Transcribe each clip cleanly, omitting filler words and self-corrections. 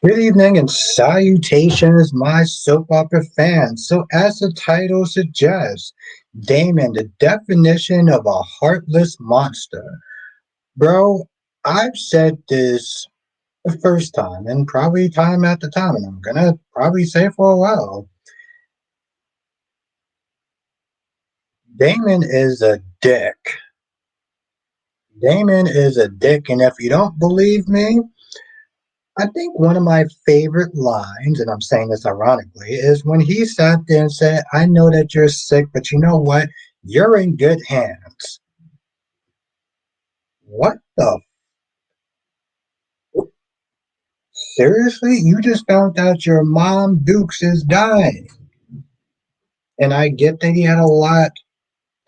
Good evening and salutations, my soap opera fans. So, as the title suggests, Damon, the definition of a heartless monster. Bro, I've said this the first time and probably time after time, and I'm gonna probably say for a while. Damon is a dick. Damon is a dick, and if you don't believe me, I think one of my favorite lines, and I'm saying this ironically, is when he sat there and said, I know that you're sick, but you know what? You're in good hands. What the? Seriously? You just found out your mom, Dukes, is dying. And I get that he had a lot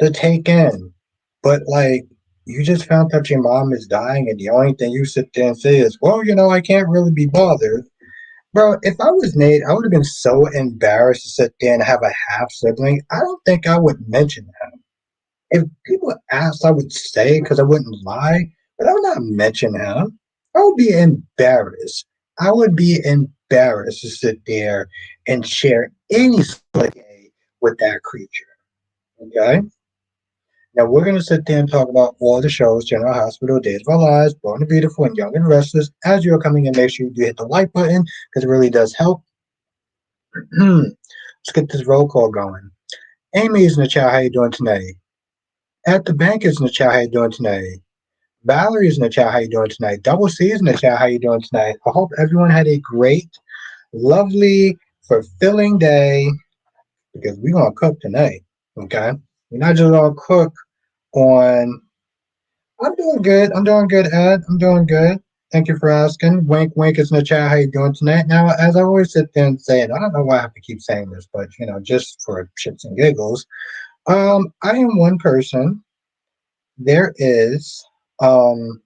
to take in, but like, you just found out your mom is dying, and the only thing you sit there and say is, well, I can't really be bothered. Bro, if I was Nate, I would have been so embarrassed to sit there and have a half sibling. I don't think I would mention him. If people asked, I would say because I wouldn't lie, but I would not mention him. I would be embarrassed. I would be embarrassed to sit there and share any sort of day with that creature. Okay? Now we're going to sit there and talk about all the shows: General Hospital, Days of Our Lives, Born to Beautiful, and Young and Restless. As you're coming in, make sure you do hit the like button because it really does help. Let's get this roll call going. Amy is in the chat. How you doing tonight? At the bank is in the chat. How you doing tonight? Valerie is in the chat. How you doing tonight? Double C is in the chat. How you doing tonight? I hope everyone had a great, lovely, fulfilling day because we're gonna cook tonight. Okay, we're not just gonna cook on. I'm doing good. I'm doing good, Ed. I'm doing good. Thank you for asking. Wink, wink is in the chat. How you doing tonight? Now, as I always sit there and say, and I don't know why I have to keep saying this, but just for shits and giggles, I am one person. There is 12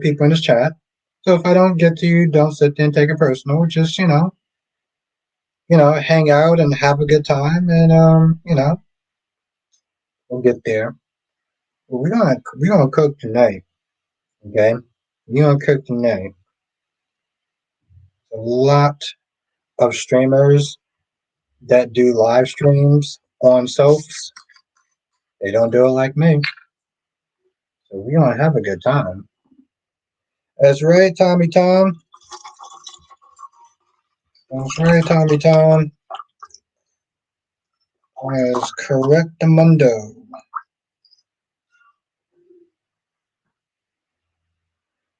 people in this chat. So if I don't get to you, don't sit there and take it personal. Just hang out and have a good time, and we'll get there. But we're gonna cook tonight. Okay, we're gonna cook tonight. A lot of streamers that do live streams on soaps, they don't do it like me. So we're gonna have a good time. That's right, Tommy Tom. That's right, Tommy Tom. That's correct, Mundo.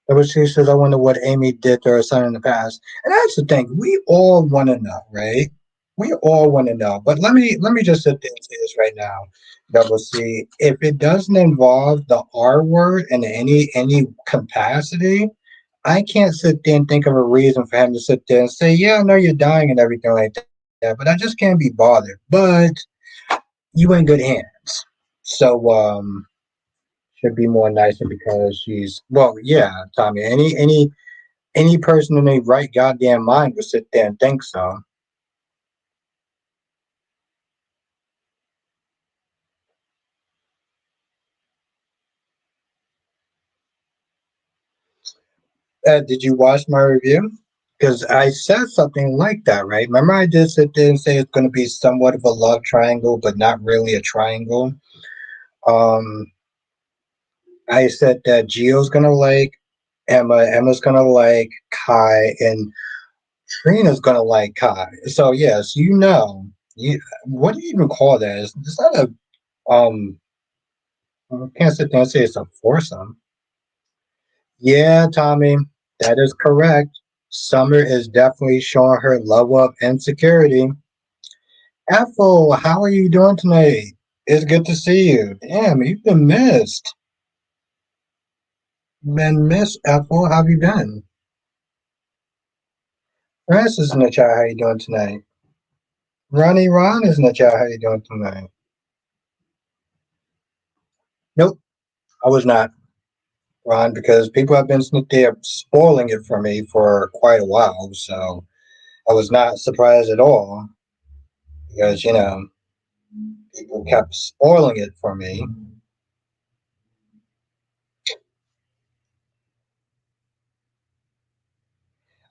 But she says, I wonder what Amy did to her son in the past. And that's the thing. We all want to know, right? We all want to know. But let me just sit there and say this right now. Double C. If it doesn't involve the R word in any capacity, I can't sit there and think of a reason for him to sit there and say, yeah, I know you're dying and everything like that, but I just can't be bothered. But you in good hands. So should be more nicer because she's well, yeah, Tommy. Any person in their right goddamn mind would sit there and think so. Did you watch my review? Because I said something like that, right? Remember, I did sit there and say it's going to be somewhat of a love triangle, but not really a triangle. Um, I said that Gio's going to like Emma, Emma's going to like Kai, and Trina's going to like Kai. So yes, you what do you even call that? It's not a I can't sit there and say it's a foursome. Yeah, Tommy, that is correct. Summer is definitely showing her level of insecurity. Ethel, how are you doing tonight? It's good to see you. Damn, you've been missed. Been missed, Ethel. How have you been? Francis in the chat, how you doing tonight? Ronnie Ron is in the chat, how you doing tonight? Nope, I was not, Ron, because people have been there spoiling it for me for quite a while, so I was not surprised at all because people kept spoiling it for me.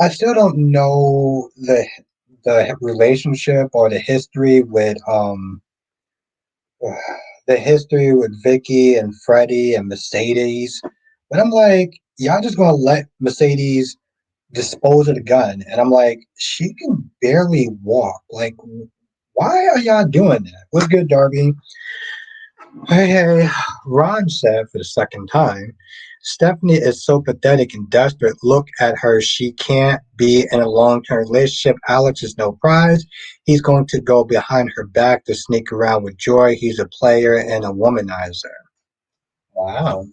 I still don't know the relationship or the history with Vicky and Freddie and Mercedes. But I'm like, y'all just gonna let Mercedes dispose of the gun, and I'm like, she can barely walk. Like, why are y'all doing that? What's good, Darby? Hey, hey, Ron said for the second time, Stephanie is so pathetic and desperate. Look at her. She can't be in a long term relationship. Alex is no prize. He's going to go behind her back to sneak around with Joy. He's a player and a womanizer. Wow.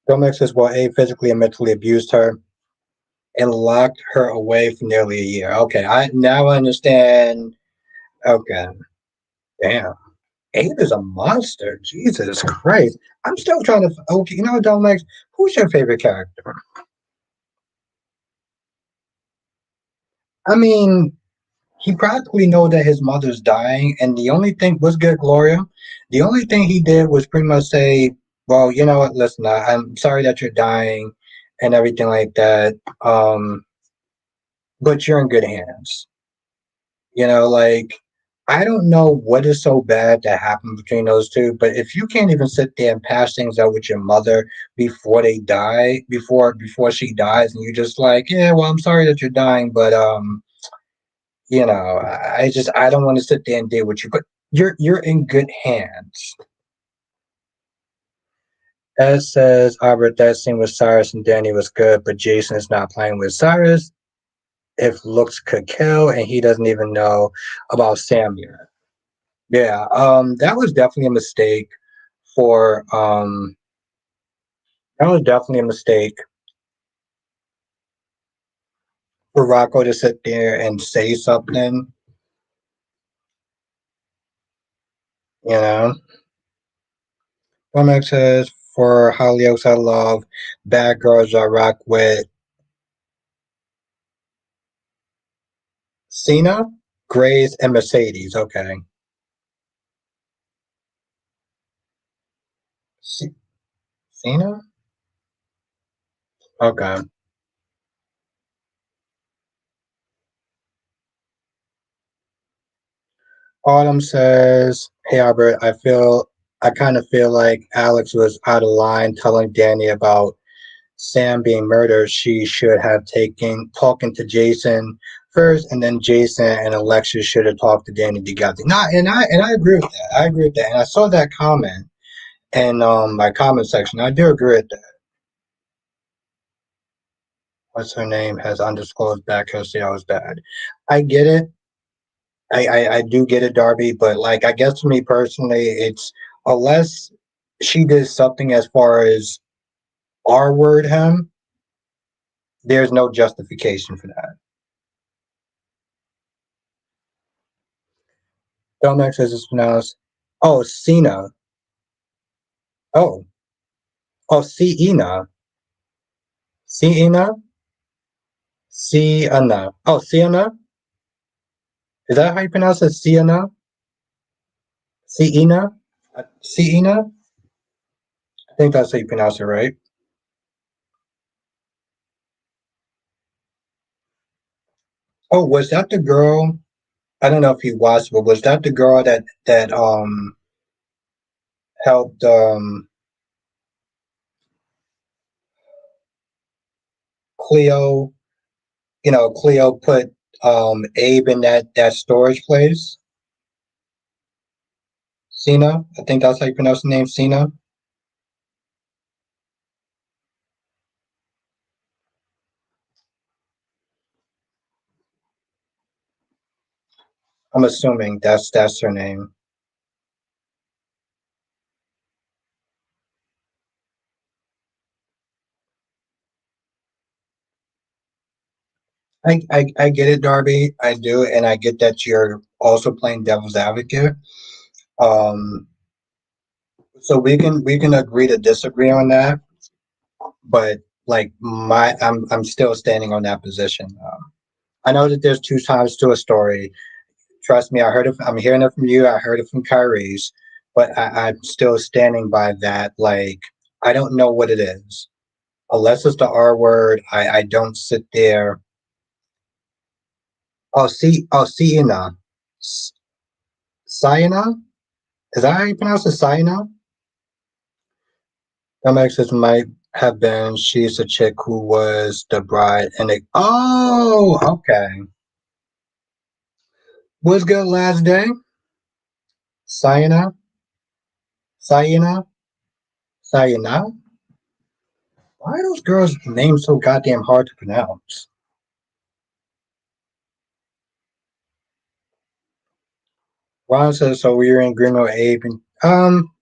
Domex says, well, A physically and mentally abused her and locked her away for nearly a year. Okay, I now understand. Okay, damn. Abe is a monster. Jesus Christ. I'm still trying to. Okay, you know what, Domex? Who's your favorite character? I mean, he practically know that his mother's dying, and the only thing was good, Gloria. The only thing he did was pretty much say, "Well, you know what? Listen, I'm sorry that you're dying, and everything like that. But you're in good hands." Like I don't know what is so bad that happened between those two, but if you can't even sit there and pass things out with your mother before they die, before she dies, and you're just like, yeah, well, I'm sorry that you're dying, but I don't want to sit there and deal with you. But you're in good hands. Ed says, Albert, that scene with Cyrus and Danny was good, but Jason is not playing with Cyrus. If looks could kill, and he doesn't even know about Sam yet. Yeah, that was definitely a mistake for that was definitely a mistake for Rocco to sit there and say something, you know. Womack says for Hollyoaks I love bad girls I rock with Cena, Grace, and Mercedes. Okay. C- Cena? Okay. Autumn says, hey Albert, I kind of feel like Alex was out of line telling Danny about Sam being murdered, she should have taken talking to Jason first, and then Jason and Alexis should have talked to Danny together. Not, and I agree with that. I agree with that, and I saw that comment in my comment section. I do agree with that. What's her name has undisclosed back history. That was bad. I get it. I do get it, Darby. But like, I guess for me personally, it's unless she did something as far as R word him, there's no justification for that. Domex says it's pronounced. Oh, Cena. Oh, oh, Cena. Cena. Cena. Oh, Cena. Is that how you pronounce it? Cena. Cena. Cena. I think that's how you pronounce it, right? Oh, was that the girl? I don't know if you watched, but was that the girl that helped Cleo? Cleo put Abe in that storage place. Cena. I think that's how you pronounce the name, Cena. I'm assuming that's her name. I get it, Darby. I do, and I get that you're also playing devil's advocate. Um, so we can agree to disagree on that, but like I'm still standing on that position. I know that there's two sides to a story. Trust me, I'm hearing it from you. I heard it from Kyrie's. but I'm still standing by that. Like, I don't know what it is. Unless it's the R word, I don't sit there. Sienna. Sienna? Is that how you pronounce it? Sienna? That makes it might have been she's the chick who was the bride and it okay. Was good last day? Sienna? Sienna? Sienna? Why are those girls' names so goddamn hard to pronounce? Ron says, so we were in agreement with Abe.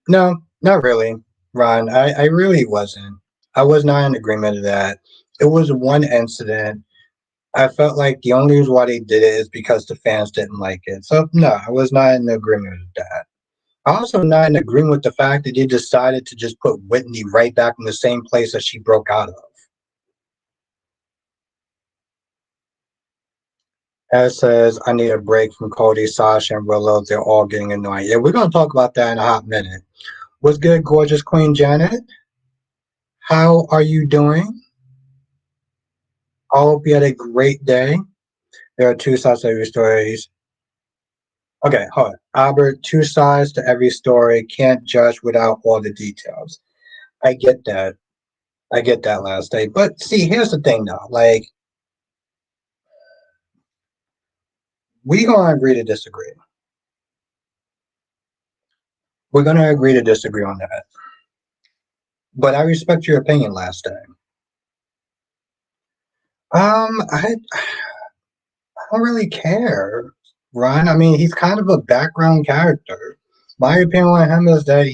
No, not really, Ron. I really wasn't. I was not in agreement with that. It was one incident. I felt like the only reason why they did it is because the fans didn't like it. So, no, I was not in agreement with that. I also not in agreement with the fact that they decided to just put Whitney right back in the same place that she broke out of. As says, I need a break from Cody, Sasha, and Willow. They're all getting annoying. Yeah, we're going to talk about that in a hot minute. What's good, gorgeous Queen Janet? How are you doing? I hope you had a great day. There are two sides to every story. Okay, hold on. Albert, two sides to every story. Can't judge without all the details. I get that. I get that last day. But see, here's the thing though. Like, we gonna agree to disagree. We're gonna agree to disagree on that. But I respect your opinion last day. I don't really care, Ron. I mean, he's kind of a background character. My opinion on him is that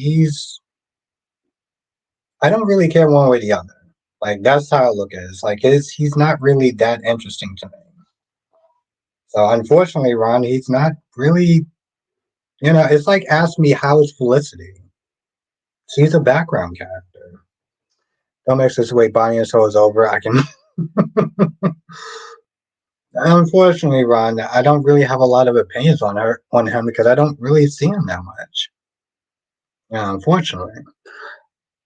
I don't really care one way or the other. Like, that's how I look at it. It's like, he's not really that interesting to me. So, unfortunately, Ron, he's not really, it's like ask me, how is Felicity? She's a background character. Don't make this way Bonnie and so is over. I can. Unfortunately, Ron, I don't really have a lot of opinions on him because I don't really see him that much. Yeah, unfortunately.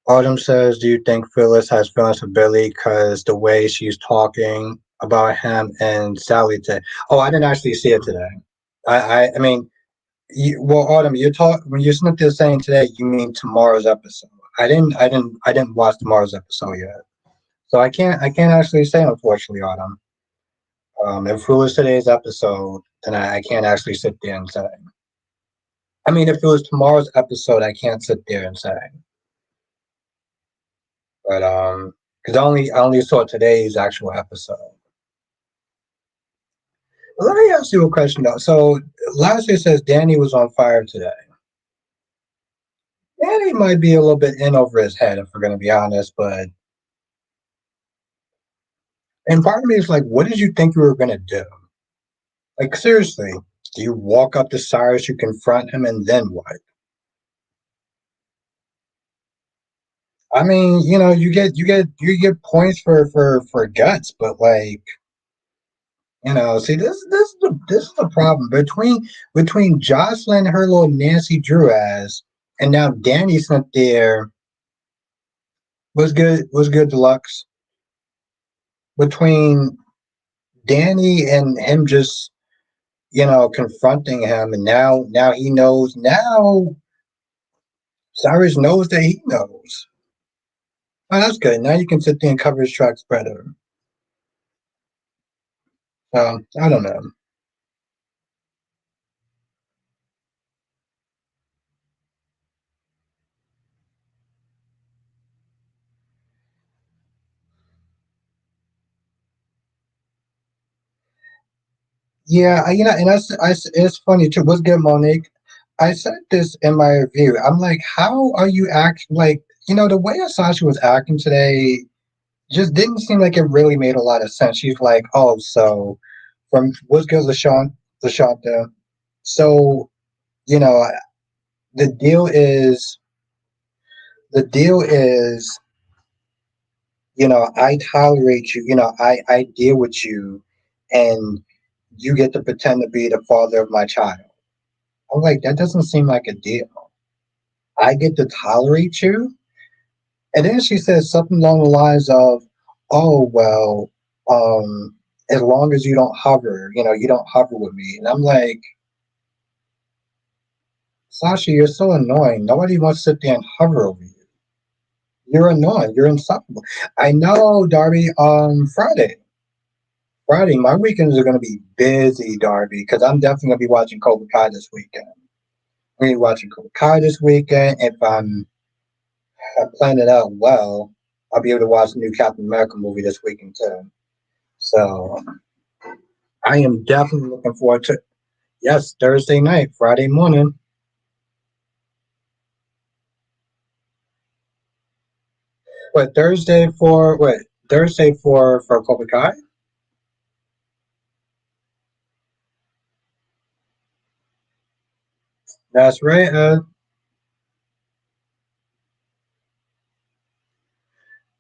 Autumn says, "Do you think Phyllis has feelings for Billy because the way she's talking about him and Sally today?" Oh, I didn't actually see it today. I mean, Autumn, you talk when you sent this saying today. You mean tomorrow's episode? I didn't watch tomorrow's episode yet, so I can't actually say unfortunately, Autumn. If it was today's episode, then I can't actually sit there and say. I mean, if it was tomorrow's episode, I can't sit there and say. But because I only saw today's actual episode. Let me ask you a question though. So last year says Danny was on fire today. Danny might be a little bit in over his head if we're gonna be honest, but and part of me is like, what did you think you were gonna do? Like seriously, do you walk up to Cyrus, you confront him, and then what? I mean, you get points for guts, but like see this is the problem between Jocelyn, her little Nancy Drew ass, and now Danny's not there. Was good Deluxe between Danny and him just confronting him, and now he knows. Now Cyrus knows that he knows. Oh, that's good. Now you can sit there and cover his tracks better. I don't know. Yeah, and it's funny too. What's good, Monique? I said this in my review. I'm like, how are you acting? Like, the way Sasha was acting today just didn't seem like it really made a lot of sense. She's like, oh, so from what's good, Lashonda. So, you know, the deal is, the deal is, I tolerate you. I deal with you, and you get to pretend to be the father of my child. I'm like, that doesn't seem like a deal. I get to tolerate you. And then she says something along the lines of, "Oh well, um, as long as you don't hover, you don't hover with me." And I'm like, Sasha, you're so annoying. Nobody wants to sit there and hover over you. You're annoying. You're insufferable. I know, Darby. Friday, my weekends are going to be busy, Darby, because I'm definitely going to be watching Cobra Kai this weekend. I'm going to be watching Cobra Kai this weekend. If I plan it out well, I'll be able to watch the new Captain America movie this weekend too. So I am definitely looking forward to. Yes, Thursday night, Friday morning. What Thursday for? What Thursday for Cobra Kai? That's right.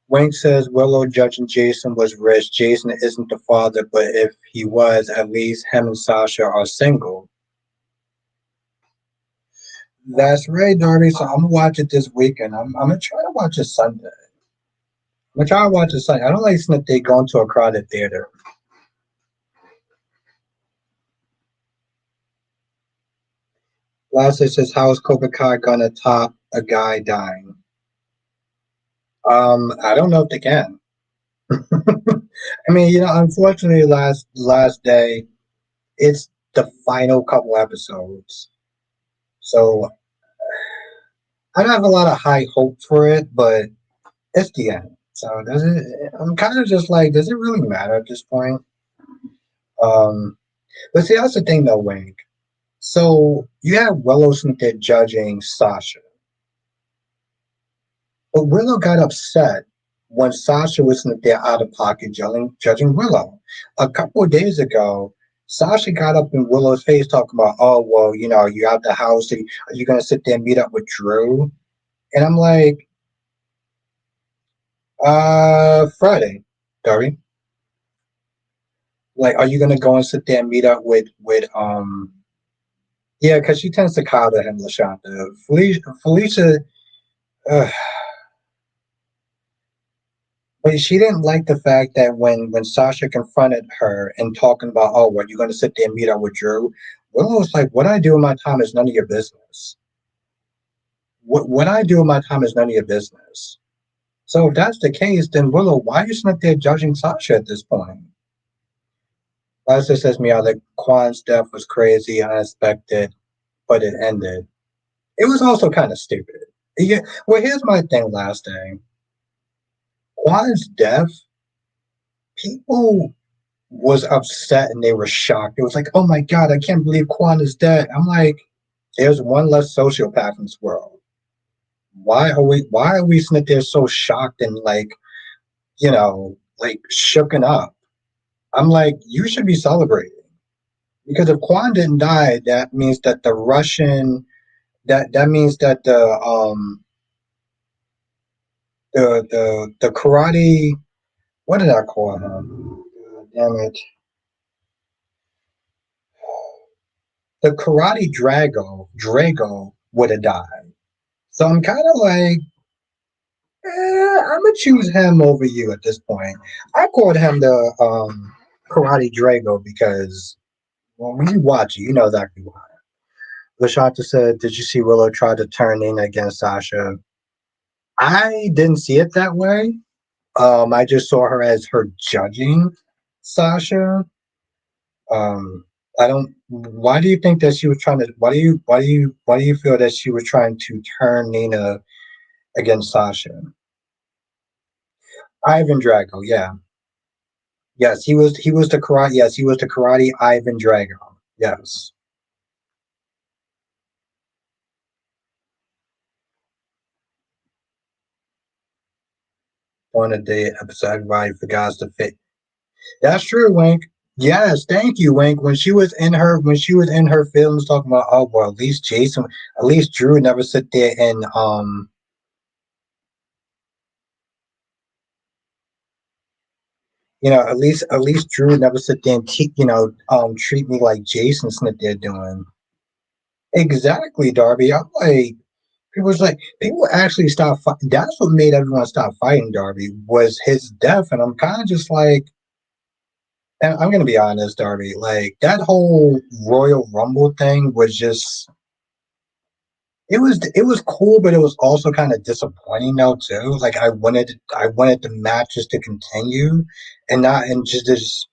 Wayne says Willow judging Jason was rich. Jason isn't the father, but if he was, at least him and Sasha are single. That's right, Darby. So I'm gonna watch it this weekend. I'm gonna try to watch it Sunday. I'm gonna try to watch it Sunday. I don't like seeing they go into a crowded theater. Lastly, says how is Cobra Kai gonna top a guy dying? I don't know if they can. I mean, unfortunately, last day, it's the final couple episodes, so I don't have a lot of high hope for it, but it's the end. So does it? I'm kind of just like, does it really matter at this point? Um, but see, that's the thing, though, Wink. So you have Willow Smith there judging Sasha, but Willow got upset when Sasha was in there out of pocket judging Willow. A couple of days ago, Sasha got up in Willow's face talking about, oh, well, you're out the house. Are you going to sit there and meet up with Drew? And I'm like, Friday, Darby. Like, are you going to go and sit there and meet up with. Yeah, because she tends to coddle him, LaShonda. Felicia, uh, but she didn't like the fact that when Sasha confronted her and talking about, oh, what, you going to sit there and meet up with Drew? Willow was like, what I do in my time is none of your business. What I do in my time is none of your business. So if that's the case, then Willow, why are you not there judging Sasha at this point? Lisa says, meow, that Quan's death was crazy, unexpected, but it ended. It was also kind of stupid. Yeah, well, here's my thing last day. Quan's death, people was upset and they were shocked. It was like, oh my God, I can't believe Quan is dead. I'm like, there's one less sociopath in this world. Why are we sitting there so shocked and like shooken up? I'm like, you should be celebrating. Because if Quan didn't die, that means that the Russian that means that the karate, what did I call him? Damn it. The karate Drago would have died. So I'm kind of like, I'm gonna choose him over you at this point. I called him the karate Drago because, well, when you watch it, you know exactly why. Lashanta said, "Did you see Willow try to turn Nina against Sasha?" I didn't see it that way. I just saw her as her judging Sasha. Um, I don't. Why do you think that she was trying to? Why do you feel that she was trying to turn Nina against Sasha? Ivan Drago, yeah, yes, he was the karate. Yes, he was the karate Ivan Drago. Yes, one of the episode everybody forgot to fit. That's true, Wink. Yes, thank you, Wink. When she was in her films talking about, oh well, at least Drew never sit there and at least Drew never sit there and treat me like Jason's what they're doing. Exactly, Darby. I'm like, People actually stopped. That's what made everyone stop fighting Darby was his death, and I'm kind of just like, and I'm gonna be honest, Darby. Like that whole Royal Rumble thing was just it was cool, but it was also kind of disappointing though too. Like I wanted the matches to continue, and not in just this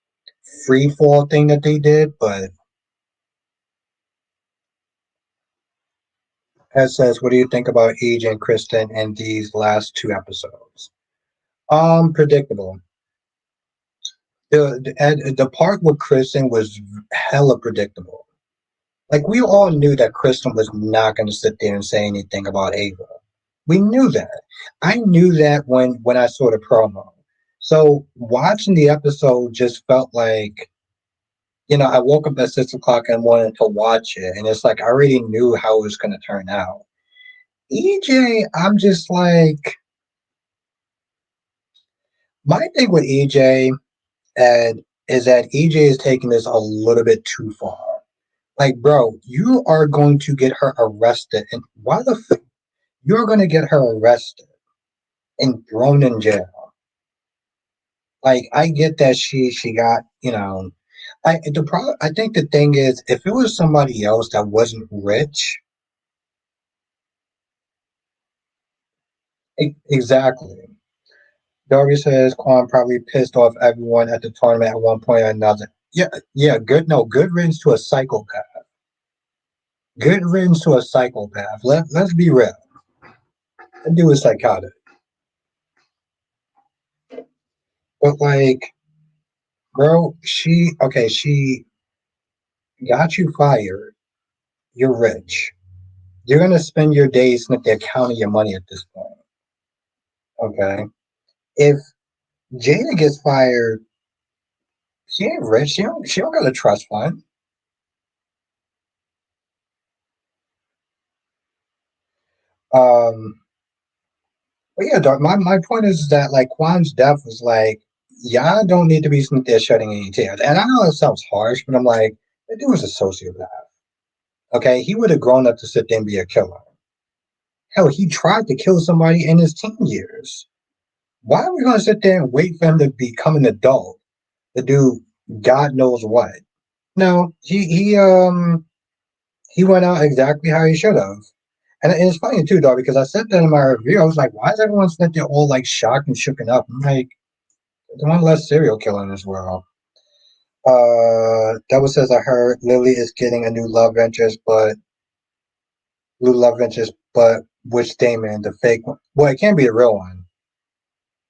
free fall thing that they did. But as says, what do you think about AJ and Kristen in these last two episodes? Predictable. The part with Kristen was hella predictable. Like we all knew that Kristen was not going to sit there and say anything about Ava. We knew that. I knew that when I saw the promo. So watching the episode just felt like I woke up at 6 o'clock and wanted to watch it, and it's like I already knew how it was going to turn out. EJ, I'm just like my thing with EJ and is that EJ is taking this a little bit too far. Like, bro, you are going to get her arrested, and why the you're going to get her arrested and thrown in jail? Like, I get that she got I think the thing is, if it was somebody else that wasn't rich, exactly. Darby says Quan probably pissed off everyone at the tournament at one point or another. Yeah, yeah, good. No, good riddance to a psychopath. Good riddance to a psychopath. Let's be real. That dude is psychotic. But like, bro, she got you fired. You're rich. You're gonna spend your days if they're counting your money at this point. Okay. If Jada gets fired, she ain't rich. She don't got a trust fund. Um but yeah, dog, my point is that like Quan's death was like, y'all don't need to be sitting there shutting any tears. And I know it sounds harsh, but I'm like, that dude was a sociopath. Okay, he would have grown up to sit there and be a killer. Hell, he tried to kill somebody in his teen years. Why are we going to sit there and wait for him to become an adult to do God knows what? No, he went out exactly how he should have. And it's funny too, though, because I said that in my review. I was like, why is everyone sitting there all like shocked and shooken up? I'm like, there's one less serial killer in this world. Devil says I heard Lily is getting a new love interest, but which Damon, the fake one? Well, it can't be the real one.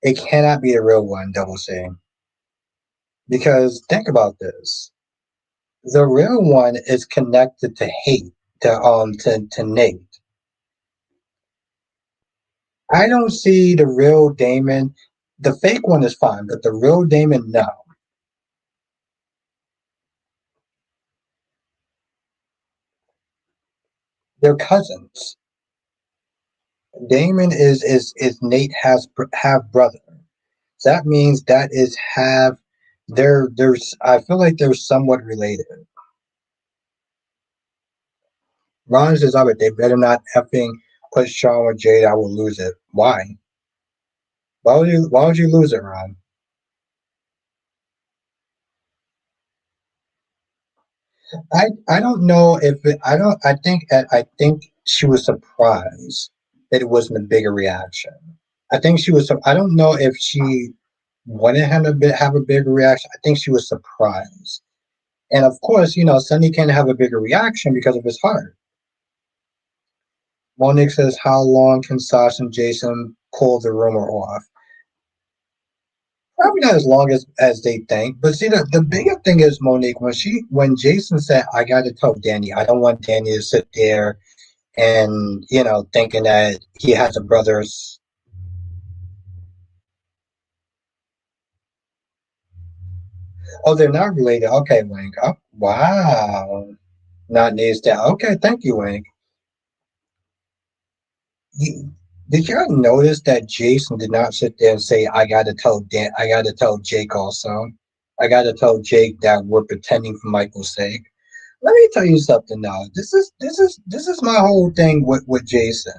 It cannot be the real one. Double C. Because think about this: the real one is connected to hate to Nate. I don't see the real Damon. The fake one is fine, but the real Damon, no. They're cousins. Damon is Nate has half brother. So that means that is half. There's I feel like they're somewhat related. Ron says, "I bet they better not effing put Sean with Jade. I will lose it. Why? Why would you lose it, Ron? I don't know if it, I don't I think she was surprised that it wasn't a bigger reaction. I think she was. I don't know if she wanted him to have a bigger reaction. I think she was surprised. And of course, Sunny can't have a bigger reaction because of his heart. Monique says, "How long can Sasha and Jason pull the rumor off?" Probably not as long as they think. But see, the bigger thing is Monique when Jason said, "I got to tell Danny. I don't want Danny to sit there and thinking that he has a brother." Oh, they're not related. Okay, Wink. Oh, wow. Not needs that. Okay, thank you, Wink. You, did you notice that Jason did not sit there and say, "I got to tell Dan. I got to tell Jake also. I got to tell Jake that we're pretending for Michael's sake." Let me tell you something now. This is my whole thing with Jason.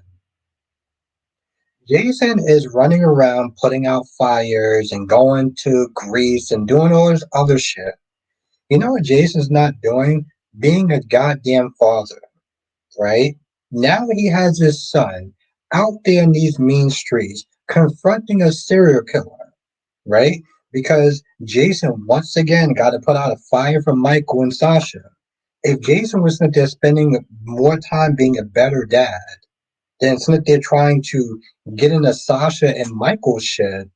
Jason is running around putting out fires and going to Greece and doing all this other shit. You know what Jason's not doing? Being a goddamn father, right? Now he has his son out there in these mean streets confronting a serial killer, right? Because Jason once again got to put out a fire for Michael and Sasha. If Jason was not there spending more time being a better dad than sitting there trying to get into Sasha and Michael's shit,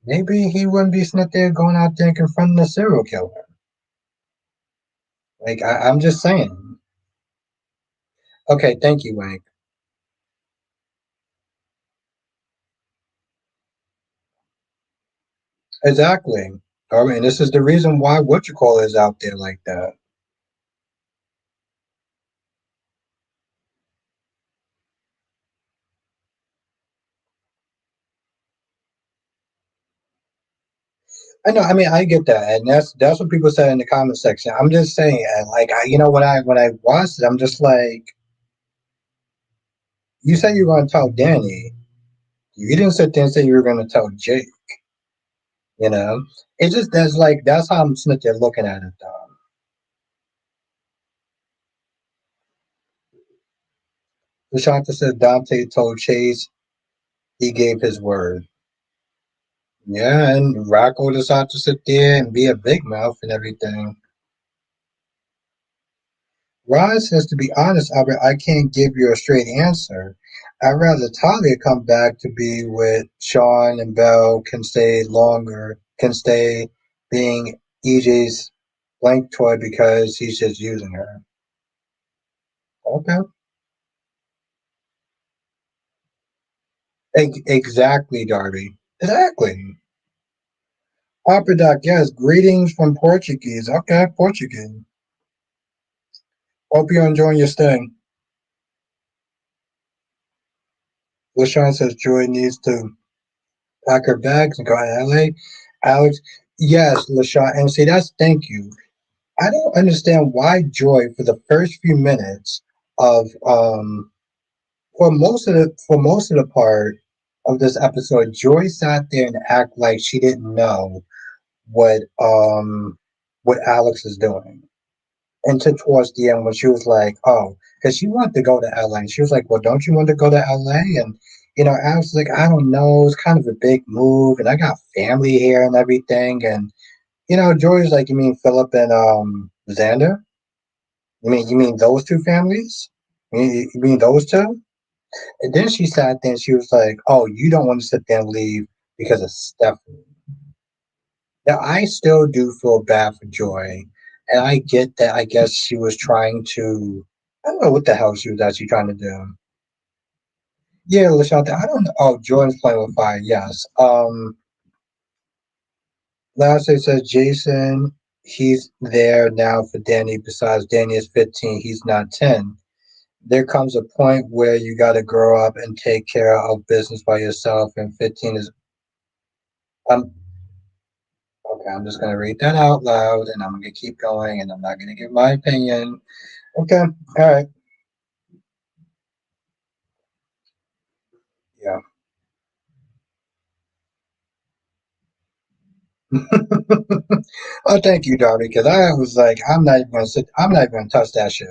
maybe he wouldn't be sitting there going out there and confronting a serial killer. Like I'm just saying. Okay, thank you, Wank. Exactly. I mean, this is the reason why what you call is out there like that. I know. I mean, I get that, and that's what people say in the comment section. I'm just saying, like, when I watched it, I'm just like, you said you were going to tell Danny. You didn't sit there and say you were going to tell Jake. You know, it just that's how I'm sitting there looking at it though. Lashanta said Dante told Chase he gave his word. Yeah, and Rocco decided to sit there and be a big mouth and everything. Ron says, to be honest, Albert, I can't give you a straight answer. I'd rather Talia come back to be with Sean and Belle, can stay longer, can stay being EJ's blank toy because he's just using her. Okay. Exactly, Darby. Exactly. Upper Doc, yes. Greetings from Portuguese. Okay, Portuguese. Hope you're enjoying your stay. LaShawn says Joy needs to pack her bags and go to LA. Alex, yes, LaShawn. And see, that's thank you. I don't understand why Joy, for the first few minutes of for most of the part of this episode, Joy sat there and act like she didn't know what what Alex is doing. Until towards the end when she was like, oh, because she wanted to go to LA. And she was like, well, don't you want to go to LA? And, Alex was like, I don't know. It's kind of a big move. And I got family here and everything. And, Joy's like, you mean Philip and Xander? You mean those two families? You mean those two? And then she sat there and she was like, oh, you don't want to sit there and leave because of Stephanie. Now, I still do feel bad for Joy, and I get that. I guess she was trying to. I don't know what the hell she was actually trying to do. Yeah, Lashonda, I don't know. Oh, Jordan's playing with fire. Yes. Lastly says Jason. He's there now for Danny. Besides, Danny is 15. He's not 10. There comes a point where you got to grow up and take care of business by yourself. And 15 is. Um. Okay, I'm just gonna read that out loud, and I'm gonna keep going, and I'm not gonna give my opinion. Okay. All right. Yeah. Oh, thank you, Darby, because I was like, I'm not even gonna sit. I'm not even gonna touch that shit.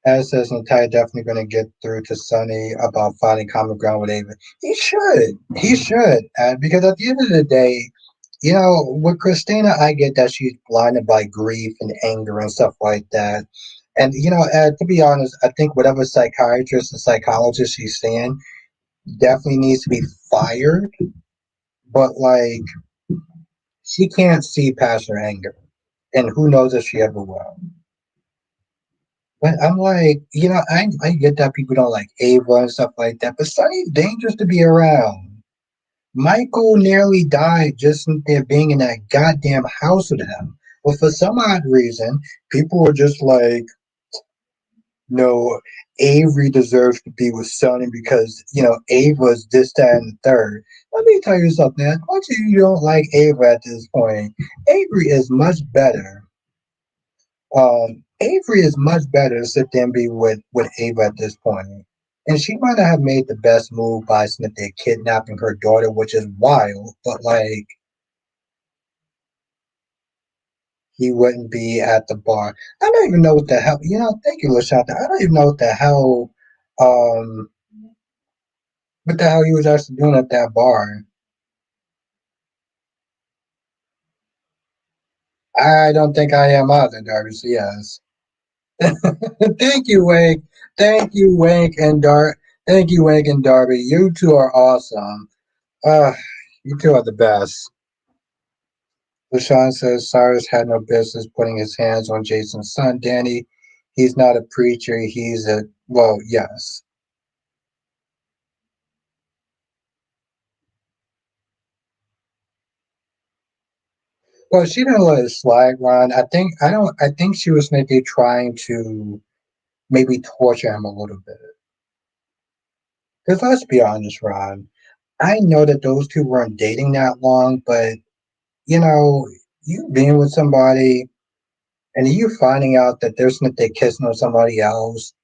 As says Natai definitely gonna get through to Sonny about finding common ground with Ava. He should. He should. Because at the end of the day, with Christina, I get that she's blinded by grief and anger and stuff like that. And to be honest, I think whatever psychiatrist and psychologist she's seeing definitely needs to be fired. But like, she can't see past her anger, and who knows if she ever will. But I'm like, I get that people don't like Ava and stuff like that, but Sonny's dangerous to be around. Michael nearly died just there being in that goddamn house with him. But for some odd reason, people were just like, no, Avery deserves to be with Sonny because, Ava's this, that, and the third. Let me tell you something. As much as you don't like Ava at this point, Avery is much better. Avery is much better to sit there and be with Ava at this point. And she might not have made the best move by Smithie kidnapping her daughter, which is wild, but like he wouldn't be at the bar. I don't even know what the hell. Thank you, Lashanta. I don't even know um, what the hell he was actually doing at that bar. I don't think I am either, Darby. So yes. Thank you, Wink. Thank you, Wink and Dar. Thank you, Wink and Darby. You two are awesome. Uh, you two are the best. LaShawn says Cyrus had no business putting his hands on Jason's son, Danny. He's not a preacher. He's a, well, yes. Well, she didn't let it slide, Ron. I think she was maybe trying to maybe torture him a little bit. Because let's be honest, Ron. I know that those two weren't dating that long, but you know, you being with somebody and you finding out that they're kissing on somebody else,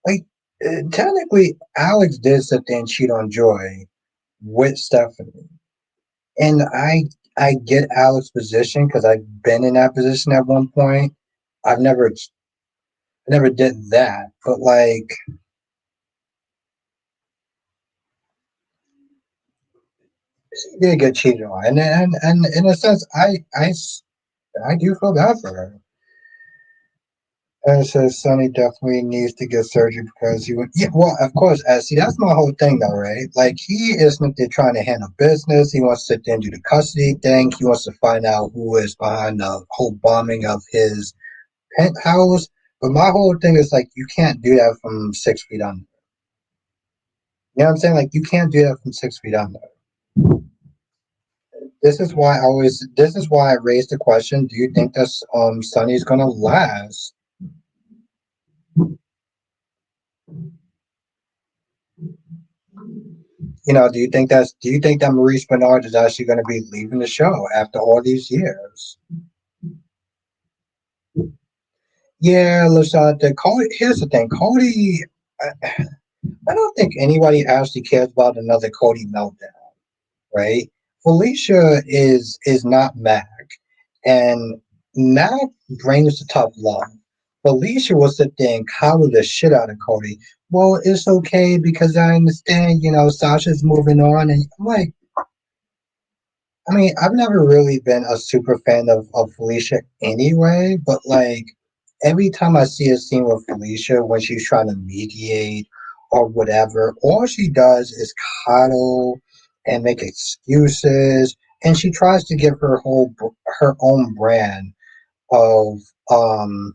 like technically, Alex did sit there and cheat on Joy with Stephanie, and I get Alex's position because I've been in that position at one point. I've never did that, but like she did get cheated on, and in a sense, I do feel bad for her. And it says Sonny definitely needs to get surgery because he would. Yeah, well, of course. See, that's my whole thing, though, right? Like he isn't there trying to handle business. He wants to sit there and do the custody thing. He wants to find out who is behind the whole bombing of his penthouse. But my whole thing is like you can't do that from 6 feet under. You know what I'm saying? Like you can't do that from 6 feet under. This is why I raised the question: do you think that Sonny's gonna last? Do you think that Maurice Bernard is actually going to be leaving the show after all these years? Yeah, Lashonda. Cody. Here's the thing, Cody. I don't think anybody actually cares about another Cody meltdown, right? Felicia is not Mac, and Mac brings the tough love. Felicia will sit there and coddle the shit out of Cody. Well, it's okay because I understand, Sasha's moving on, and I'm like, I mean, I've never really been a super fan of Felicia anyway, but like every time I see a scene with Felicia when she's trying to mediate or whatever, all she does is coddle and make excuses, and she tries to give her own brand of um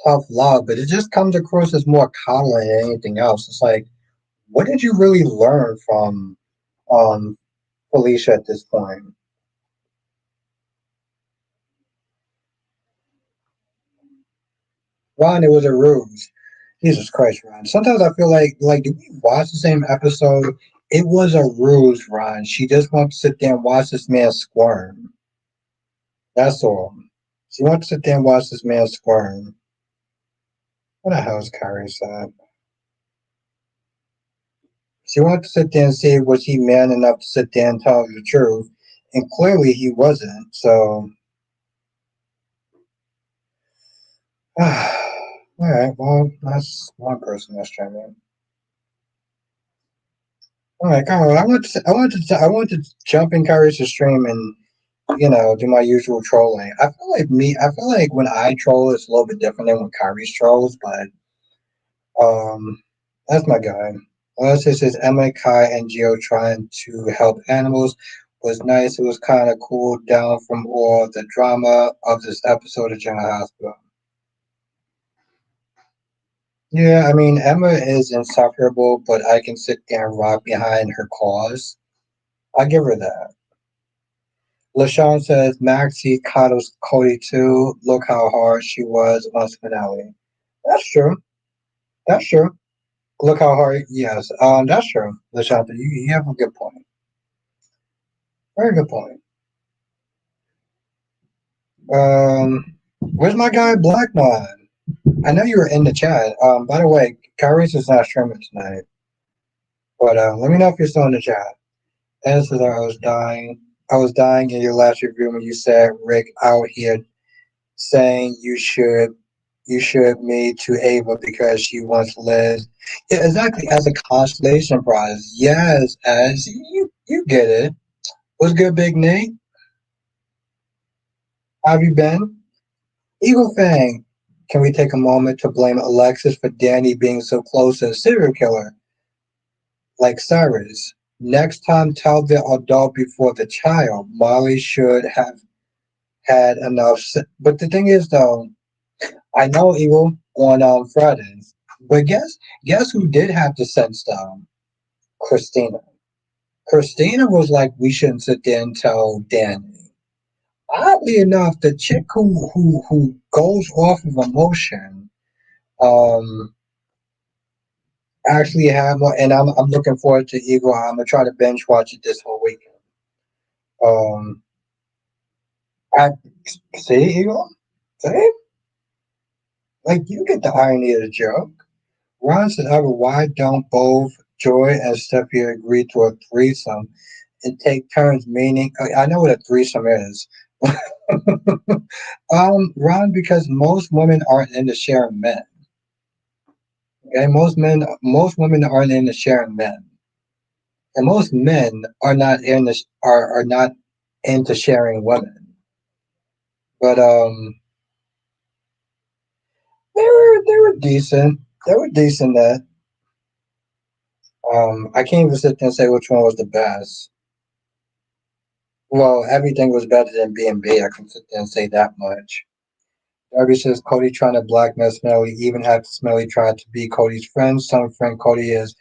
tough love, but it just comes across as more coddling than anything else. It's like, what did you really learn from um Felicia at this point? Ron, it was a ruse. Jesus Christ, Ron. Sometimes I feel like, did we watch the same episode? It was a ruse, Ron. She just wants to sit there and watch this man squirm. That's all. She wants to sit there and watch this man squirm. What the hell is Kyrie said? She wanted to sit there and see was he man enough to sit there and tell her the truth, and clearly he wasn't. So, all right. Well, that's one person that's trying to. All right, come on. I want to jump in Kyrie's stream and do my usual trolling. I feel like when I troll, it's a little bit different than when Kyrie's trolls, but that's my guy. This is Emma, Kai, and Geo trying to help animals. Was nice. It was kind of cool down from all the drama of this episode of General Hospital. Yeah, I mean, Emma is insufferable, but I can sit there and rock behind her cause. I give her that. LaShawn says Maxie coddles Cody too. Look how hard she was on Spinelli. That's true. That's true. Look how hard. Yes, that's true. LaShawn, you have a good point. Very good point. Where's my guy Black Man? I know you were in the chat. By the way, Cyrus is not streaming tonight, but let me know if you're still in the chat. As says, I was dying. I was dying in your last review when you said Rick out here saying you should me to Ava because she wants Liz. Yeah, exactly. As a consolation prize. Yes, as you get it. What's good, Big Nate? How have you been? Eagle Fang. Can we take a moment to blame Alexis for Danny being so close to a serial killer like Cyrus? Next time, tell the adult before the child. Molly should have had enough. But the thing is, though, I know Eagle on Fridays, but guess who did have the sense, though? Christina. Christina was like, we shouldn't sit there and tell Danny. Oddly enough, the chick who goes off of emotion, um, actually have one, and I'm looking forward to Eagle. I'm gonna try to binge watch it this whole weekend. Um, I see Eagle, see, like you get the irony of the joke. Ron said, "However, why don't both Joy and Steffi agree to a threesome and take turns?" Meaning, I know what a threesome is. Ron, because most women aren't into sharing men. Okay, most women aren't into sharing men, and most men are not into sharing women. But they were decent. They were decent. That I can't even sit there and say which one was the best. Well, everything was better than B&B. I can sit there and say that much. Darby says Cody trying to blackmail Smelly, even after Smelly tried to be Cody's friend. Some friend Cody is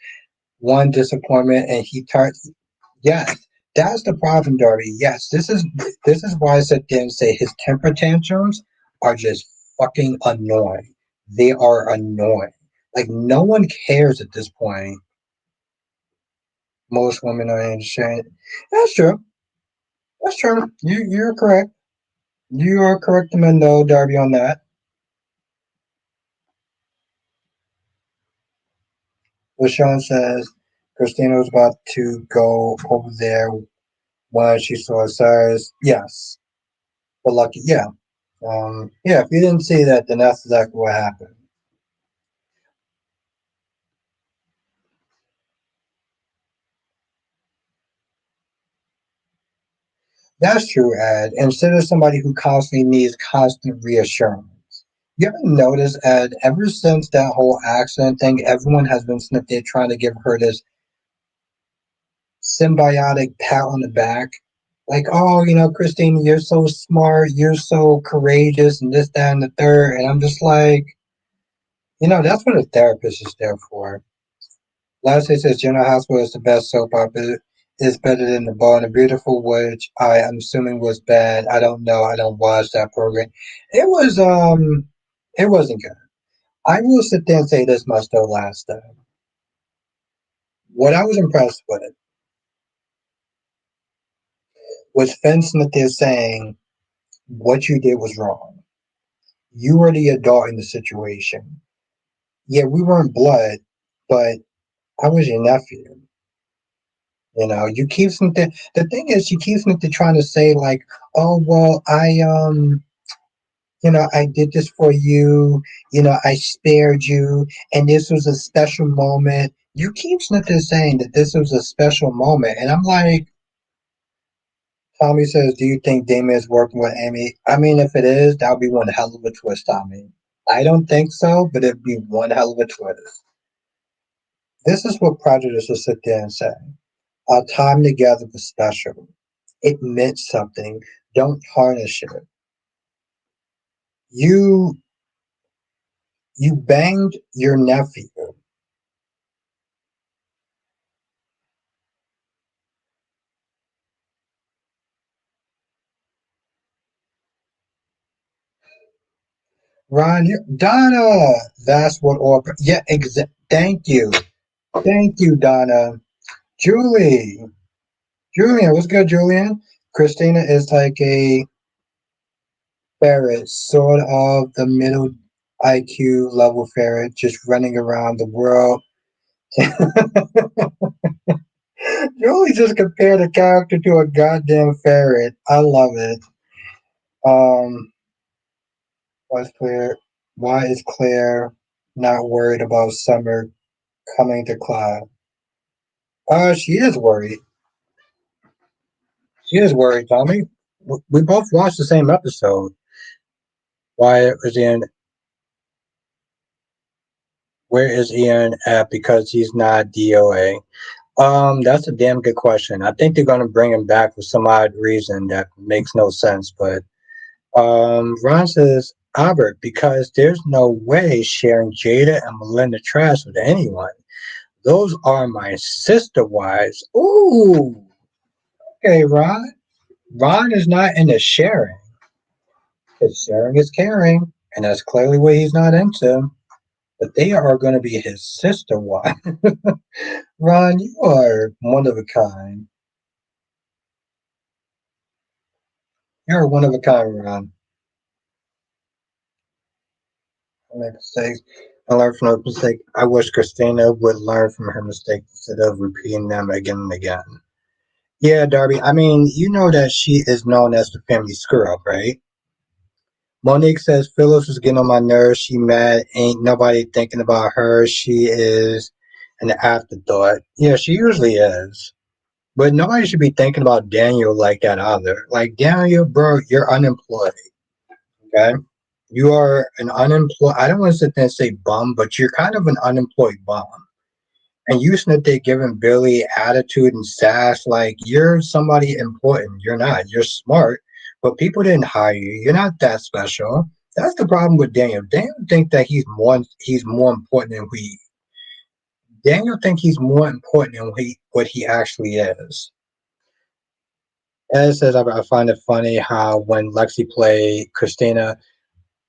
one disappointment, and he turned. Yes, that's the problem, Darby. Yes, this is why I sit there and say his temper tantrums are just fucking annoying. They are annoying. Like no one cares at this point. Most women are interested. That's true. That's true. You're correct. You are correct, Amendo, Darby, on that. LaShawn says Christina was about to go over there when she saw Cyrus. Yes, but lucky, yeah. Yeah, if you didn't see that, then that's exactly what happened. That's true, Ed. Instead of somebody who constantly needs constant reassurance. You ever notice, Ed, ever since that whole accident thing, everyone has been snipped there trying to give her this symbiotic pat on the back. Like, oh, Christine, you're so smart, you're so courageous, and this, that, and the third. And I'm just like, that's what a therapist is there for. Lastly, says General Hospital is the best soap opera. It's better than The Ball and the Beautiful, which I'm assuming was bad. I don't know. I don't watch that program. It was it wasn't good. I will sit there and say this much though. Last time, what I was impressed with was Finn Smith there saying what you did was wrong. You were the adult in the situation. Yeah, we weren't blood, but I was your nephew. You keep something. The thing is, she keeps something trying to say like, "Oh well, I did this for you. I spared you, and this was a special moment." You keep something saying that this was a special moment, and I'm like, Tommy says, "Do you think Damien is working with Amy?" I mean, if it is, that would be one hell of a twist, Tommy. I don't think so, but it'd be one hell of a twist. This is what prejudice will sit there and say. Our time together was special. It meant something. Don't tarnish it. You you banged your nephew. Ron, Donna. That's what all. Yeah, thank you. Thank you, Donna. Julie. Julian, what's good, Julian? Christina is like a ferret, sort of the middle. IQ level ferret just running around the world. Julie just compared a character to a goddamn ferret. I love it. Um, what's Claire? Why is Claire not worried about Summer coming to class? She is worried. She is worried, Tommy. We both watched the same episode. Why is Ian? Where is Ian at? Because he's not DOA. That's a damn good question. I think they're gonna bring him back for some odd reason that makes no sense. But Ron says Albert because there's no way sharing Jada and Melinda trash with anyone. Those are my sister wives. Ooh, okay, Ron. Ron is not into sharing. Because sharing is caring, and that's clearly what he's not into. But they are going to be his sister wife. Ron, you are one of a kind. You're one of a kind, Ron. I make mistakes. I learn from her mistake. I wish Christina would learn from her mistakes instead of repeating them again and again. Yeah, Darby. I mean, you know that she is known as the family screw up, right? Monique says Phyllis was getting on my nerves. She mad. Ain't nobody thinking about her. She is an afterthought. Yeah, she usually is. But nobody should be thinking about Daniel like that either. Like Daniel, bro, you're unemployed. Okay, you are an unemployed. I don't want to sit there and say bum, but you're kind of an unemployed bum. And you sit there giving Billy attitude and sass like you're somebody important. You're not. You're smart, but people didn't hire you. You're not that special. That's the problem with Daniel. Daniel think that he's more important than we. Daniel think he's more important than what he actually is. Ed says I find it funny how when Lexi played Christina,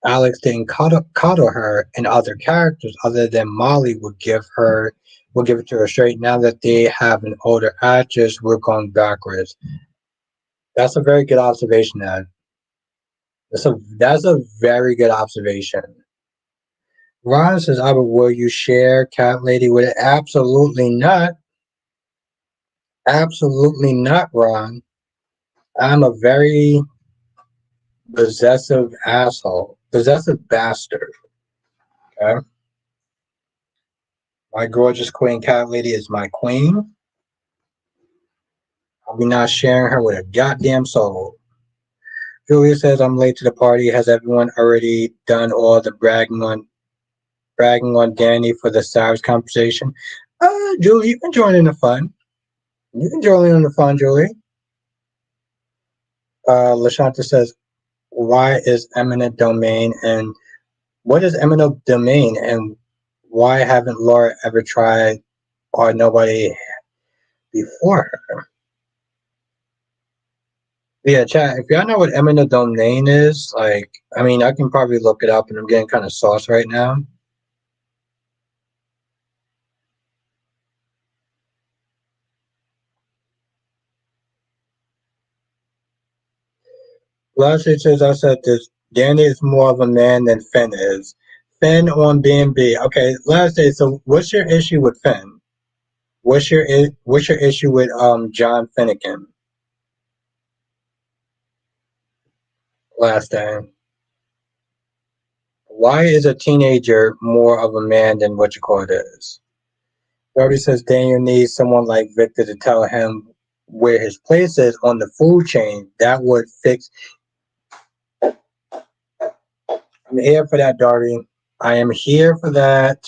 Alex didn't coddle her, and other characters other than Molly would give it to her straight. Now that they have an older actress, we're going backwards. That's a very good observation, Ed. That's a very good observation. Ron says, "Albert, will you share Cat Lady with it?" Absolutely not. Absolutely not, Ron. I'm a very possessive asshole, possessive bastard. Okay, my gorgeous queen Cat Lady is my queen. I'll be not sharing her with a goddamn soul. Julia says I'm late to the party. Has everyone already done all the bragging on Danny for the Cyrus conversation? Julie, you can join in the fun. You can join in the fun, Julie. Lashanta says, why is eminent domain and what is eminent domain and why haven't Laura ever tried or nobody before her? Yeah, chat. If y'all know what eminent domain is, like, I mean, I can probably look it up, and I'm getting kind of sauce right now. Last year, says I said this. Danny is more of a man than Finn is. Finn on B&B. Okay, last day. So, what's your issue with Finn? What's your issue with John Finnegan? Last day. Why is a teenager more of a man than what you call it is? Brody says Daniel needs someone like Victor to tell him where his place is on the food chain. That would fix. I'm here for that, Darby. I am here for that.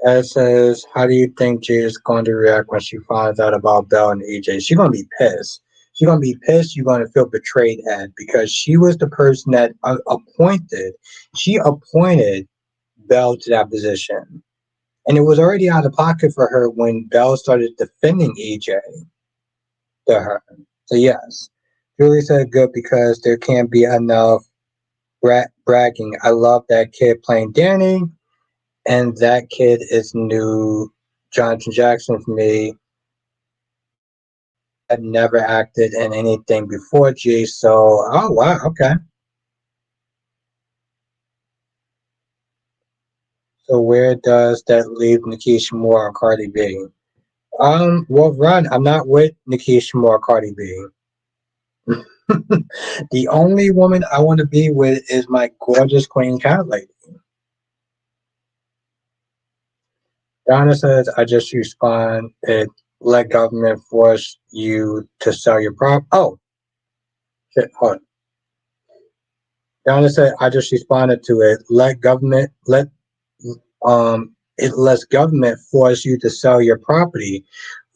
Ed says, how do you think Jade is going to react when she finds out about Belle and EJ? She's going to be pissed. She's going to be pissed. You're going to feel betrayed, Ed, because she was the person that she appointed Belle to that position. And it was already out of pocket for her when Belle started defending EJ to her. So, yes. Julie said good because there can't be enough bragging. I love that kid playing Danny. And that kid is new Jonathan Jackson for me. Had never acted in anything before G, so oh wow, okay. So where does that leave Nikisha Moore or Cardi B? Well, run. I'm not with Nikisha Moore or Cardi B. The only woman I want to be with is my gorgeous queen cat lady. Donna says, I just respond, it let government force you to sell your prop. Oh, shit, hold on. Donna said, I just responded to it. It lets government force you to sell your property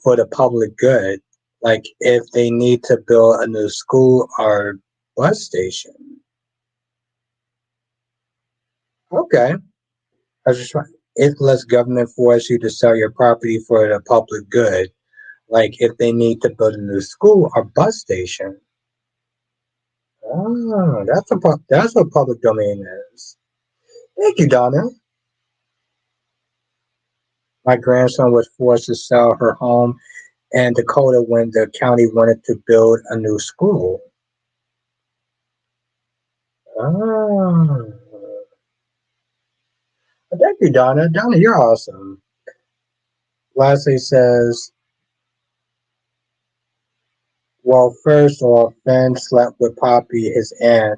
for the public good. Like if they need to build a new school or bus station. Okay. I was just trying. It lets government force you to sell your property for the public good. Like if they need to build a new school or bus station. Oh, that's what public domain is. Thank you, Donna. My grandson was forced to sell her home in Dakota when the county wanted to build a new school. Oh, thank you, Donna. Donna, you're awesome. Lastly says, well, first off, Ben slept with Poppy, his aunt,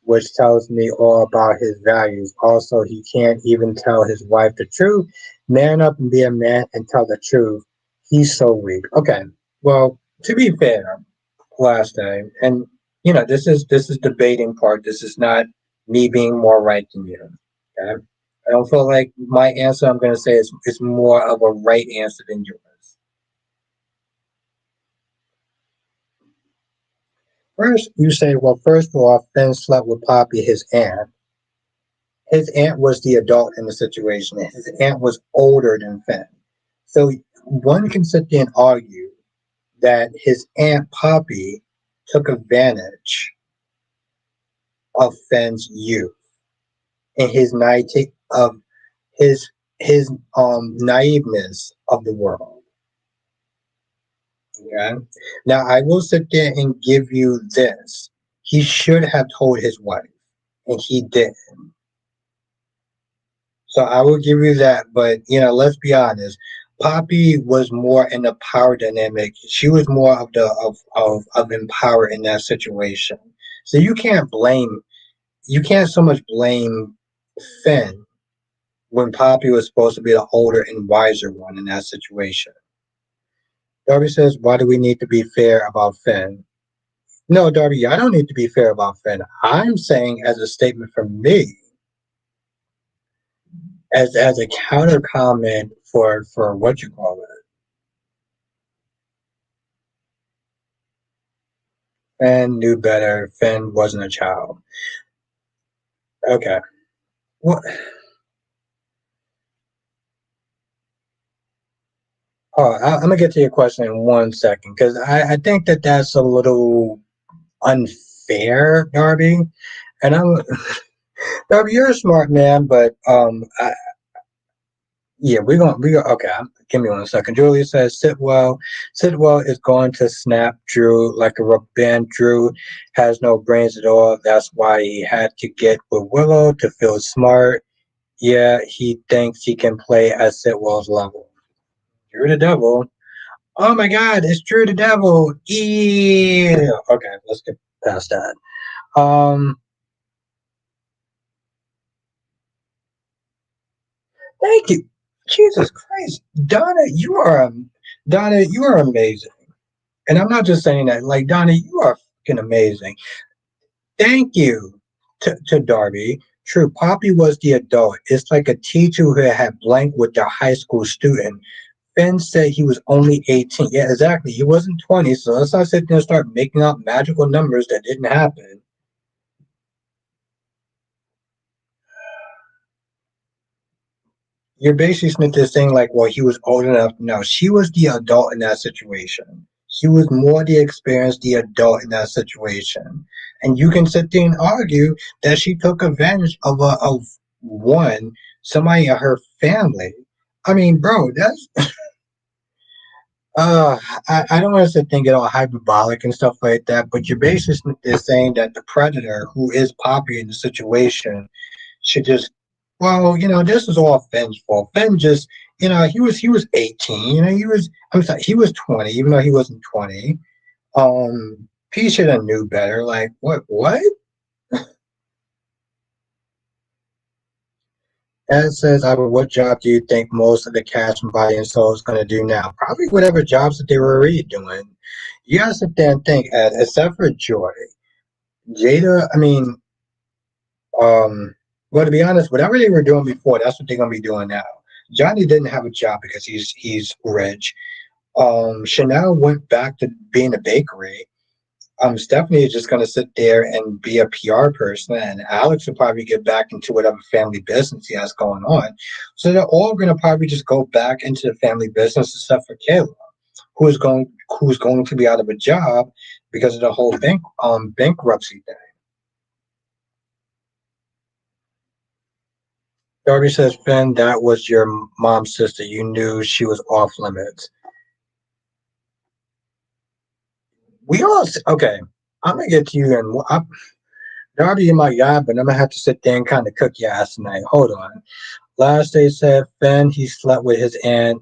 which tells me all about his values. Also, he can't even tell his wife the truth. Man up and be a man and tell the truth. He's so weak. Okay, well, to be fair, last day, and this is debating part. This is not me being more right than you. Okay, I don't feel like my answer I'm going to say is more of a right answer than yours. First, you say, well, first off, Ben slept with Poppy, his aunt. His aunt was the adult in the situation. His aunt was older than Finn. So one can sit there and argue that his aunt Poppy took advantage of Finn's youth and his naivety of his naiveness of the world. Okay. Now I will sit there and give you this. He should have told his wife, and he didn't. So I will give you that, but let's be honest. Poppy was more in the power dynamic. She was more of the of empower in that situation. So you can't so much blame Finn when Poppy was supposed to be the older and wiser one in that situation. Darby says, why do we need to be fair about Finn? No, Darby, I don't need to be fair about Finn. I'm saying as a statement from me, as a counter comment for what you call it. Finn knew better. Finn wasn't a child. Okay. Well, I'm gonna get to your question in 1 second because I think that that's a little unfair, Darby. And I'm Darby, you're a smart man, but yeah, we going okay. Give me 1 second. Julie says Sitwell is going to snap Drew like a rubber band. Drew has no brains at all. That's why he had to get with Willow to feel smart. Yeah, he thinks he can play at Sitwell's level. Drew the devil. Oh my God, it's Drew the devil. Yeah. Okay, let's get past that. Um, Thank you. Jesus Christ, Donna, you are amazing. And I'm not just saying that. Like Donna, you are fucking amazing. Thank you to Darby. True, Poppy was the adult. It's like a teacher who had blank with their high school student. Finn said he was only 18. Yeah, exactly. He wasn't 20, so let's not sit there and start making up magical numbers that didn't happen. You're basically just saying, like, well, he was old enough. No, she was the adult in that situation. She was more the experienced, the adult in that situation. And you can sit there and argue that she took advantage of one, somebody in her family. I mean, bro, that's Uh, I don't want to sit there and get all hyperbolic and stuff like that, but you're basically saying that the predator, who is Poppy in the situation, should just Well, this is all Finn's fault. Finn just, he was 18. I'm sorry, he was 20, even though he wasn't 20. He should have knew better. Like, what? Ed says, what job do you think most of the cast and body and soul is going to do now? Probably whatever jobs that they were already doing. You gotta sit there and think, Ed, except for Joy. Jada, I mean, well, to be honest, whatever they were doing before, that's what they're going to be doing now. Johnny didn't have a job because he's rich. Chanel went back to being a bakery. Stephanie is just going to sit there and be a PR person, and Alex will probably get back into whatever family business he has going on. So they're all going to probably just go back into the family business, except for Kayla, who is going to be out of a job because of the whole bankruptcy thing. Darby says, Finn, that was your mom's sister. You knew she was off limits. We all okay. I'm gonna get to you, and Darby, you're my guy, but I'm gonna have to sit there and kind of cook your ass tonight. Hold on. Last day said Finn he slept with his aunt.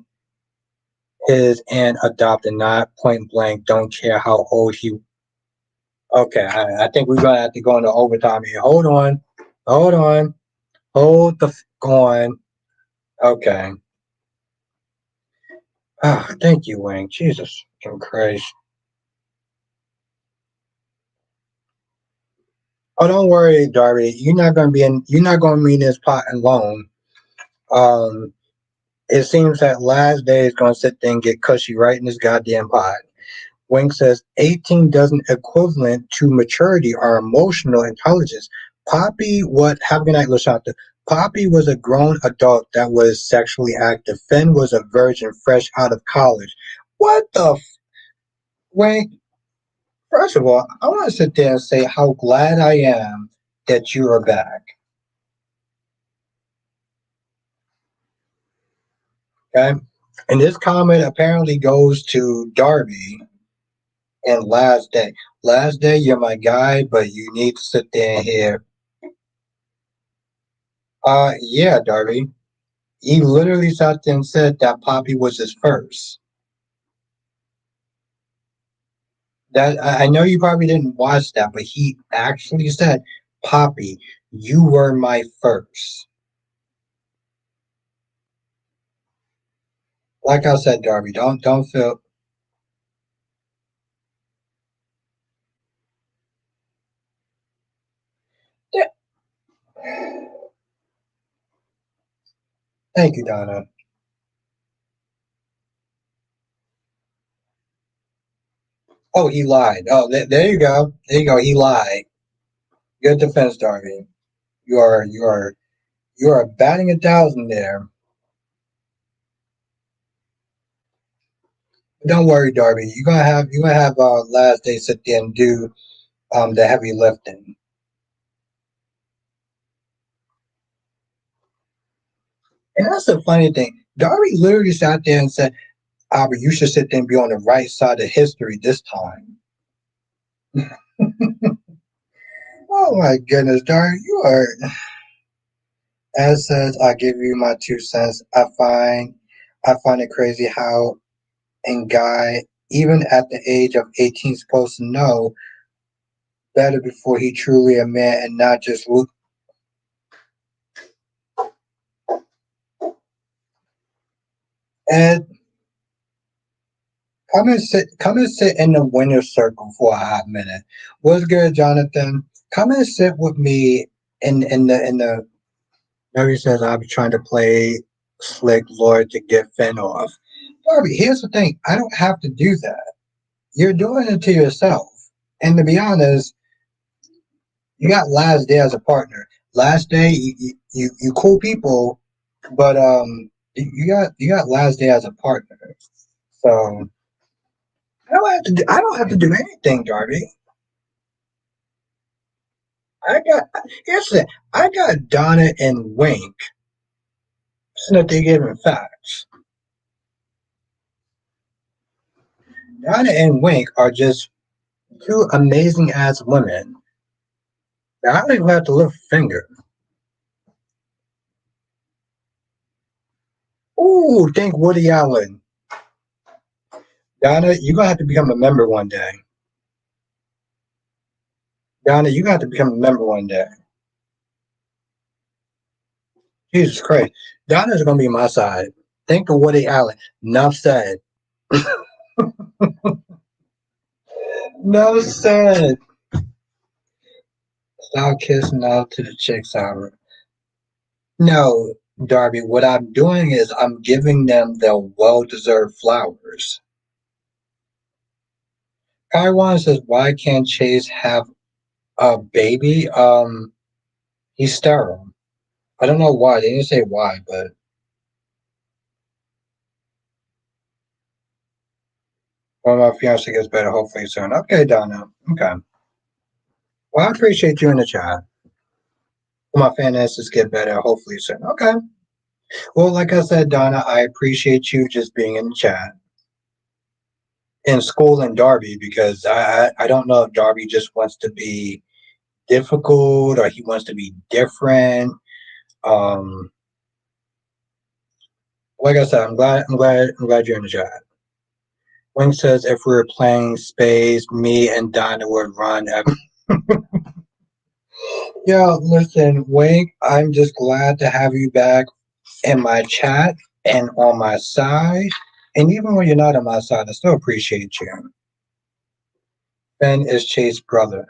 His aunt adopted, not point blank. Don't care how old he. Okay, I think we're gonna have to go into overtime here. Hold on, hold the on. Okay. Ah, thank you, Wayne. Jesus Christ. Oh, don't worry, Darby. You're not gonna be in this pot alone. Um, it seems that last day is gonna sit there and get cushy right in this goddamn pot. Wink says 18 doesn't equivalent to maturity or emotional intelligence. Poppy, what? Have a good night, Lashanta. Poppy was a grown adult that was sexually active. Finn was a virgin fresh out of college. What the? Wink. First of all, I want to sit there and say how glad I am that you are back. Okay. And this comment apparently goes to Darby and Last Day. Last Day, you're my guy, but you need to sit there and hear. Yeah, Darby. He literally sat there and said that Poppy was his first. That I know you probably didn't watch that, but he actually said, Poppy, you were my first. Like I said, Darby, don't feel. Yeah. Thank you, Donna. Oh, he lied. Oh, there you go. There you go. He lied. Good defense, Darby. You are batting 1,000 there. Don't worry, Darby. You're gonna have Last Day sit there and do the heavy lifting. And that's the funny thing. Darby literally sat there and said, Albert, you should sit there and be on the right side of history this time. Oh my goodness, Darby, you are. As says, I give you my 2 cents. I find it crazy how a guy, even at the age of 18, is supposed to know better before he truly a man and not just look. And come and sit in the winner's circle for a hot minute. What's good, Jonathan? Come and sit with me in the. Darby says I'll be trying to play slick Lord to get Finn off. Darby, here's the thing. I don't have to do that. You're doing it to yourself. And to be honest, you got Last Day as a partner. Last Day, you cool people, but you got Last Day as a partner. So I don't have to do anything, Darby. I got here's the thing. I got Donna and Wink so that they giving facts. Donna and Wink are just two amazing ass women. Now, I don't even have to lift a finger. Ooh, think Woody Allen. Donna, you're gonna have to become a member one day. Donna, you're gonna have to become a member one day. Jesus Christ. Donna's gonna be my side. Think of Woody Allen. Enough said. Enough said. Stop kissing out to the chicks hour. No, Darby, what I'm doing is I'm giving them their well deserved flowers. Taiwan says, why can't Chase have a baby? He's sterile. I don't know why. They didn't say why, but well, my fiance gets better hopefully soon. Okay, Donna. Okay. Well, I appreciate you in the chat. My finances get better hopefully soon. Okay. Well, like I said, Donna, I appreciate you just being in the chat. In school and Darby, because I don't know if Darby just wants to be difficult or he wants to be different. Um, like I said, I'm glad you're in the chat. Wing says if we were playing space, me and Donna would run. Yeah, listen, Wing, I'm just glad to have you back in my chat and on my side. And even when you're not on my side, I still appreciate you. Ben is Chase's brother.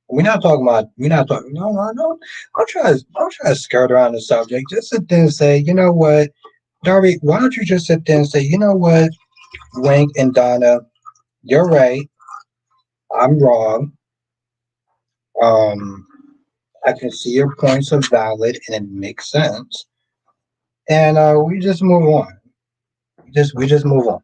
We're not talking, no, no, no. I'll try to skirt around the subject. Just sit there and say, you know what, Darby, why don't you just sit there and say, you know what, Wink and Donna, you're right. I'm wrong. Um, I can see your points are valid and it makes sense. And we just move on. We just move on.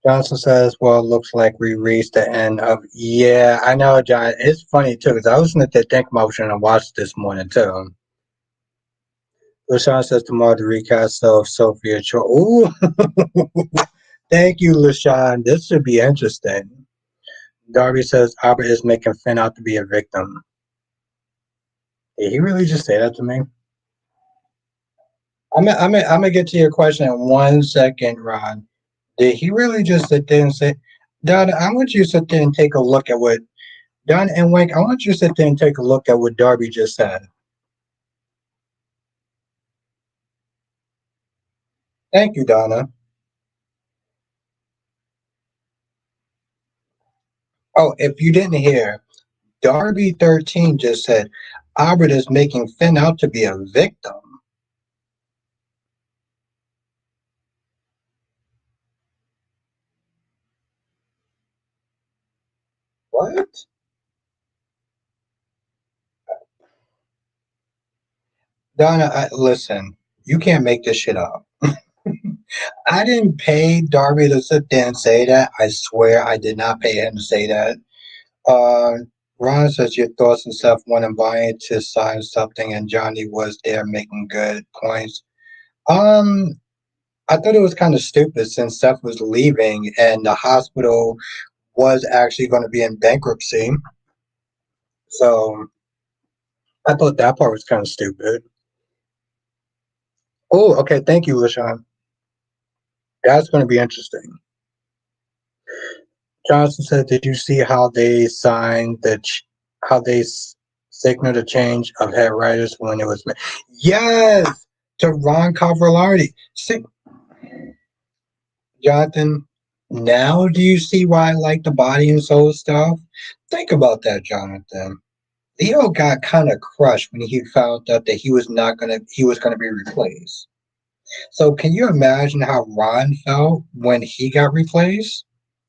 Johnson says, well, it looks like we reached the end of. Yeah, I know, John. It's funny, too, because I was listening to Think Motion and watched this morning, too. LaShawn says tomorrow to recast of Sophia Cho. Ooh, thank you, LaShawn. This should be interesting. Darby says Albert is making Finn out to be a victim. Did he really just say that to me? I'm gonna get to your question in 1 second, Ron. Did he really just sit there and say, Don, I want you to sit there and take a look at what Don and Wink, I want you to sit there and take a look at what Darby just said. Thank you, Donna. Oh, if you didn't hear, Darby 13 just said Albert is making Finn out to be a victim. What? Donna, listen, you can't make this shit up. I didn't pay Darby to sit there and say that. I swear I did not pay him to say that. Uh, Ron says your thoughts and stuff when invited to sign something, and Johnny was there making good points. Um, I thought it was kind of stupid since Seth was leaving and the hospital was actually going to be in bankruptcy. So I thought that part was kind of stupid. Oh, okay. Thank you, LaShawn. That's going to be interesting. Johnson said, "Did you see how they signed how they signaled a change of head writers when it was made?" Yes, to Ron Cavalardi. See, Jonathan, now do you see why I like the body and soul stuff? Think about that, Jonathan. Leo got kind of crushed when he found out that he was gonna be replaced. So can you imagine how Ron felt when he got replaced?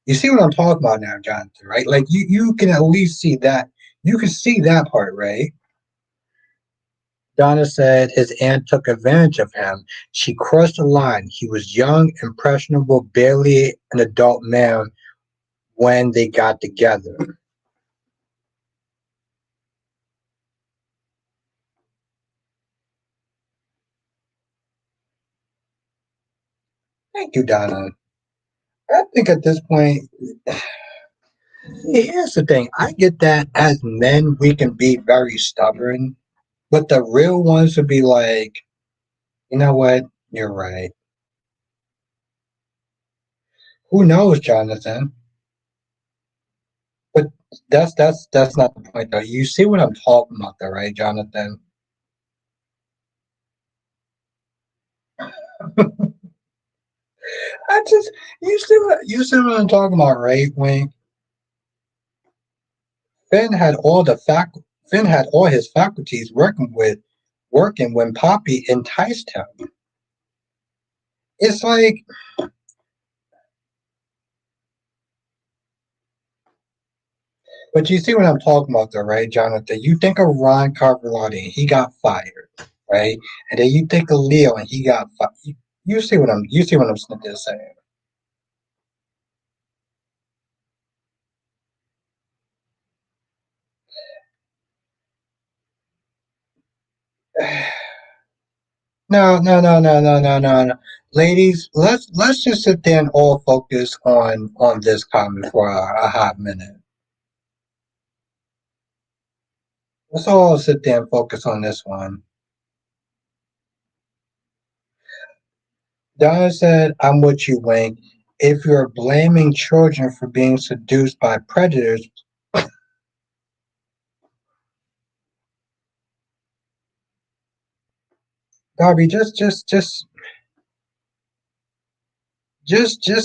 You see what I'm talking about now, Jonathan, right? Like you can at least see that. You can see that part, right? Donna said his aunt took advantage of him. She crossed the line. He was young, impressionable, barely an adult man when they got together. Thank you, Donna. I think at this point, here's the thing. I get that as men, we can be very stubborn, but the real ones would be like, You know what? You're right. Who knows, Jonathan? But that's not the point, though. You see what I'm talking about, though, right, Jonathan? I just you see what I'm talking about, right? When Finn had all the fac Finn had all his faculties working when Poppy enticed him. It's like, but you see what I'm talking about, though, right, Jonathan? You think of Ron Carvalhotti, and he got fired, right? And then you think of Leo, and he got fired. You see what I'm saying? No, no, no, no, no, no, no, no. Ladies, let's just sit there and all focus on this comment for a hot minute. Let's all sit there and focus on this one. Donna said, "I'm with you, Wink. If you're blaming children for being seduced by predators, Darby, just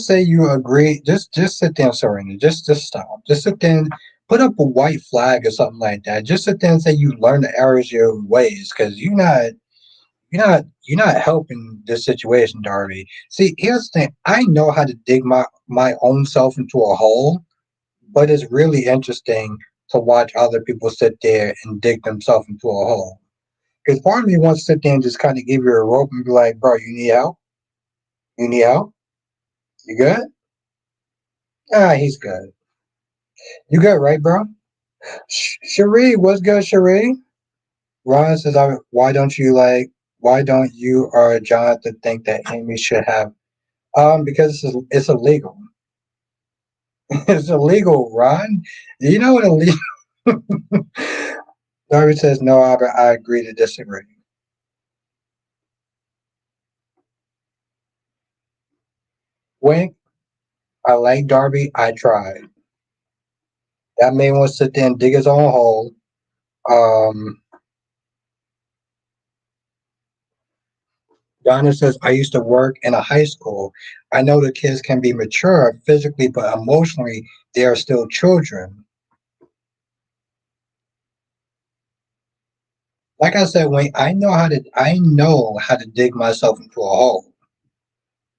say you agree. Just sit there and surrender. Just stop. Just sit there and put up a white flag or something like that. Just sit there and say you learn the errors of your ways, because you're not helping this situation, Darby. See, here's the thing. I know how to dig my own self into a hole, but it's really interesting to watch other people sit there and dig themselves into a hole. Because part of me wants to sit there and just kind of give you a rope and be like, bro, you need help? You need help? You good? Ah, he's good. You good, right, bro? Cherie, what's good, Cherie? Ron says, why don't you or Jonathan think that Amy should have? Because it's illegal. It's illegal, Ron. You know what illegal? Darby says, no, Albert, I agree to disagree. Wink, I like Darby. I tried. That man wants to sit there and dig his own hole. Um, Donna says, I used to work in a high school. I know the kids can be mature physically, but emotionally, they are still children. Like I said, Wayne, I know how to dig myself into a hole.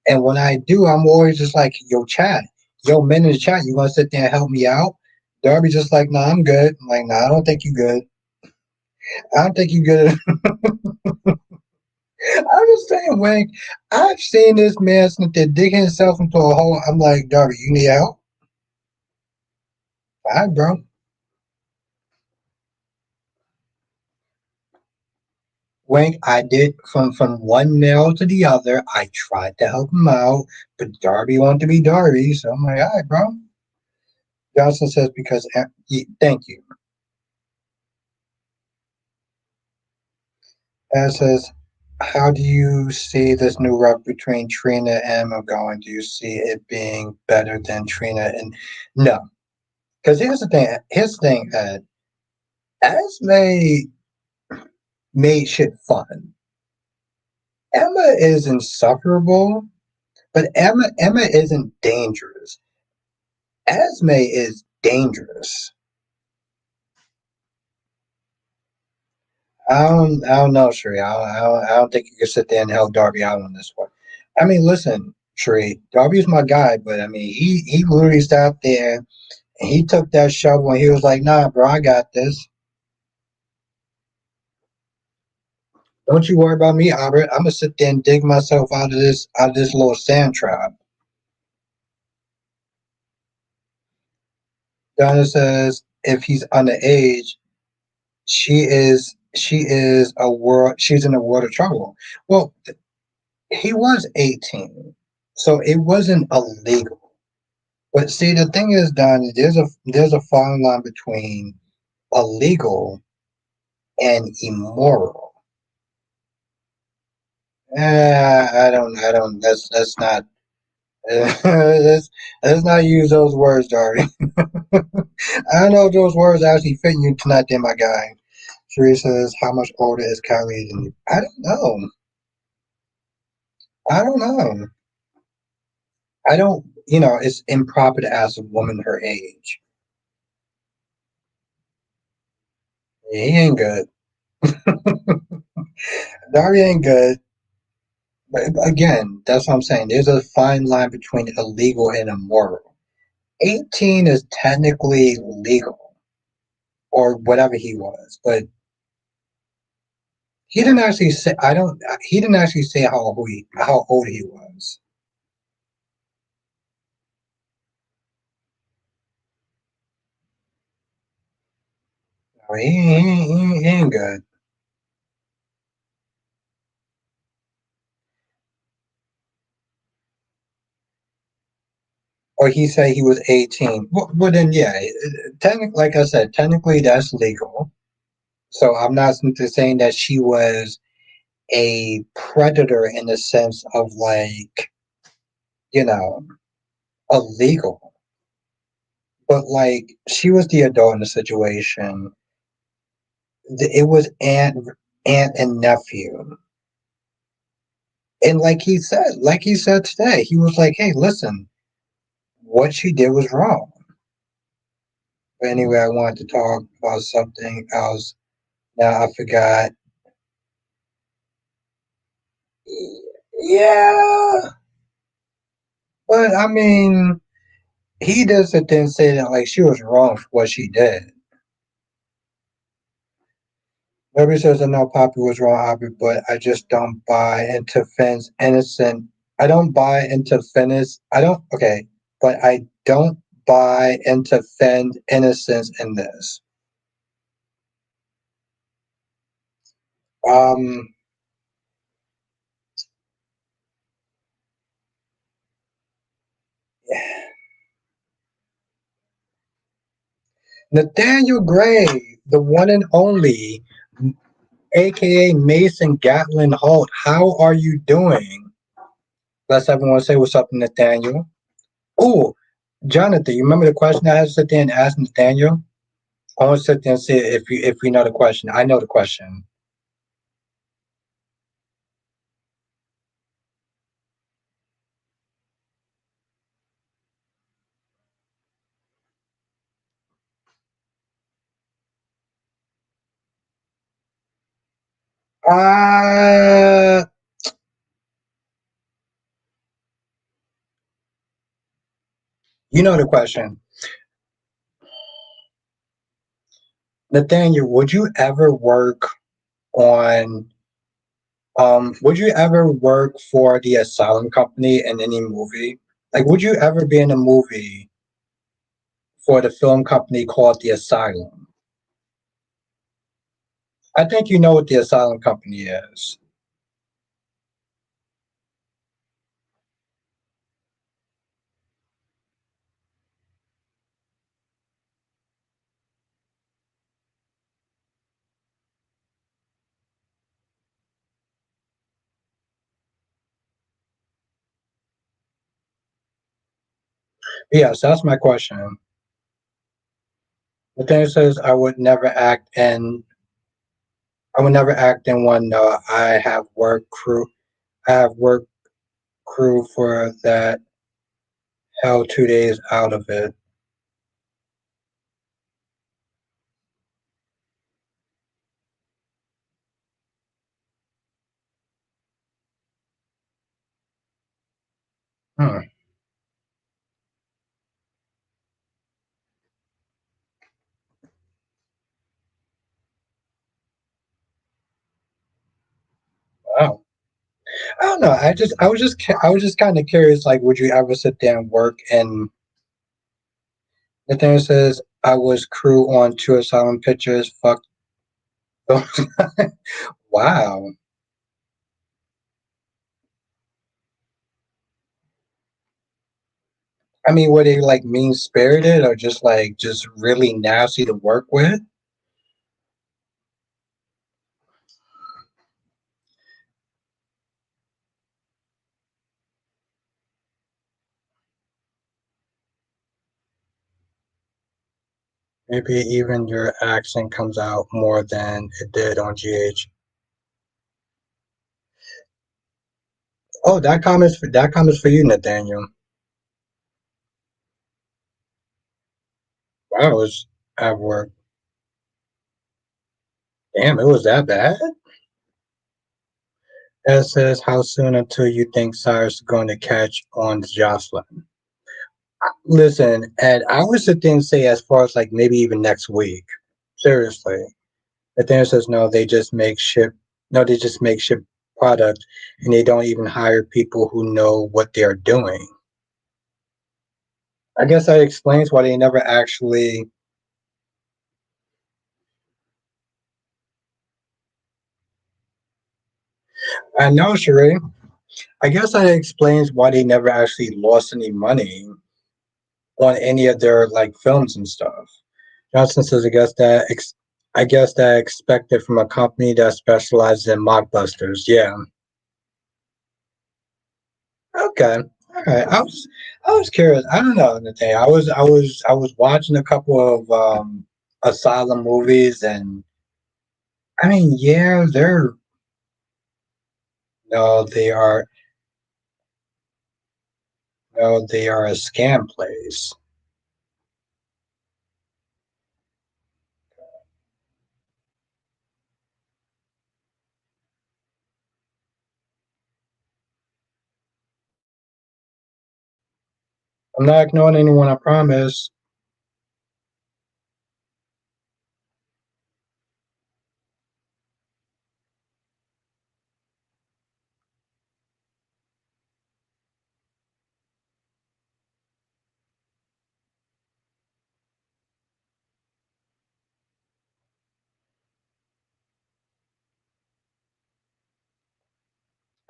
And when I do, I'm always just like, yo, chat. Yo, men in the chat, you want to sit there and help me out? Darby just like, nah, I'm good. I'm like, nah, I don't think you good. I don't think you good. I'm just saying, Wayne, I've seen this man sit there digging himself into a hole. I'm like, Darby, you need help? All right, bro. Wayne, I did from one male to the other. I tried to help him out, but Darby wanted to be Darby, so I'm like, all right, bro. Johnson says because thank you. And says, how do you see this new rep between Trina and Emma going? Do you see it being better than Trina? And no, because here's the thing. Here's the thing. Esme made shit fun. Emma is insufferable, but Emma isn't dangerous. Esme is dangerous. I don't know, Sheree. I don't think you can sit there and help Darby out on this one. I mean, listen, Sheree, Darby's my guy, but I mean, he literally sat there and he took that shovel and he was like, "Nah, bro, I got this. Don't you worry about me, Albert. I'm gonna sit there and dig myself out of this little sand trap." Donna says, "If he's underage, she is a world. She's in a world of trouble." Well, he was 18, so it wasn't illegal. But see, the thing is, Don, there's a fine line between illegal and immoral. I don't. Let's not. Let's not use those words, Dari. I don't know if those words actually fit you tonight, then, my guy. Sheree says, "How much older is Kylie than you?" I don't know. I don't know. I don't. It's improper to ask a woman her age. Yeah, he ain't good. Dari ain't good. But again, that's what I'm saying. There's a fine line between illegal and immoral. 18 is technically legal, or whatever he was, but he didn't actually say. I don't. He didn't actually say how old he was. No, he ain't good. Or he said he was 18. Well, then, yeah. Technically, like I said, technically that's legal. So I'm not saying that she was a predator in the sense of like you know illegal, but like she was the adult in the situation. It was aunt and nephew, and like he said today, he was like, "Hey, listen, what she did was wrong." But anyway, I wanted to talk about something else. Now I forgot. Yeah, but I mean, he doesn't then say that like she was wrong for what she did. Nobody says I know Poppy was wrong, Aubrey, but I just don't buy into Finn's innocent. I don't buy into Finn's. I don't. Okay, but I don't buy into Finn's innocence in this. Um, Nathaniel Gray, the one and only, aka Mason Gatlin Holt. How are you doing? Let's everyone say what's up, Nathaniel. Oh, Jonathan, you remember the question I had to sit there and ask Nathaniel? I want to sit there and see if you know the question. I know the question. Uh you know the question. Nathaniel, on would you ever work for the asylum company in any movie? Like would you ever be in a movie for the film company called the Asylum? I think you know what the asylum company is. Yes, that's my question. Nathaniel says I would never act in one. No, I have work crew for that. Hell, 2 days out of it. Hmm. Wow. I don't know. I was just kind of curious. Like, would you ever sit there and work? And Nathaniel says, I was crew on two asylum pictures. Fuck those. Wow. I mean, were they like mean spirited or just really nasty to work with? Maybe even your accent comes out more than it did on GH. Oh, that comment's for you, Nathaniel. Wow, it was at work. Damn, it was that bad? Ed says, how soon until you think Cyrus is going to catch on Jocelyn? Listen, Ed, I was to think say as far as like maybe even next week. Seriously. Nathaniel says no, they just make ship product and they don't even hire people who know what they're doing. I guess that explains why they never actually I know, Sheree. I guess that explains why they never actually lost any money on any of their like films and stuff. Johnson says, I guess that expected from a company that specializes in mockbusters. Yeah. Okay. All right. I was curious. I don't know, Nathaniel. I was watching a couple of Asylum movies, and I mean, yeah, they're no, they are a scam place. I'm not ignoring anyone. I promise.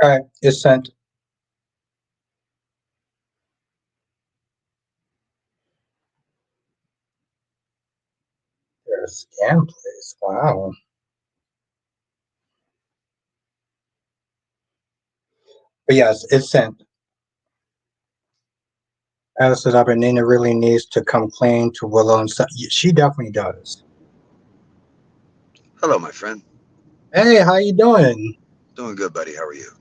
All right, it's sent. They're a scam place. Wow. But yes, it's sent. Alice says, Nina really needs to come clean to Willow and she definitely does. Hello, my friend. Hey, how you doing? Doing good, buddy. How are you?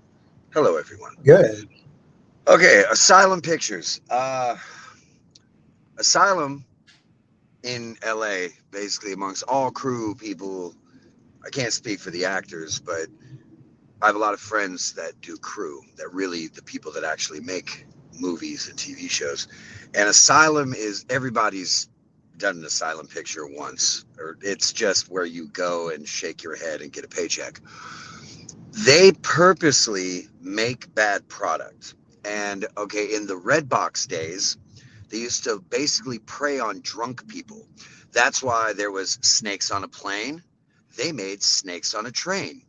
Hello, everyone. Good. Okay, Asylum Pictures. Asylum in LA, basically amongst all crew people. I can't speak for the actors, but I have a lot of friends that do crew, that really the people that actually make movies and TV shows. And Asylum is everybody's done an Asylum picture once, or it's just where you go and shake your head and get a paycheck. They purposely make bad product. And okay, in the Red Box days, they used to basically prey on drunk people. That's why there was snakes on a plane. They made snakes on a train.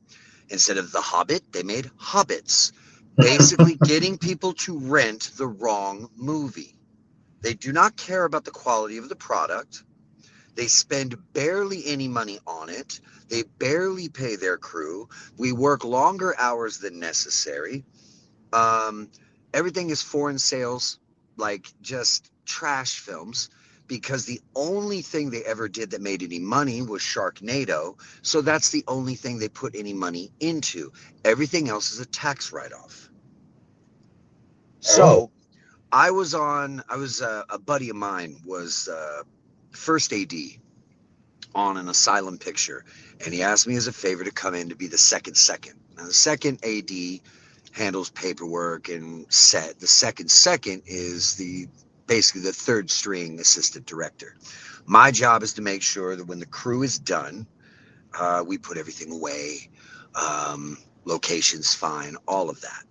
Instead of The Hobbit, they made hobbits. Basically getting people to rent the wrong movie. They do not care about the quality of the product. They spend barely any money on it. They barely pay their crew. We work longer hours than necessary. Um, Everything is foreign sales, like just trash films, because the only thing they ever did that made any money was Sharknado. So that's the only thing they put any money into. Everything else is a tax write off. Oh, So I was a buddy of mine was first AD on an Asylum picture, and he asked me as a favor to come in to be the second. Now the second AD handles paperwork and set. The second is the basically the third string assistant director. My job is to make sure that when the crew is done, we put everything away, locations fine, all of that.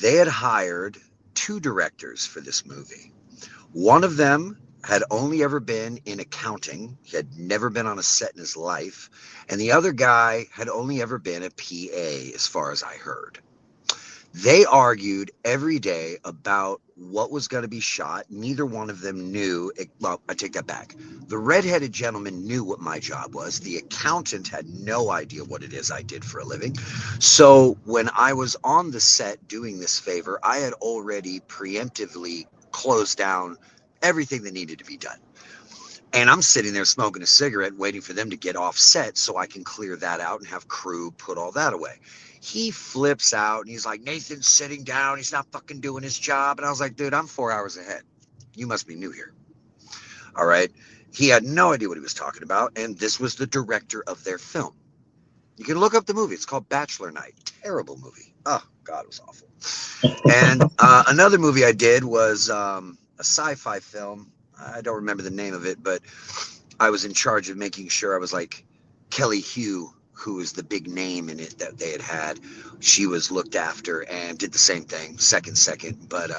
They had hired two directors for this movie. One of them had only ever been in accounting. He had never been on a set in his life. And the other guy had only ever been a PA, as far as I heard. They argued every day about what was going to be shot. Neither one of them knew. Well, I take that back. The redheaded gentleman knew what my job was. The accountant had no idea what it is I did for a living. So when I was on the set doing this favor, I had already preemptively closed down everything that needed to be done. And I'm sitting there smoking a cigarette, waiting for them to get off set so I can clear that out and have crew put all that away. He flips out and he's like, Nathan's sitting down. He's not fucking doing his job. And I was like, dude, I'm 4 hours ahead. You must be new here. All right. He had no idea what he was talking about. And this was the director of their film. You can look up the movie. It's called Bachelor Night. Terrible movie. Oh, God, it was awful. And another movie I did was a sci-fi film. I don't remember the name of it, but I was in charge of making sure I was like Kelly Hugh, who was the big name in it that they had. She was looked after and did the same thing, second. But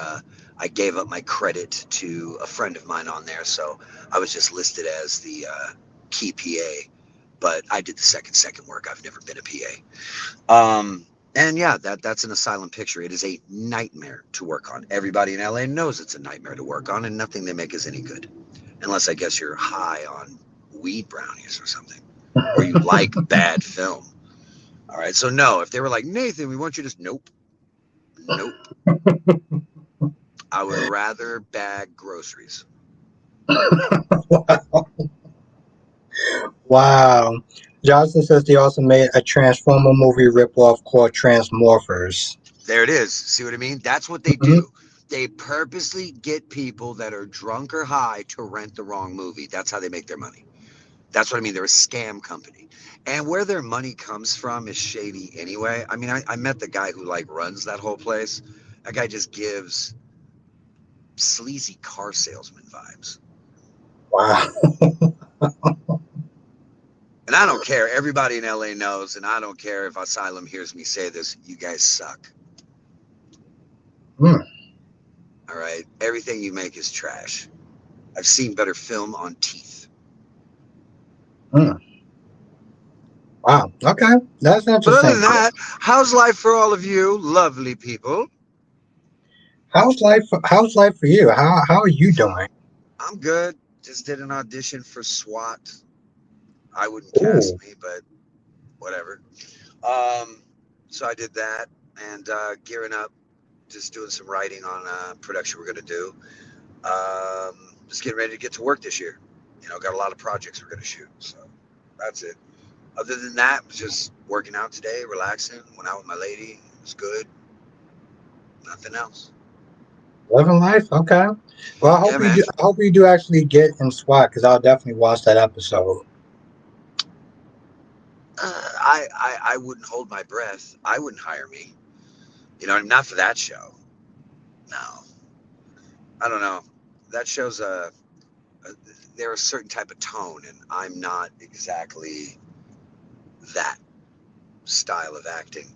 I gave up my credit to a friend of mine on there, so I was just listed as the key PA. But I did the second work. I've never been a PA. And yeah, that's an asylum picture. It is a nightmare to work on. Everybody in LA knows it's a nightmare to work on, and nothing they make is any good. Unless I guess you're high on weed brownies or something, or you like bad film. All right. So no, if they were like, Nathan, we want you to, nope. I would rather bag groceries. Wow. Johnson says they also made a Transformer movie ripoff called Transmorphers. There it is. See what I mean? That's what they Mhm. do. They purposely get people that are drunk or high to rent the wrong movie. That's how they make their money. That's what I mean. They're a scam company. And where their money comes from is shady anyway. I mean, I met the guy who like runs that whole place. That guy just gives sleazy car salesman vibes. Wow. And I don't care. Everybody in LA knows, and I don't care if Asylum hears me say this. You guys suck. Hmm. All right. Everything you make is trash. I've seen better film on teeth. Hmm. Wow. Okay. That's But other than interesting. that, how's life for all of you, lovely people? How's life for you? How are you doing? I'm good. Just did an audition for SWAT. I wouldn't cast Ooh. me, but whatever. Um, so I did that and gearing up, just doing some writing on a production we're going to do. Just getting ready to get to work this year. You know, got a lot of projects we're going to shoot. So that's it. Other than that, just working out today, relaxing. Went out with my lady. It was good. Nothing else. Living life? Okay. Well, I Yeah, hope you man. do. I hope you do actually get in SWAT because I'll definitely watch that episode. I wouldn't hold my breath. I wouldn't hire me. You know, not for that show. No, I don't know. That show's a they're a certain type of tone, and I'm not exactly that style of acting.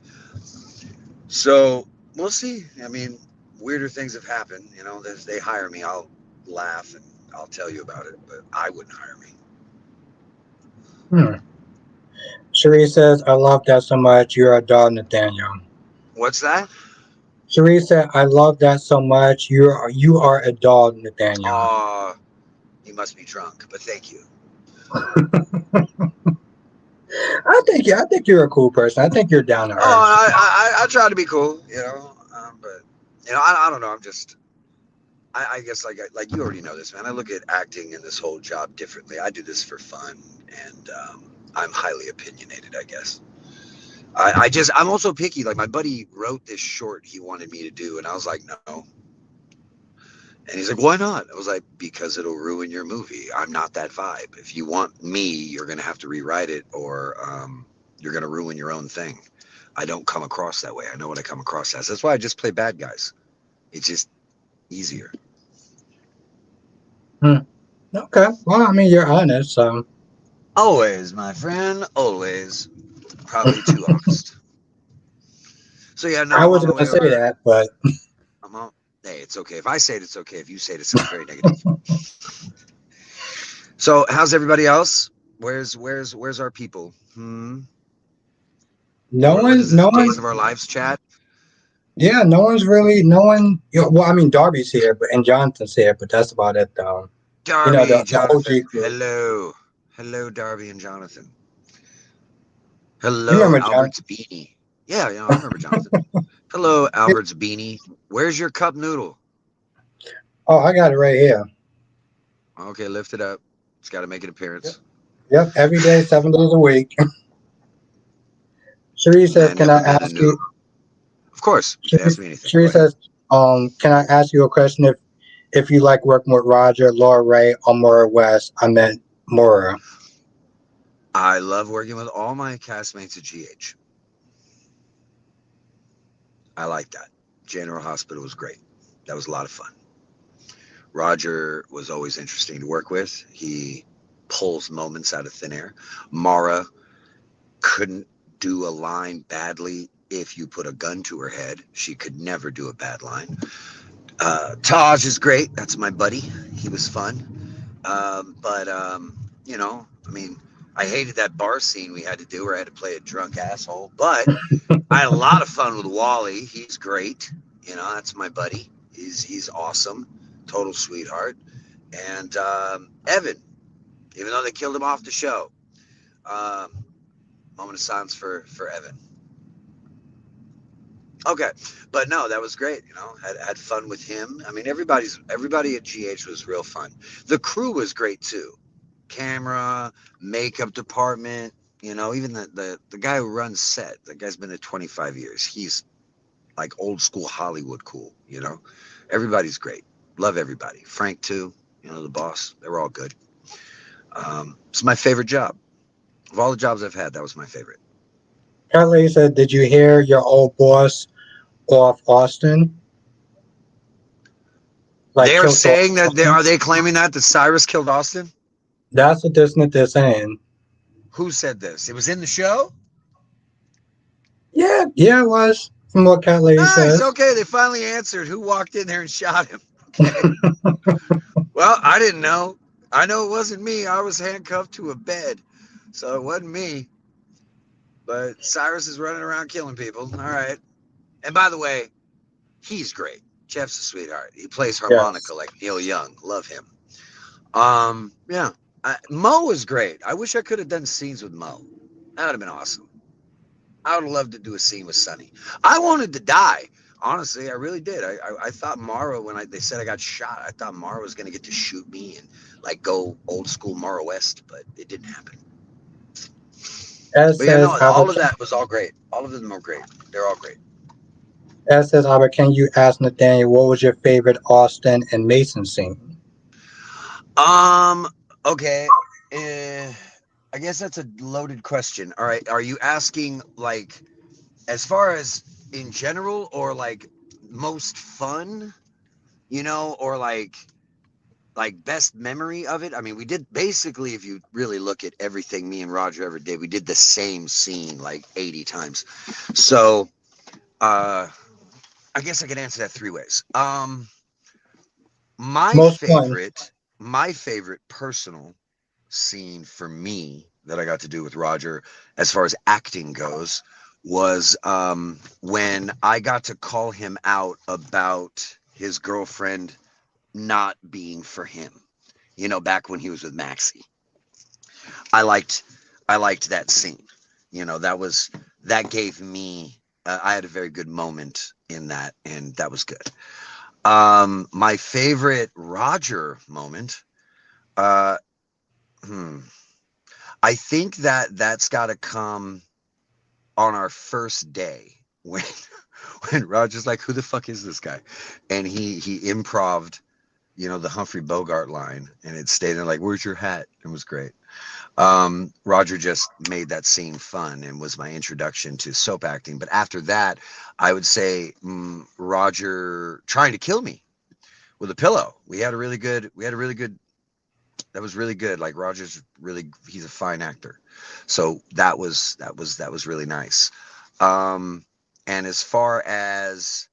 So we'll see. I mean, weirder things have happened. You know, they hire me, I'll laugh and I'll tell you about it, but I wouldn't hire me. Hmm. Cherie says, "I love that so much. You're a dog, Nathaniel." What's that? Cherie said, "I love that so much. You are a dog, Nathaniel." Oh, you must be drunk, but thank you. I think you're a cool person. I think you're down to Oh, earth. I try to be cool, you know, but you know, I don't know. I'm just, I guess like you already know this, man. I look at acting and this whole job differently. I do this for fun, and I'm highly opinionated, I guess. I'm also picky. Like my buddy wrote this short he wanted me to do, and I was like, no. And he's like, why not? I was like, because it'll ruin your movie. I'm not that vibe. If you want me, you're gonna have to rewrite it, or you're gonna ruin your own thing. I don't come across that way. I know what I come across as. That's why I just play bad guys. It's just easier. Hmm. Okay. Well, I mean, you're honest, so Always, my friend. Always. Probably too honest. So yeah, no, I I'm on was my gonna way say over. that, but I'm on. Hey, it's okay. If I say it, it's okay. If you say it, it sounds very negative. So how's everybody else? Where's our people? What is this? no one, Days of Our Lives chat? yeah, no one. Well, I mean, Darby's here, but and Jonathan's here, but that's about it, though. You know, Darby, the Jonathan. OG crew. Hello. Hello, Darby and Jonathan. You Hello, remember Jonathan? Albert's beanie. Yeah, I remember Jonathan. Hello, Albert's beanie. Where's your cup noodle? Oh, I got it right here. Okay, lift it up. It's got to make an Yep. appearance. Yep. Every day, 7 days a week. Cherie And says, I've "Can I never been a ask new. you?" Of course, you can Cherie, ask me anything. Go Cherie ahead. says, "Can I ask you a question? If you like working with Roger, Laura Ray, or Maura West? I meant Maura." I love working with all my castmates at GH. I like that. General Hospital was great. That was a lot of fun. Roger was always interesting to work with. He pulls moments out of thin air. Mara couldn't do a line badly if you put a gun to her head. She could never do a bad line. Taj is great. That's my buddy. He was fun. But you know, I mean, I hated that bar scene we had to do where I had to play a drunk asshole. But I had a lot of fun with Wally. He's great. You know, that's my buddy. He's awesome. Total sweetheart. And Evan, even though they killed him off the show, um, moment of silence for Evan. Okay, but no, that was great. You know, had fun with him. I mean, everybody at GH was real fun. The crew was great too. Camera, makeup department. You know, even the guy who runs set. The guy's been there 25 years. He's like old school Hollywood cool. You know, everybody's great. Love everybody. Frank too. You know, the boss. They were all good. It's my favorite job of all the jobs I've had. That was my favorite. Cat Lady said, "Did you hear your old boss off Austin? Like They're killed off saying that Austin?" they claiming that the Cyrus killed Austin? That's what they're saying. Who said this? It was in the show? Yeah, yeah, it was from what Cat Lady Nice. says. Okay, they finally answered who walked in there and shot him. Okay. Well, I didn't know. I know it wasn't me. I was handcuffed to a bed. So it wasn't me. But Cyrus is running around killing people. All right. And by the way, he's great. Jeff's a sweetheart. He plays Yes. harmonica like Neil Young. Love him. Yeah. Mo is great. I wish I could have done scenes with Mo. That would have been awesome. I would have loved to do a scene with Sonny. I wanted to die. Honestly, I really did. I thought Mara, when they said I got shot, I thought Mara was going to get to shoot me and like go old school Mara West, but it didn't happen. As But yeah, says no, all Albert. of that was all great. All of them are great. They're all great. As says Albert, can you ask Nathaniel what was your favorite Austin and Mason scene? Um, okay. Uh, I guess that's a loaded question. All right. Are you asking like as far as in general or like most fun, or like best memory of it? I mean, we did basically, if you really look at everything me and Roger ever did, we did the same scene like 80 times. So, uh, I guess I could answer that three ways. My Most fun. favorite, my favorite personal scene for me that I got to do with Roger, as far as acting goes, was when I got to call him out about his girlfriend not being for him. Back when he was with Maxie. I liked I liked that scene. That gave me I had a very good moment in that, and that was good. My favorite Roger moment, uh, hmm, I think that's got to come on our first day when when Roger's like, "Who the fuck is this guy?" And he improved, the Humphrey Bogart line, and it stayed in like, "Where's your hat?" It was great. Roger just made that scene fun and was my introduction to soap acting. But after that, I would say Roger trying to kill me with a pillow. We had a really good. That was really good. Like he's a fine actor. So that was really nice. Um, and as far as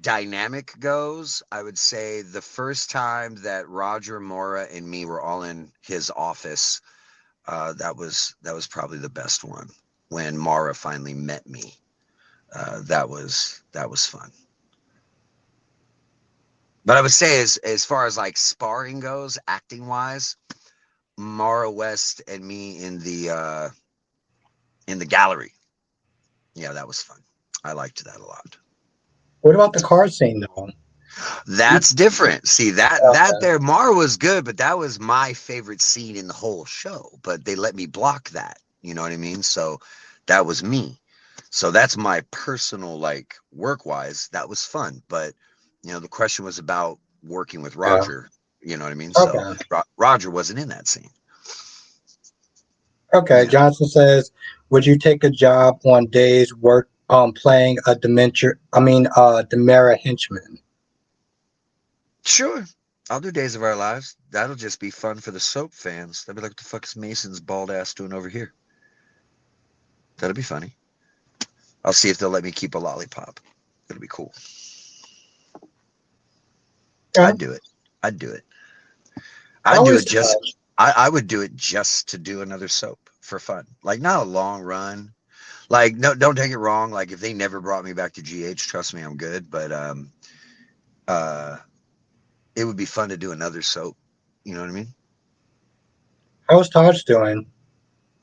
dynamic goes, I would say the first time that Roger, Mora, and me were all in his office, that was probably the best one. When Mara finally met me, that was fun. But I would say as far as like sparring goes, acting wise, Mara West and me in the gallery. Yeah, that was fun. I liked that a lot. What about the car scene though? That's different. See, that Okay. there, Mar was good, but that was my favorite scene in the whole show. But they let me block that. You know what I mean? So that was me. So that's my personal, like, work wise. That was fun. But the question was about working with Yeah. Roger. You know what I mean? So Okay. Roger wasn't in that scene. Okay. Yeah. Johnson says, would you take a job on days work playing a dementia? I mean, Demera henchman. Sure. I'll do Days of Our Lives. That'll just be fun for the soap fans. They'll be like, what the fuck is Mason's bald ass doing over here? That'll be funny. I'll see if they'll let me keep a lollipop. It'll be cool. Yeah. I'd do it. I'd do it. I I'd do it always just I would do it just to do another soap for fun. Like not a long run. Like no, don't take it wrong. Like if they never brought me back to GH, trust me, I'm good. But uh it would be fun to do another soap. You know what I mean? how's Taj doing?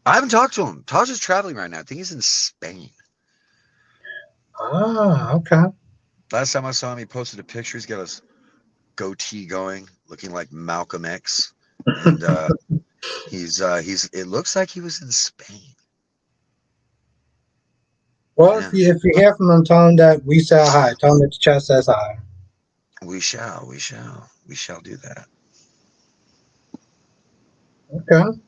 I haven't talked to him. Taj is traveling right now. I think he's in Spain. Ah, okay. Last time I saw him, he posted a picture. He's got his goatee going, looking like Malcolm X. And he's it looks like he was in Spain. Well, Yeah. if you hear from him, tell him that we say hi. Tell him that the chat says hi. We shall do that. Okay.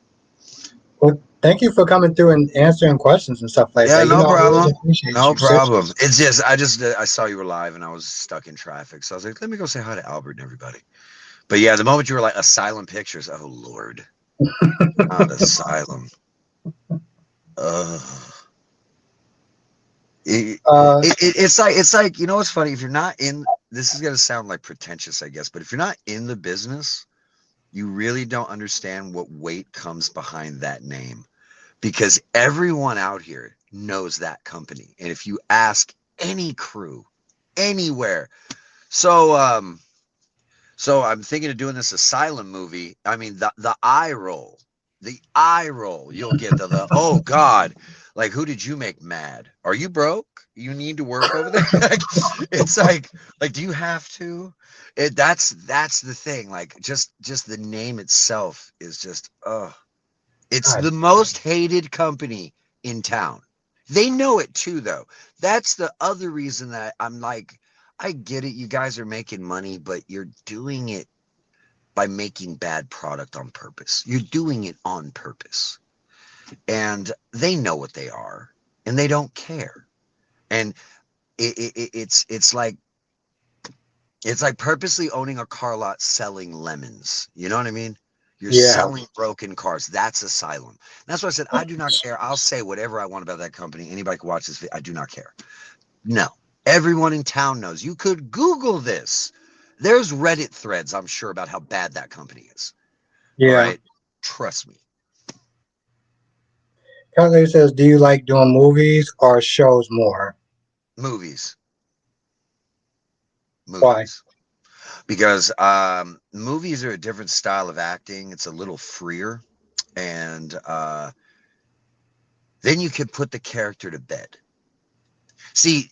Well, thank you for coming through and answering questions and stuff like Yeah, that. no I always problem. appreciate No you, sis. problem. It's just I saw you were live and I was stuck in traffic. So I was like, let me go say hi to Albert and everybody. But yeah, the moment you were like asylum pictures, oh Lord. Not asylum. Ugh. It, Uh, it's like what's funny, if you're not in, this is gonna sound like pretentious, I guess, but if you're not in the business, you really don't understand what weight comes behind that name, because everyone out here knows that company. And if you ask any crew anywhere, so so I'm thinking of doing this asylum movie. I mean, the eye roll, you'll get the oh God, like who did you make mad? Are you broke? You need to work over there? Like, it's like do you have to? That's the thing. Like just the name itself is just it's God, the most hated company in town. They know it too, though. That's the other reason that I'm like, I get it. You guys are making money, but you're doing it by making bad product on purpose. You're doing it on purpose. And they know what they are and they don't care. And it's like purposely owning a car lot selling lemons. You know what I mean? You're yeah, selling broken cars. That's asylum. That's why I said I do not care. I'll say whatever I want about that company. Anybody can watch this video. I do not care. No. Everyone in town knows. You could Google this. There's Reddit threads, I'm sure, about how bad that company is. All yeah. right. Trust me. Calculator says, do you like doing movies or shows more? Movies. Why? Movies. Because movies are a different style of acting. It's a little freer. And then you can put the character to bed. See,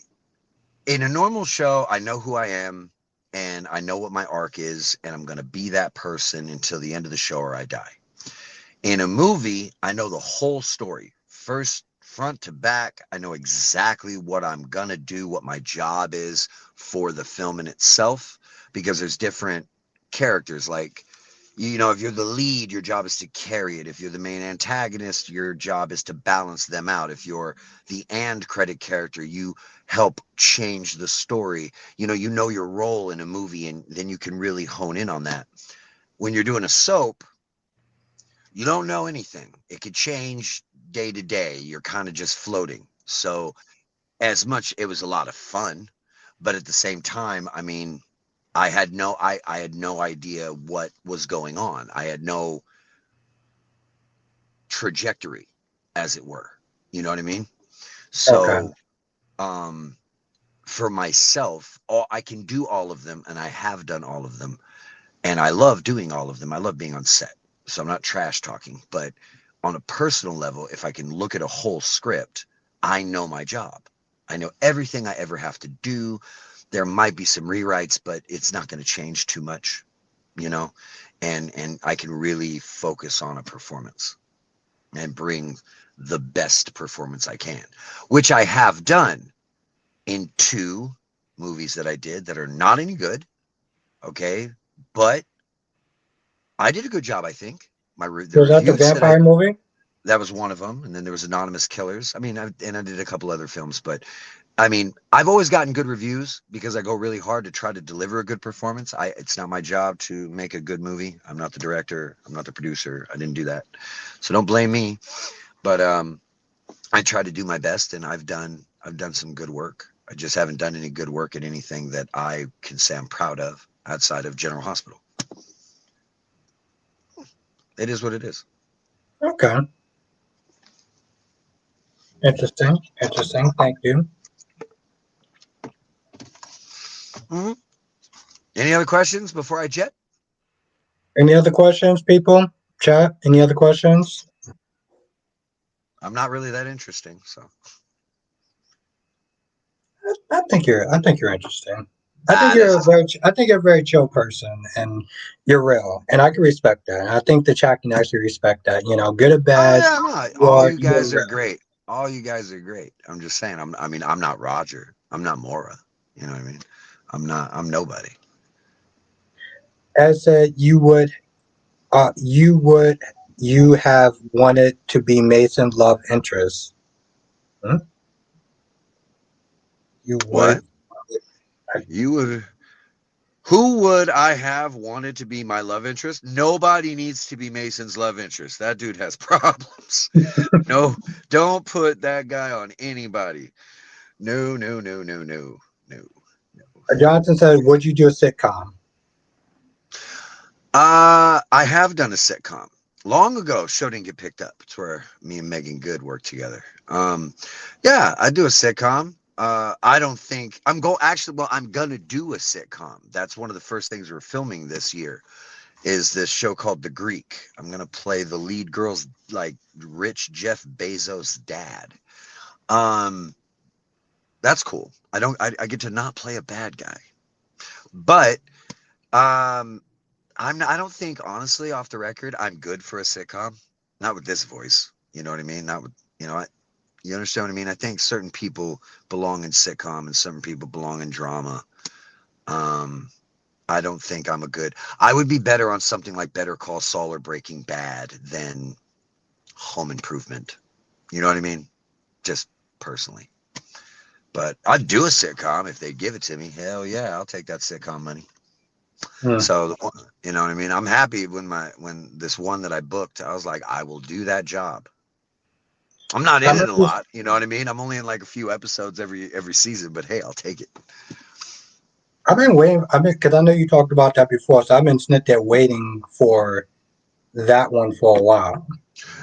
in a normal show, I know who I am and I know what my arc is, and I'm going to be that person until the end of the show or I die. In a movie, I know the whole story, first, front to back. I know exactly what I'm going to do, what my job is for the film in itself, because there's different characters. Like, if you're the lead, your job is to carry it. If you're the main antagonist, your job is to balance them out. If you're the and credit character, you help change the story. You know your role in a movie, and then you can really hone in on that. When you're doing a soap, you don't know anything. It could change day to day. You're kind of just floating. So as much, it was a lot of fun, but at the same time, I mean, I had no idea what was going on. I had no trajectory, as it were. You know what I mean? Okay. So, um, for myself, I can do all of them, and I have done all of them, and I love doing all of them. I love being on set, so I'm not trash talking. But on a personal level, if I can look at a whole script, I know my job. I know everything I ever have to do. There might be some rewrites, but it's not going to change too much, you know, and I can really focus on a performance and bring the best performance I can, which I have done in 2 movies that I did that are not any good. Okay, but I did a good job, I think. The Was that the review said vampire movie? that was one of them, and then there was Anonymous Killers. I mean, I did a couple other films, but I mean, I've always gotten good reviews because I go really hard to try to deliver a good performance. It's not my job to make a good movie. I'm not the director. I'm not the producer. I didn't do that, so don't blame me. But I try to do my best, and I've done some good work. I just haven't done any good work at anything that I can say I'm proud of outside of General Hospital. It is what it is. Okay. Interesting. Interesting. Thank you. Mm-hmm. Any other questions before I jet? Any other questions, people? Chat? Any other questions? I'm not really that interesting, so. I think you're interesting. That's just. I think you're a very chill person, and you're real, and I can respect that. And I think the chat can actually respect that. You know, good or Oh bad, yeah, I'm not. All you you are guys are real. great. All you guys are great. I'm just saying. I mean, I'm not Roger. I'm not Mora. You know what I mean? I'm not. I'm nobody. As said, you have wanted to be Mason's love interest. Hmm? You would. What? You would. Who would I have wanted to be my love interest? Nobody needs to be Mason's love interest. That dude has problems. No, don't put that guy on anybody. No, no, no, no, no, no. Johnson said, "Would you do a sitcom?" I have done a sitcom long ago. Show didn't get picked up. It's where me and Megan Good worked together. Yeah, I do a sitcom. I don't think I'm go actually. Well, I'm gonna do a sitcom. That's one of the first things we're filming this year. Is this show called The Greek? I'm gonna play the lead girl's like rich Jeff Bezos dad. Um, that's cool. I get to not play a bad guy, but um I don't think, honestly, off the record, I'm good for a sitcom. Not with this voice. You know what I mean? Not with, you understand what I mean? I think certain people belong in sitcom and certain people belong in drama. Um, I don't think I would be better on something like Better Call Saul or Breaking Bad than Home Improvement. You know what I mean? Just personally. But I'd do a sitcom if they give it to me. Hell yeah, I'll take that sitcom money. Hmm. So, you know what I mean? I'm happy when this one that I booked, I was like, I will do that job. I'm not I in it a remember, lot, you know what I mean? I'm only in like a few episodes every season, but hey, I'll take it. I've been waiting. I've been because I know you talked about that before, so I've been sitting there waiting for that one for a while.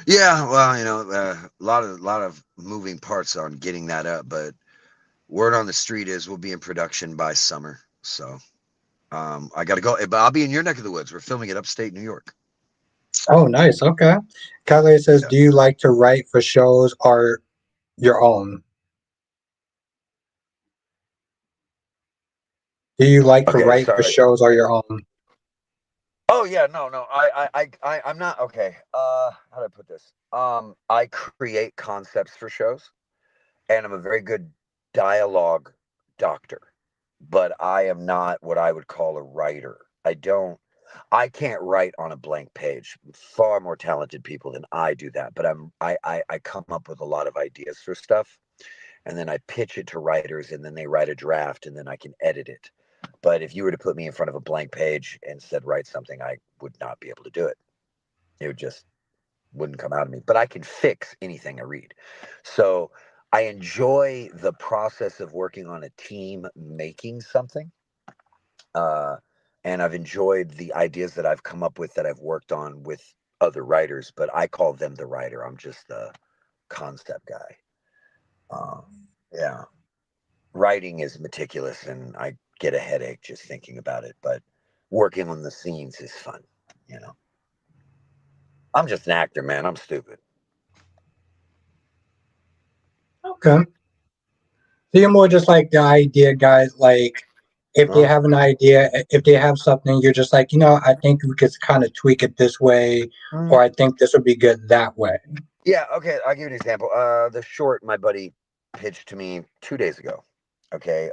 Yeah, well, a lot of moving parts on getting that up, but word on the street is we'll be in production by summer. So, I got to go, but I'll be in your neck of the woods. We're filming it upstate New York. Oh, nice. Okay. Calais says, Yeah. "Do you like to write for shows or your own? Do you like to Okay, write for sorry. shows or your own?" Oh yeah, no. I'm not okay. How do I put this? I create concepts for shows, and I'm a very good dialogue doctor, but I am not what I would call a writer. I can't write on a blank page. Far more talented people than I do that, but I come up with a lot of ideas for stuff, and then I pitch it to writers, and then they write a draft, and then I can edit it. But if you were to put me in front of a blank page and said write something, I would not be able to do it. It would just wouldn't come out of me. But I can fix anything I read. So I enjoy the process of working on a team making something. Uh, and I've enjoyed the ideas that I've come up with that I've worked on with other writers, but I call them the writer. I'm just the concept guy. Yeah. Writing is meticulous and I get a headache just thinking about it, but working on the scenes is fun, you know. I'm just an actor, man. I'm stupid. Okay. So you're more just like the idea guys, like if they Well, have an idea, if they have something, you're just like, I think we could kind of tweak it this way, mm, or I think this would be good that way. yeah, okay. I'll give you an example. The short my buddy pitched to me 2 days ago. Okay,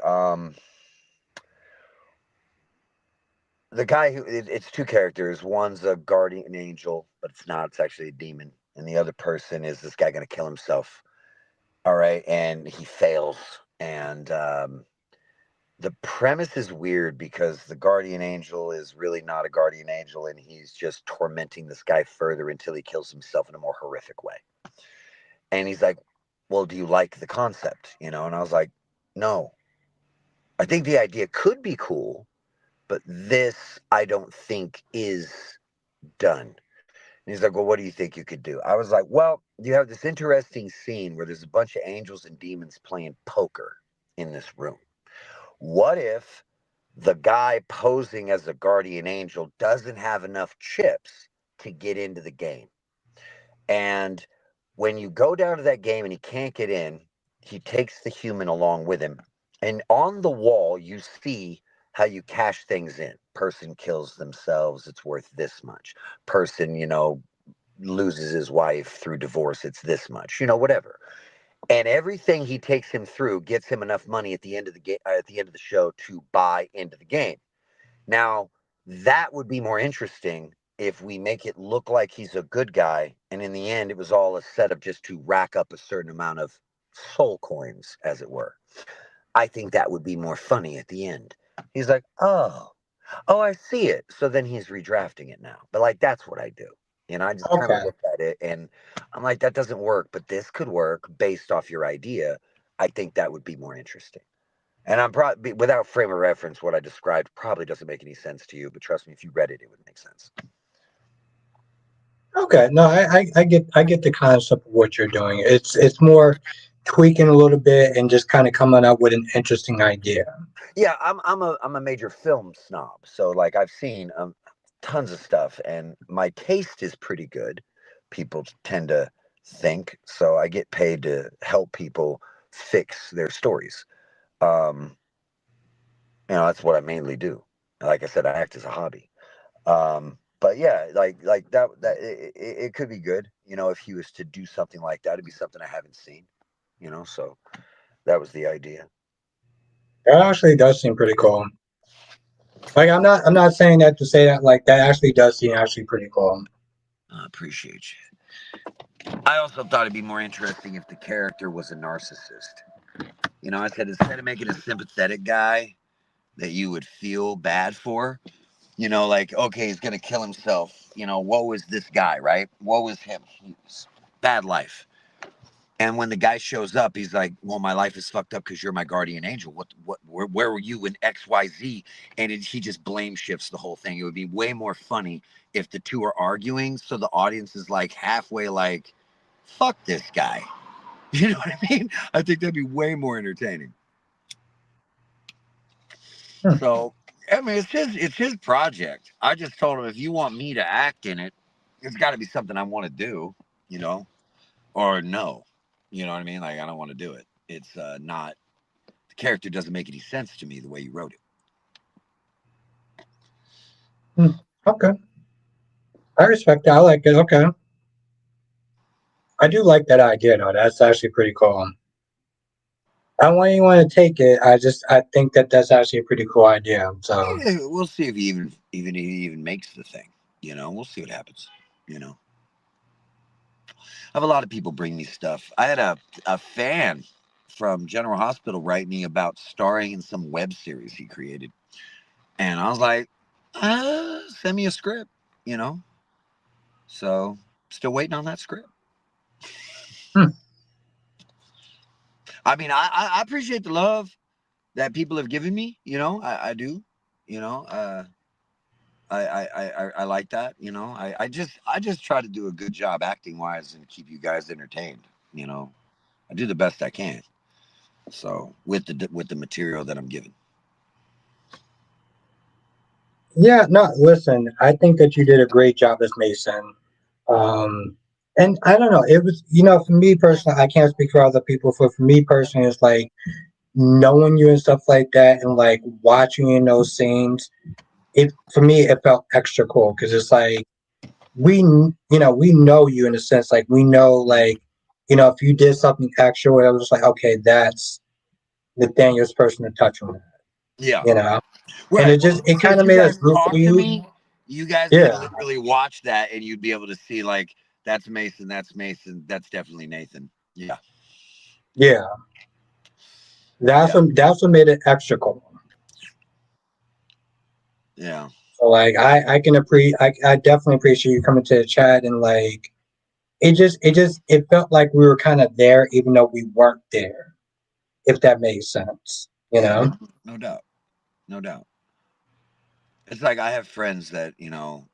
the guy it's two characters. One's a guardian angel, but it's not. It's actually a demon, and the other person is this guy going to kill himself. All right, and he fails, and the premise is weird because the guardian angel is really not a guardian angel, and he's just tormenting this guy further until he kills himself in a more horrific way. And he's like, "Well, do you like the concept?" And I was like, "No, I think the idea could be cool, but this I don't think is done." And he's like, "Well, what do you think you could do?" I was like, "Well, you have this interesting scene where there's a bunch of angels and demons playing poker in this room. What if the guy posing as a guardian angel doesn't have enough chips to get into the game? And when you go down to that game and he can't get in, he takes the human along with him. And on the wall, you see how you cash things in. Person kills themselves, it's worth this much. Person, loses his wife through divorce, it's this much, whatever. And everything he takes him through gets him enough money at the end of the game, at the end of the show, to buy into the game. Now, that would be more interesting if we make it look like he's a good guy, and in the end, it was all a setup just to rack up a certain amount of soul coins, as it were. I think that would be more funny at the end. He's like, oh, I see it. So then he's redrafting it now. But like, that's what I do. I just kind of Okay. look at it and I'm like, that doesn't work, but this could work based off your idea. I think that would be more interesting. And I'm probably, without frame of reference, what I described probably doesn't make any sense to you, but trust me, if you read it, it would make sense. Okay. No, I get the concept of what you're doing. It's more tweaking a little bit and just kind of coming up with an interesting idea. Yeah, I'm a major film snob, so like I've seen tons of stuff, and my taste is pretty good. People tend to think so. I get paid to help people fix their stories. Um, that's what I mainly do. Like I said, I act as a hobby. But yeah, like that it could be good. If he was to do something like that, it'd be something I haven't seen. So that was the idea. That actually does seem pretty cool. Like I'm not saying that to say that, like, that actually does seem actually pretty cool. I appreciate you. I also thought it'd be more interesting if the character was a narcissist. I said instead of making a sympathetic guy that you would feel bad for, like, okay, he's going to kill himself. Woe is this guy, right? Woe is him. He's bad life. And when the guy shows up, he's like, well, my life is fucked up because you're my guardian angel. Where were you in XYZ? And he just blame shifts the whole thing. It would be way more funny if the two are arguing. So the audience is like halfway like, fuck this guy. You know what I mean? I think that'd be way more entertaining. Hmm. So, I mean, it's his project. I just told him if you want me to act in it, it's got to be something I want to do, you know, or no, you know what I mean? Like I don't want to do it. It's not the character doesn't make any sense to me the way you wrote it. Hmm. Okay. I respect that. I like it. Okay. I do like that idea though. That's actually pretty cool. I want you want to take it. I think that that's actually a pretty cool idea. So Yeah, we'll see if he even makes the thing. We'll see what happens. You know, I have a lot of people bring me stuff. I had a fan from General Hospital write me about starring in some web series he created. And I was like, send me a script, you know? So, still waiting on that script. hmm. I mean, I appreciate the love that people have given me, I do, you know, I like that, I just try to do a good job acting wise and keep you guys entertained, you know, I do the best I can. So with the material that I'm given. Yeah. No. Listen. I think that you did a great job as Mason. Um. And I don't know. It was, for me personally, I can't speak for other people. For me personally, it's like knowing you and stuff like that, and like watching you in those scenes, it for me it felt extra cool because it's like we know you in a sense, like we know like if you did something extra, it was like okay, that's Nathaniel's personal touch on that, Yeah. you know, and Right. it Well, just it so kind if of you made us guys root for talk to you. me, you guys could Yeah, literally watch that and you'd be able to see like that's Mason, that's definitely Nathan. Yeah. yeah, Yeah. that's what made it extra cool. Yeah. So like I definitely appreciate you coming to the chat, and like it felt like we were kind of there even though we weren't there, if that makes sense, Yeah. No doubt. No doubt. It's like I have friends that,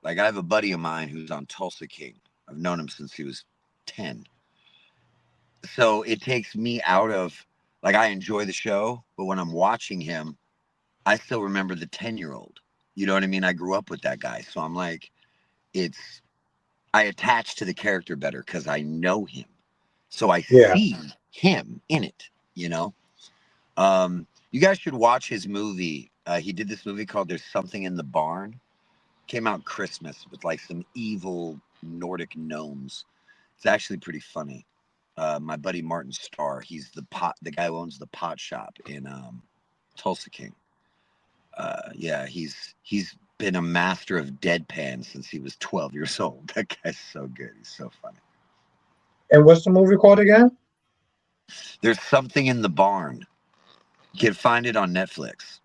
like I have a buddy of mine who's on Tulsa King. I've known him since he was 10. So it takes me out of, like, I enjoy the show, but when I'm watching him, I still remember the 10-year-old. You know what I mean? I grew up with that guy. So I'm like, it's, I attach to the character better because I know him. So I Yeah. see him in it, you know? You guys should watch his movie. He did this movie called There's Something in the Barn. Came out Christmas with like some evil Nordic gnomes. It's actually pretty funny. My buddy Martin Starr, he's the guy who owns the pot shop in Tulsa King. Yeah, he's been a master of deadpan since he was 12 years old. That guy's so good. He's so funny. And what's the movie called again? There's Something in the Barn. You can find it on Netflix.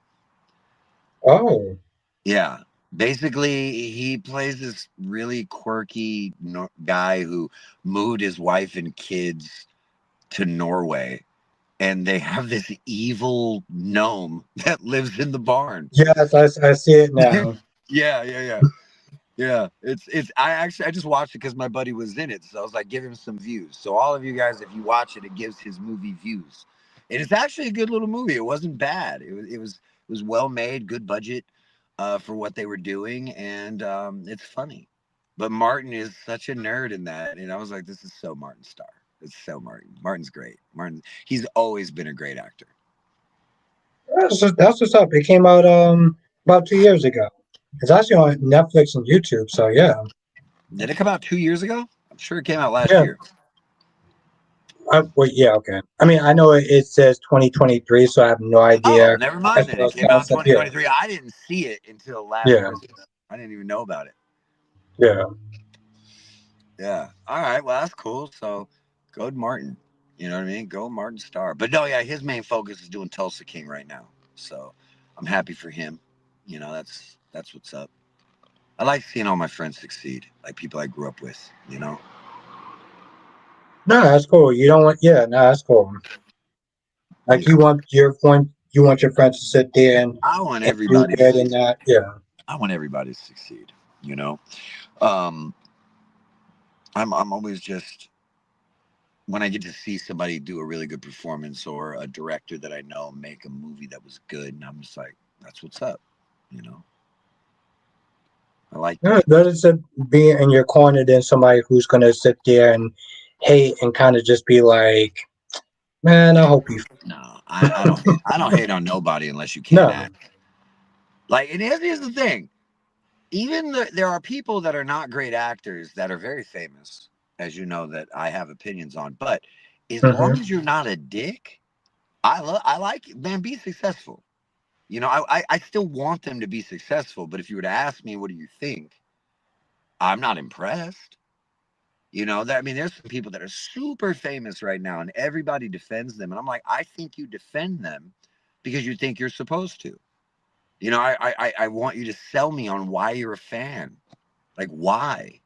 Oh, Yeah. Basically, he plays this really quirky guy who moved his wife and kids to Norway, and they have this evil gnome that lives in the barn. yes, I see it now. Yeah. Yeah, I just watched it because my buddy was in it, so I was like, give him some views. So all of you guys, if you watch it, it gives his movie views, and it's actually a good little movie. It wasn't bad. It was well made, good budget, for what they were doing, and it's funny. But Martin is such a nerd in that, and I was like, this is so Martin Starr. It's so Martin. Martin's great. He's always been a great actor. That's what's up. It came out about 2 years ago. It's actually on Netflix and YouTube. So yeah, Did it come out 2 years ago? I'm sure it came out last yeah. year. Well, yeah, okay. I mean, I know it says 2023, so I have no Oh, idea never as mind then. far It as came out in concept. Yeah, 2023. I didn't see it until last yeah, Christmas. I didn't even know about it. yeah. Yeah. All right. Well, that's cool. So go to Martin. You know what I mean? Go Martin Starr. But no, yeah, his main focus is doing Tulsa King right now. So I'm happy for him. That's what's up. I like seeing all my friends succeed, like people I grew up with. No, that's cool. You don't want. Yeah, no, that's cool. Like Yeah. you want your friends to sit there I want and do everybody to good and succeed. that. Yeah. I want everybody to succeed, you know? Um, I'm always just when I get to see somebody do a really good performance or a director that I know make a movie that was good, and I'm just like, that's what's up, you know. I like No, that. better to be in your corner than somebody who's gonna sit there and hate and kind of just be like, man, I hope you. No, I don't hate on nobody unless you can't No. act. Like, and here's the thing: there are people that are not great actors that are very famous, as you know that I have opinions on. But as long Hmm. as you're not a dick, I like it. Man, be successful. I still want them to be successful, but if you were to ask me, what do you think? I'm not impressed. I mean, there's some people that are super famous right now, and everybody defends them, and I'm like, I think you defend them because you think you're supposed to. I want you to sell me on why you're a fan, like why,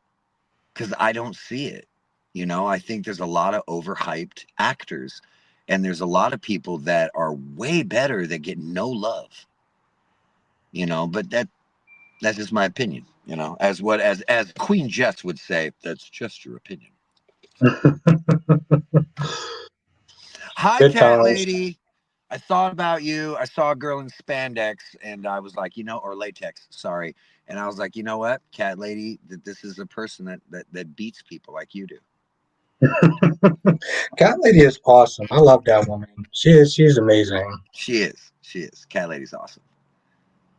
because I don't see it. I think there's a lot of overhyped actors, and there's a lot of people that are way better that get no love. But that's just my opinion. As Queen Jess would say, that's just your opinion. Hi, Good cat times. lady. I thought about you. I saw a girl in spandex, and I was like, or latex, sorry. And I was like, you know what, cat lady, that this is a person that beats people like you do. Cat Lady is awesome. I love that woman. She's amazing. She is. She is. Cat Lady's awesome.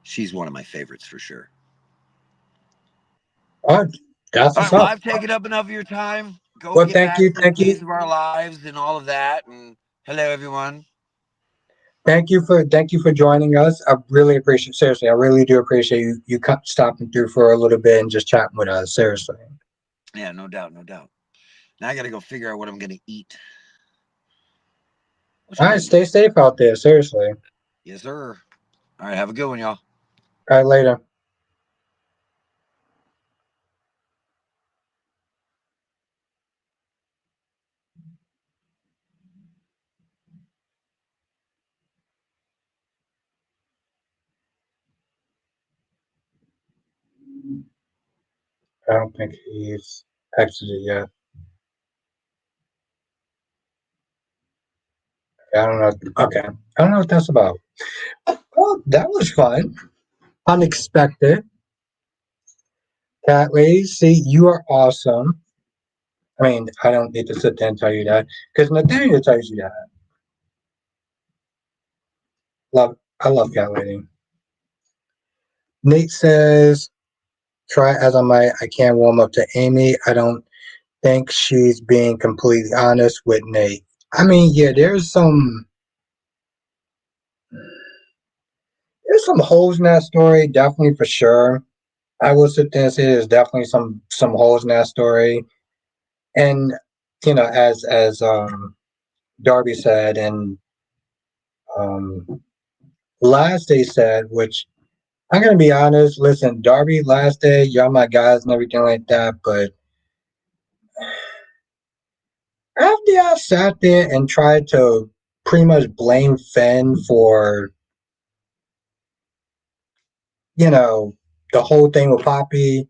She's one of my favorites for sure. Oh, that's All what's right. Well, up. I've taken up enough of your time. Go Well, get back to the thank days you, of our lives and all of that. And hello, everyone. thank you for joining us. I really appreciate, seriously, I really do appreciate you stopping through for a little bit and just chatting with us. Seriously. Yeah, no doubt, no doubt. Now I got to go figure out what I'm gonna eat. What All should I right, eat? stay safe out there. Seriously. Yes, sir. All right. Have a good one, y'all. All right, later. I don't think he's exited yet. I don't know. Okay, I don't know what that's about. Well, that was fun. Unexpected. Cat lady, see, you are awesome. I mean, I don't need to sit there and tell you that because Nathaniel tells you that. I love Cat Lady. Nate says, try as I might, I can't warm up to Amy. I don't think she's being completely honest with Nate. I mean, yeah, there's some holes in that story, definitely for sure. I will sit there and say there's definitely some holes in that story. And as Darby said, and um, last day said, which I'm gonna be honest. Listen, Darby, last day, y'all my guys and everything like that. But after I sat there and tried to pretty much blame Finn for you know the whole thing with Poppy,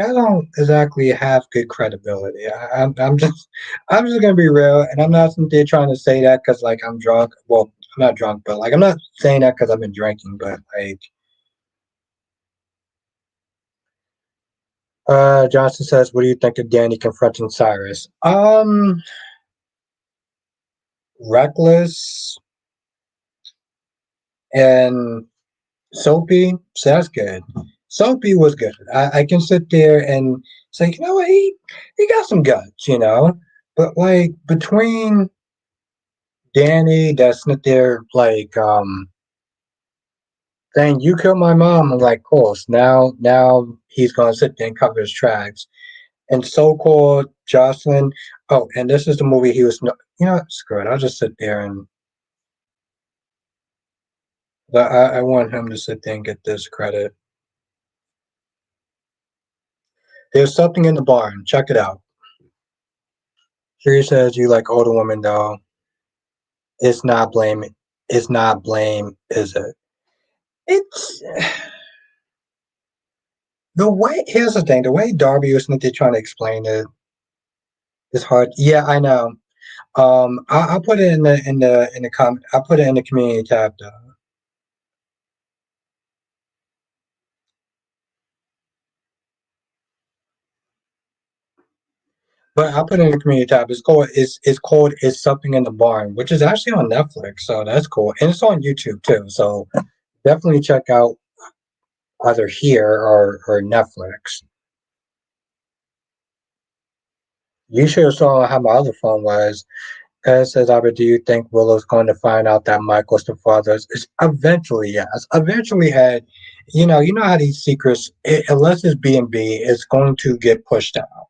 I don't exactly have good credibility. I'm just gonna be real, and I'm not sitting there trying to say that because like I'm drunk. Well, I'm not drunk, but like I'm not saying that because I've been drinking. But like, Johnson says, "What do you think of Danny confronting Cyrus?" Reckless and Soapy. So that's good. Soapy was good. I can sit there and say, you know what, he got some guts, But like between Danny that's sit there like saying you killed my mom, I'm like, cool. So now he's gonna sit there and cover his tracks. And so called Jocelyn. Oh, and this is the movie he was. Screw it. I'll just sit there and I want him to sit there and get this credit. There's something in the barn. Check it out. Siri says you like older women though. It's not blame. It's not blame, is it? It's the way. Here's the thing. The way Darby was trying to explain it is hard. Yeah, I know. I'll put it in the comment. I'll put it in the community tab though. But I'll put it in the community tab. It's called It's Something in the Barn, which is actually on Netflix, so that's cool. And it's on YouTube too. So definitely check out either here or Netflix. You should have saw how my other phone was. It says, Albert, do you think Willow's going to find out that Michael's the father? It's eventually, yes. Eventually, Ed, you know how these secrets, unless it's B&B, it's going to get pushed out.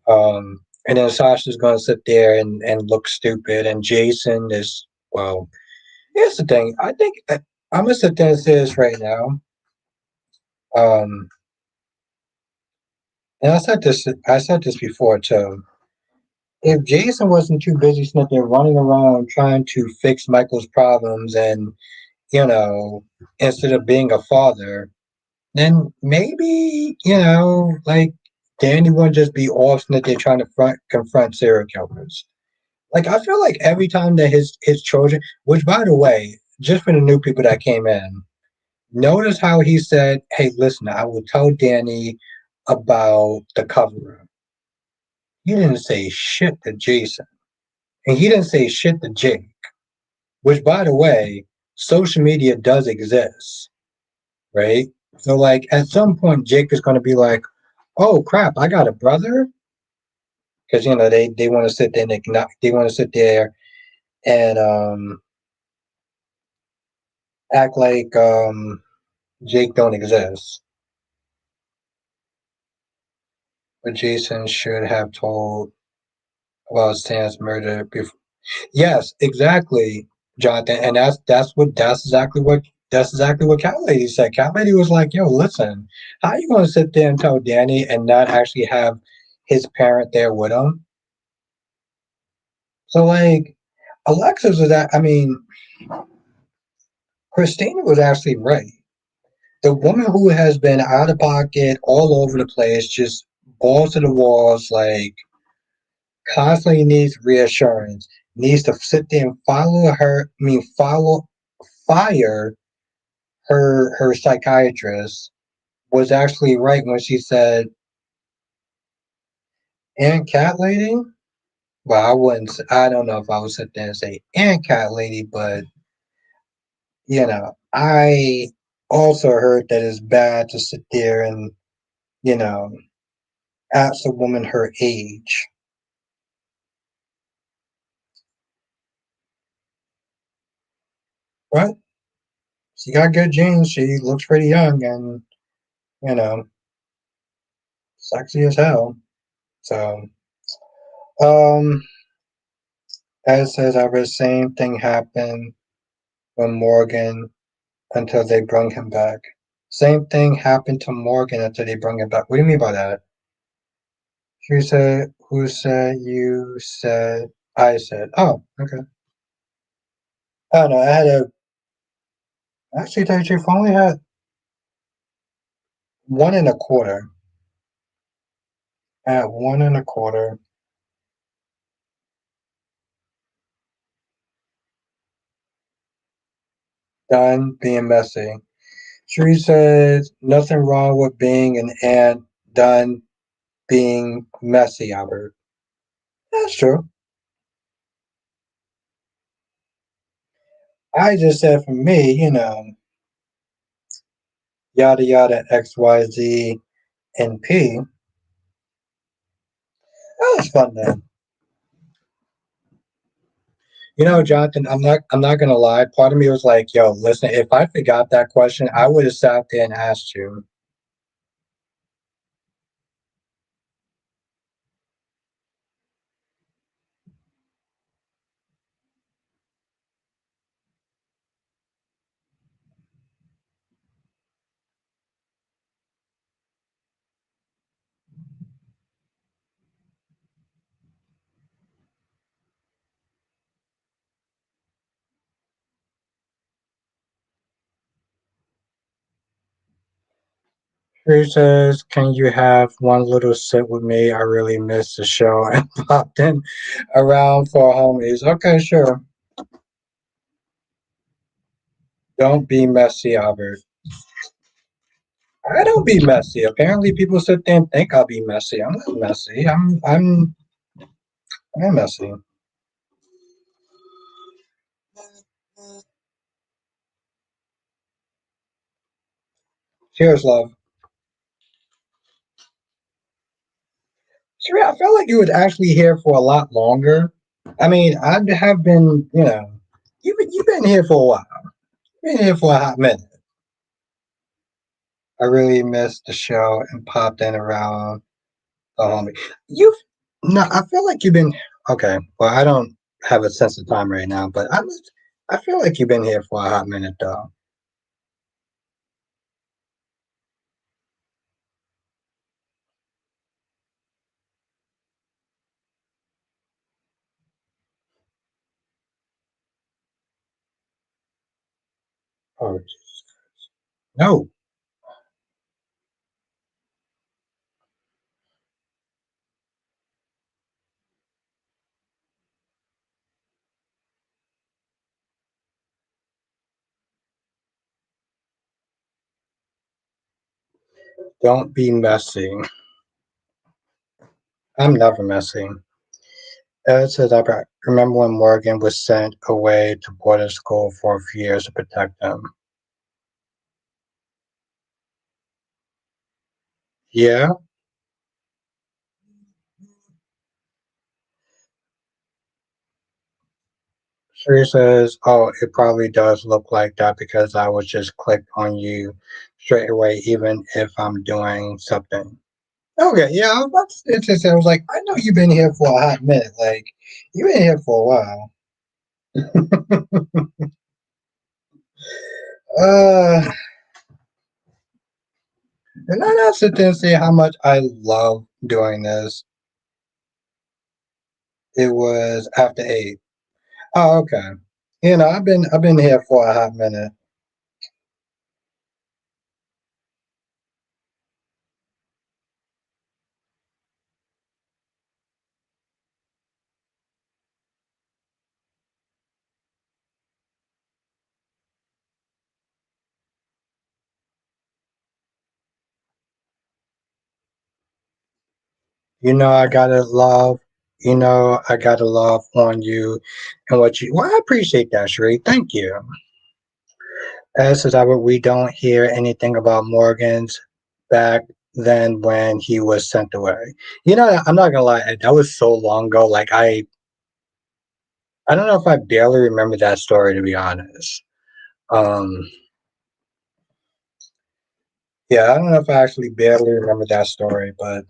And then Sasha's going to sit there and look stupid. And Jason is, well, here's the thing. I think I'm going to sit there and say this right now. Um, and I said this before too. If Jason wasn't too busy sitting there running around trying to fix Michael's problems and, instead of being a father, then maybe, like Danny wouldn't just be off sitting there trying to confront serial killers. Like I feel like every time that his children, which by the way, just for the new people that came in, notice how he said, "Hey, listen, I will tell Danny about the cover up." He didn't say shit to Jason. And he didn't say shit to Jake. Which, by the way, social media does exist, right? So, like, at some point, Jake is going to be like, "Oh crap, I got a brother," because they want to sit there and they want to sit there and act like Jake don't exist. But Jason should have told about Stan's murder before. Yes, exactly, Jonathan, and that's exactly what Cat Lady said. Cat Lady was like, "Yo, listen, how are you going to sit there and tell Danny and not actually have his parent there with him?" So like, Alexis was that. I mean, Christina was actually right. The woman who has been out of pocket all over the place, just balls to the walls, like constantly needs reassurance, needs to sit there and follow fire her psychiatrist was actually right when she said, "And cat lady." Well, I wouldn't. I don't know if I would sit there and say "and cat lady," but I also heard that it's bad to sit there and you know ask a woman her age. But she got good genes. She looks pretty young and you know sexy as hell. So, um, as says, I the same thing happened when Morgan until they bring him back. Same thing happened to Morgan until they bring him back. What do you mean by that? She said, "Who said? You said. I said." Oh, okay. Oh no, I had a actually. Tell you the truth, I only had one and a quarter. I had one and a quarter. Done being messy. She says nothing wrong with being an ant. Done being messy, Albert. That's true. I just said for me, yada yada X Y Z and P. That was fun then. Jonathan, I'm not gonna lie. Part of me was like, yo, listen, if I forgot that question, I would have sat there and asked you. She says, "Can you have one little sit with me? I really missed the show and popped in around for homies." Okay, sure. Don't be messy, Albert. I don't be messy. Apparently, people sit there and think I'll be messy. I'm not messy. I'm messy. Cheers, love. Sheree, I felt like you was actually here for a lot longer. I mean, I have been, you've been here for a while. Been here for a hot minute. I really missed the show and popped in around the homie. You've no, I feel like you've been okay. Well, I don't have a sense of time right now, but I feel like you've been here for a hot minute though. Oh, no, don't be messy. I'm never messy. Ed says, I remember when Morgan was sent away to boarding school for a few years to protect him. Yeah? She says, oh, it probably does look like that because I would just click on you straight away, even if I'm doing something. Okay, yeah, I was about to say, I was like, I know you've been here for a hot minute. Like, you've been here for a while. uh, and I not sit there and say how much I love doing this. It was after 8. Oh, okay. I've been here for a hot minute. I gotta love. I gotta love on you and what you. Well, I appreciate that, Sheree. Thank you. As is our, we don't hear anything about Morgan's back then when he was sent away. I'm not gonna lie, that was so long ago. Like I don't know if I barely remember that story to be honest. Um, yeah, I don't know if I actually barely remember that story, but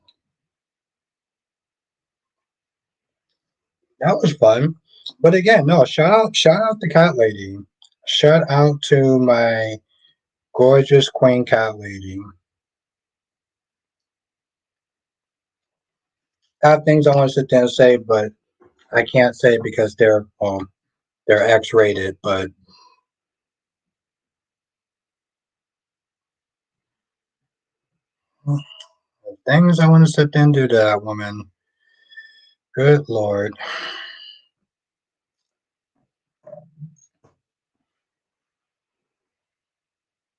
that was fun. But again, no, shout out to Cat Lady. Shout out to my gorgeous Queen Cat Lady. I have things I want to sit there and say, but I can't say because they're X rated, but things I want to sit there and do to that woman. Good lord.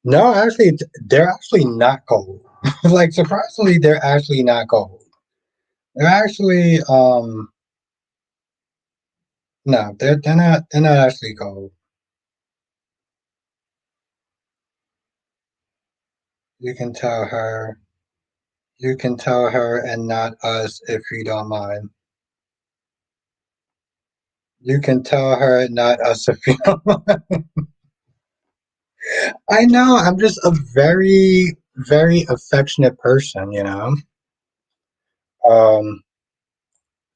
No, actually, they're actually not cold. Like surprisingly, they're actually not cold. They're actually no, they're not actually cold. You can tell her you can tell her and not us if you don't mind. You can tell her not us if you don't mind. I know, I'm just a very, very affectionate person. Um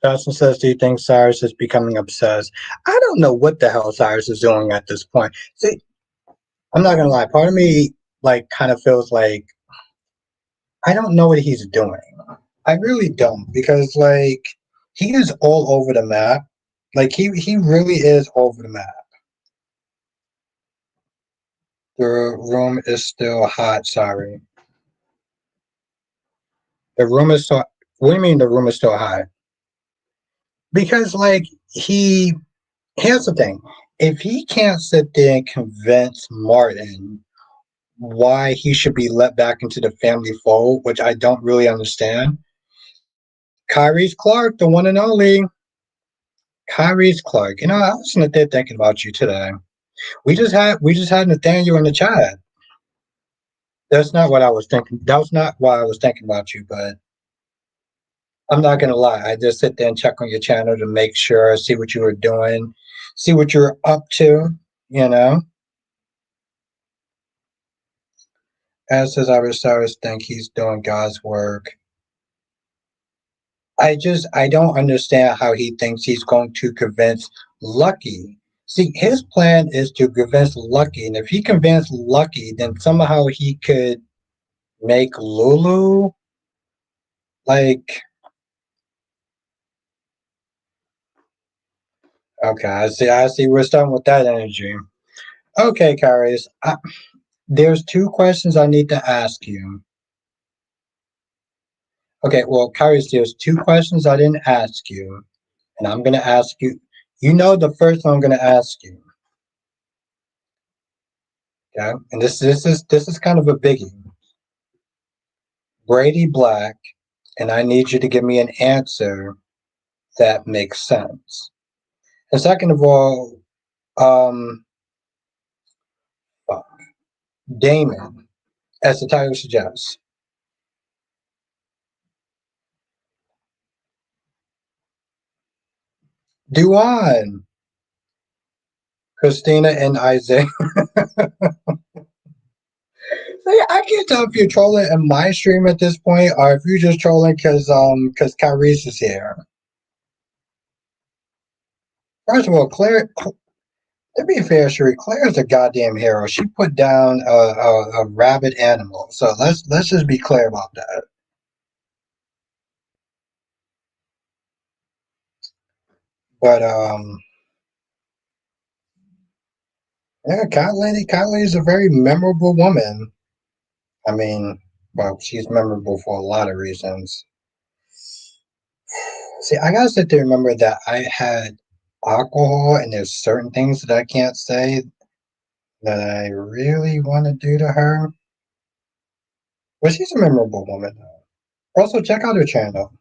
Johnson says, do you think Cyrus is becoming obsessed? I don't know what the hell Cyrus is doing at this point. See, I'm not gonna lie, part of me like kind of feels like I don't know what he's doing. I really don't because like he is all over the map. Like he really is all over the map. The room is still hot, sorry. The room is so what do you mean the room is still hot? Because like here's the thing. If he can't sit there and convince Martin why he should be let back into the family fold, which I don't really understand. Kyrie's Clark, the one and only. Kyrie's Clark. I was sitting there thinking about you today. We just had Nathaniel in the chat. That's not what I was thinking. That was not why I was thinking about you, but I'm not gonna lie. I just sit there and check on your channel to make sure, see what you were doing, see what you're up to, you know. As says Cyrus think he's doing God's work. I don't understand how he thinks he's going to convince Lucky. See, his plan is to convince Lucky, and if he convinced Lucky, then somehow he could make Lulu like. Okay, I see. We're starting with that energy. Okay, Carius. There's two questions I need to ask you. Okay, well, Carius, there's two questions I didn't ask you, and I'm gonna ask you. You know the first one I'm gonna ask you. Okay, and this is kind of a biggie. Brady Black and I need you to give me an answer that makes sense. And second of all, um, Damon, as the title suggests. Duan, Christina, and Isaiah. I can't tell if you're trolling in my stream at this point, or if you're just trolling because Cyrus is here. First of all, Claire. To be fair, Sheree, Claire's a goddamn hero. She put down a rabid animal. So let's just be clear about that. But yeah, Cat Lady is a very memorable woman. I mean, well, she's memorable for a lot of reasons. See, I gotta sit there and remember that I had alcohol, and there's certain things that I can't say that I really want to do to her. But she's a memorable woman. Also, check out her channel.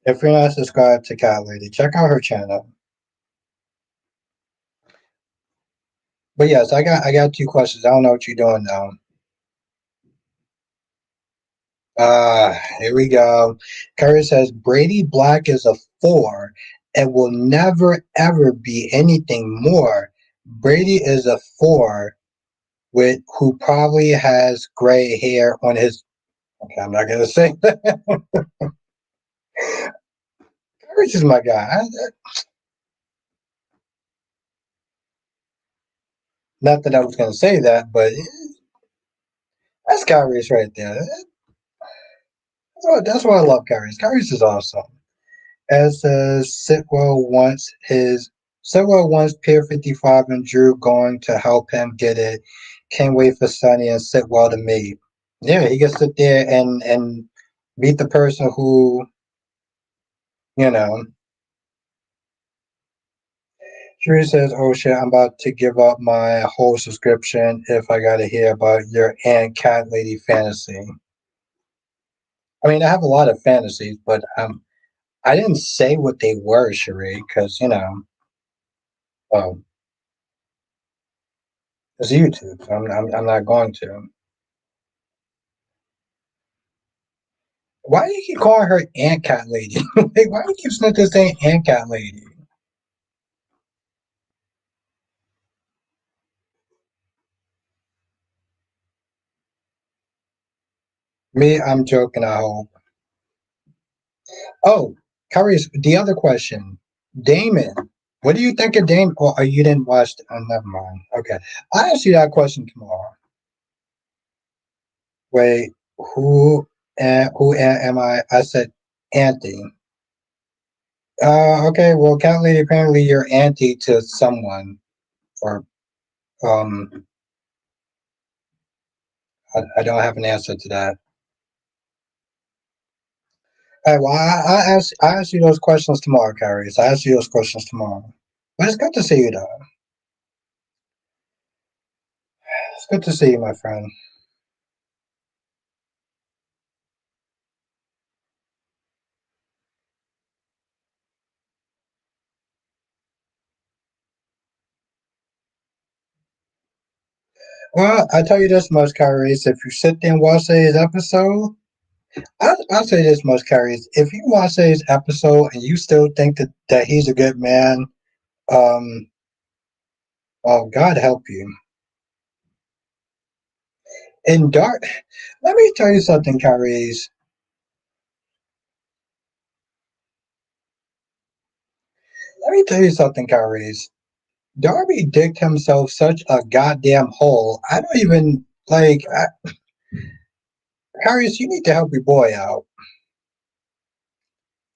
If you're not subscribed to Cat Lady, check out her channel. But yes, I got two questions. I don't know what you're doing now. Here we go. Curry says Brady Black is a 4 and will never ever be anything more. Brady is a 4 with who probably has gray hair on his. Okay, I'm not gonna say that. Curry's is my guy. Not that I was gonna say that, but that's Curry's right there. That's why I love Curry's. Curry's is awesome. As Sitwell wants Pier 55 and Drew going to help him get it. Can't wait for Sonny and Sitwell to meet. Yeah, he gets to sit there and meet the person who, you know. Drew says, "Oh shit, I'm about to give up my whole subscription if I gotta hear about your Aunt Cat Lady fantasy." I mean, I have a lot of fantasies, but I didn't say what they were, Sheree, because well, it's YouTube, so I'm not going to. Why do you keep calling her Ant Cat Lady? Like, why do you keep sniffing saying Ant Cat Lady? Me, I'm joking, I hope. Oh, Curious, the other question. Damon. What do you think of Damon? Oh, you didn't watch. Never mind. Okay. I'll ask you that question tomorrow. Wait, who am I? I said auntie. Okay, well, Cat Lady, apparently you're auntie to someone. Or, um, I don't have an answer to that. All right, well, I ask you those questions tomorrow, Carrie. So I ask you those questions tomorrow. But it's good to see you, though. It's good to see you, my friend. Well, I tell you this much, Kyrie. If you sit there and watch today's episode, I'll say this much, Kyrie. If you watch today's episode and you still think that he's a good man, um, oh, God help you. In dark, let me tell you something, Kyrie. Let me tell you something, Kyrie. Darby dicked himself such a goddamn hole. I don't even like. Harris, you need to help your boy out.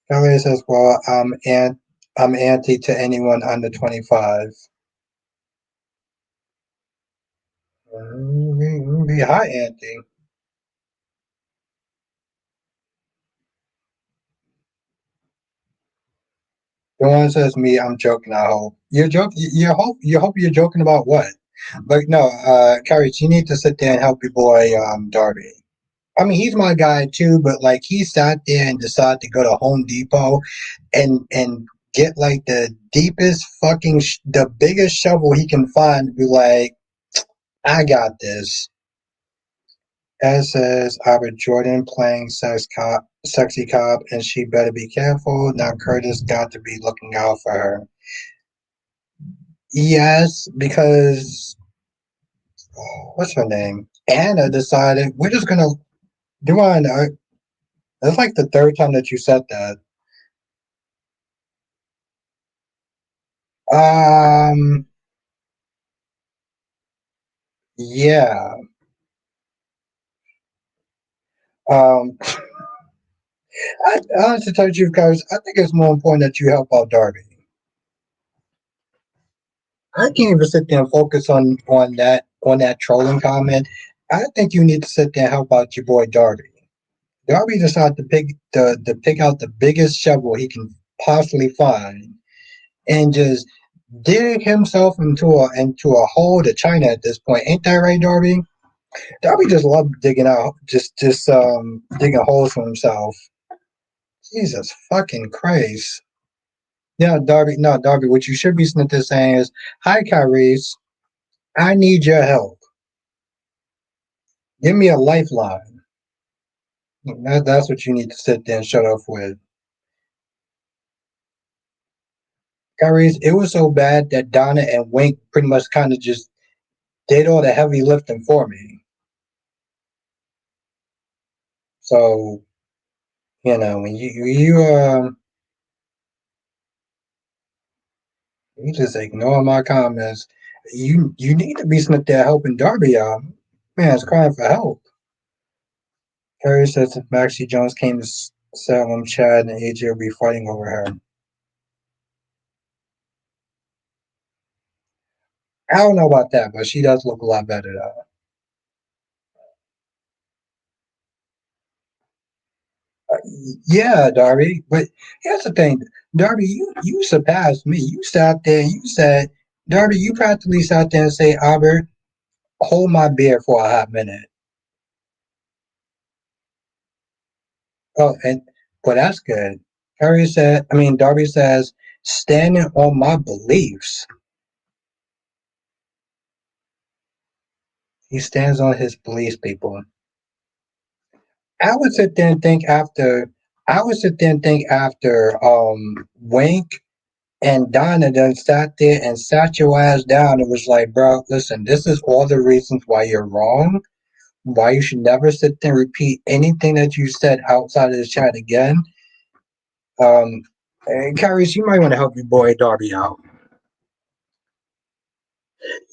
Harriet says, "Well, I'm anti to anyone under 25." Be high anti. The one says, "Me, I'm joking. I hope you're joking. You hope you're joking about what?" But no, Carrie, you need to sit there and help your boy, Darby. I mean, he's my guy too, but like he sat there and decided to go to Home Depot and get like the deepest fucking the biggest shovel he can find. To be like, I got this. As says Albert Jordan playing sexy cop, and she better be careful. Now Curtis got to be looking out for her. Yes, because what's her name? Anna decided we're just gonna do on. That's like the third time that you said that. Um, yeah. Um, I honestly tell you, guys, I think it's more important that you help out Darby. I can't even sit there and focus on that trolling comment. I think you need to sit there and help out your boy Darby. Darby decided to pick out the biggest shovel he can possibly find and just dig himself into a hole to China at this point. Ain't that right, Darby? Darby just loved digging out just digging holes for himself. Jesus fucking Christ. Yeah, Darby. No, Darby. What you should be saying is, "Hi, Cyrus. I need your help. Give me a lifeline." That's what you need to sit there and shut up with. Cyrus, it was so bad that Donna and Wink pretty much kind of just did all the heavy lifting for me. So when you just ignore my comments. You need to be sitting there helping Darby out. Man's crying for help. Harry says if Maxie Jones came to Salem, Chad and AJ will be fighting over her. I don't know about that, but she does look a lot better though. Yeah, Darby. But here's the thing, Darby, you surpassed me. You sat there and you said, Darby, you practically sat there and say, Albert, hold my beer for a hot minute. Oh, and well, that's good. Darby says, standing on my beliefs. He stands on his beliefs, people. I would sit there and think after Wink and Donna then sat there and sat your ass down and was like, bro, listen, this is all the reasons why you're wrong, why you should never sit there and repeat anything that you said outside of the chat again. And Cyrus, you might want to help your boy Darby out.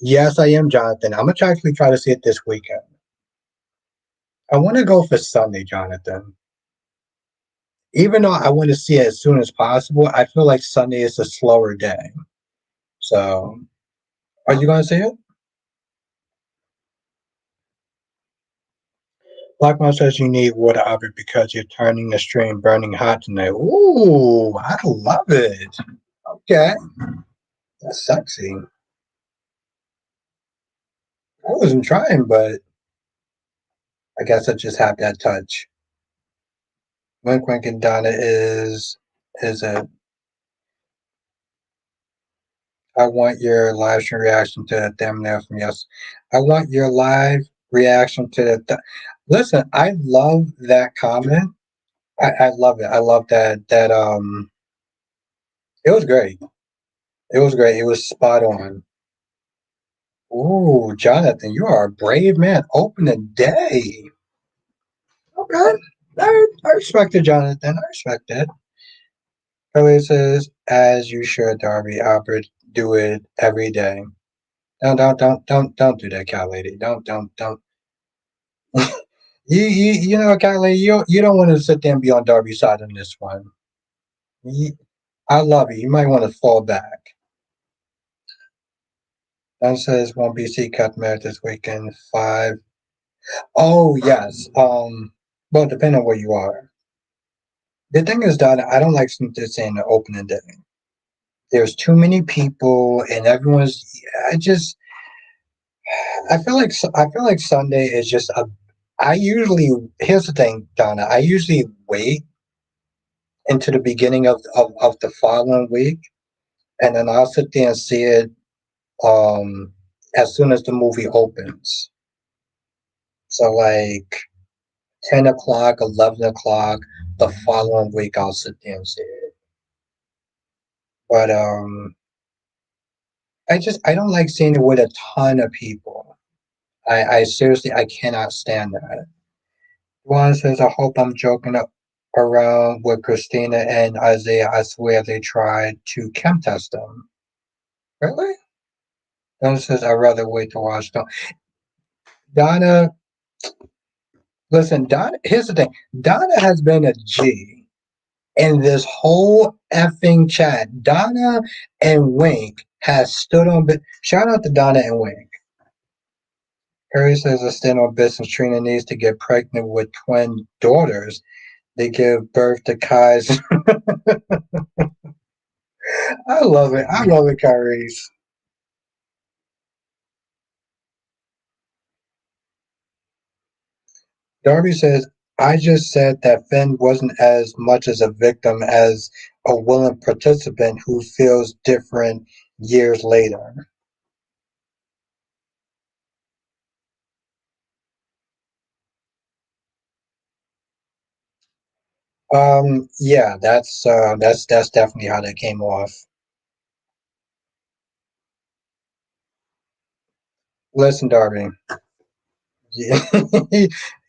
Yes, I am, Jonathan. I'm gonna actually try to see it this weekend. I want to go for Sunday, Jonathan. Even though I want to see it as soon as possible, I feel like Sunday is a slower day. So, are you going to see it? Blackmon says you need water, Albert, because you're turning the stream burning hot tonight. Ooh, I love it. Okay, that's sexy. I wasn't trying, but I guess I just have that touch. Wink, wink, and Donna is it? I want your live stream reaction to that thumbnail from yes. I want your live reaction to that. Listen, I love that comment. I love it. I love that. It was great. It was great. It was spot on. Ooh, Jonathan, you are a brave man. Open the day. Okay. I respect it, Jonathan. I respect it. Kelly says, as you should, Darby. Albert, do it every day. Don't do that, cat lady. Don't. You know, cat lady, you don't want to sit there and be on Darby's side on this one. I love you. You might want to fall back. Don says one BC cut married this weekend. 5. Oh yes. Well, depending on where you are. The thing is that I don't like this in the opening day. There's too many people, and everyone's. I feel like Sunday is just a. I usually here's the thing, Donna. I usually wait into the beginning of the following week, and then I'll sit there and see it um as soon as the movie opens. So like 10 o'clock, 11 o'clock the following week I'll sit there and see it. But I don't like seeing it with a ton of people. I seriously I cannot stand that. One says I hope I'm joking around with Christina and Isaiah. I swear they tried to chem test them. Really? Donna says I'd rather wait to watch them. Donna, listen, Donna. Here's the thing. Donna has been a G in this whole effing chat. Donna and Wink has stood on. Shout out to Donna and Wink. Harry says I stand on business. Trina needs to get pregnant with twin daughters. They give birth to Kai's. I love it. I love it, Kyrie. Darby says, I just said that Finn wasn't as much as a victim as a willing participant who feels different years later. Yeah, that's definitely how that came off. Listen, Darby,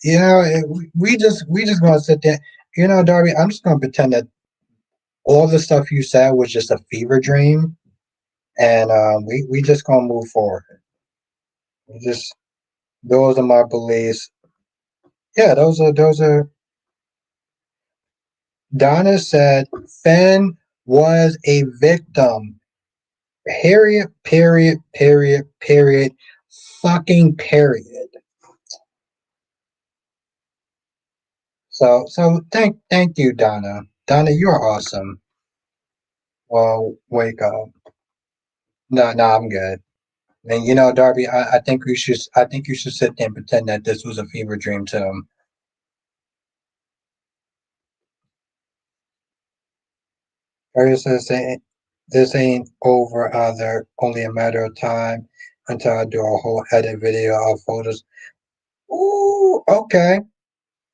yeah, we just gonna sit there. Darby, I'm just gonna pretend that all the stuff you said was just a fever dream, and we just gonna move forward. We just those are my beliefs. Yeah, those are. Donna said Finn was a victim. Period. Period. Period. Period. Fucking period. So thank you, Donna. Donna, you're awesome. Well, wake up. No, I'm good. And Darby, I think you should sit there and pretend that this was a fever dream too. Harry says this ain't over either. Only a matter of time until I do a whole edit video of photos. Ooh, okay.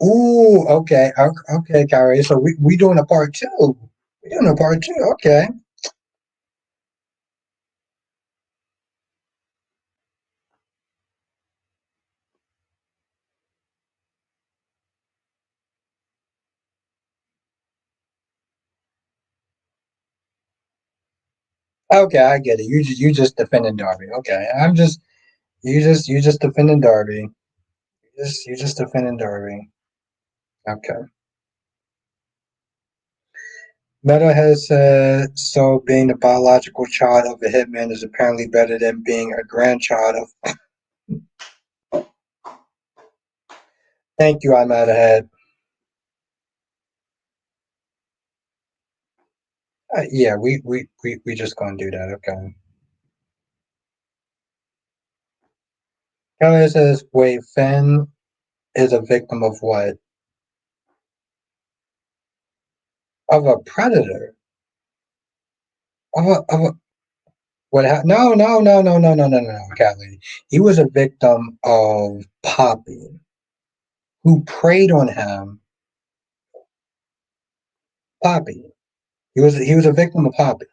Ooh, okay. Okay, Kyrie. So we doing a part two. We doing a part two. Okay. Okay, I get it. You just defending Darby. Okay. You just defending Darby. You just defending Darby. Okay. Metalhead said so being the biological child of a hitman is apparently better than being a grandchild of. Thank you, I'm out ahead. Yeah, we just gonna do that. Okay. Kelly says, wait, Finn is a victim of what? Of a predator? Of a what? No, no, no, no, no, no, no, no, Kelly. He was a victim of Poppy, who preyed on him. Poppy. He was a victim of Poppy.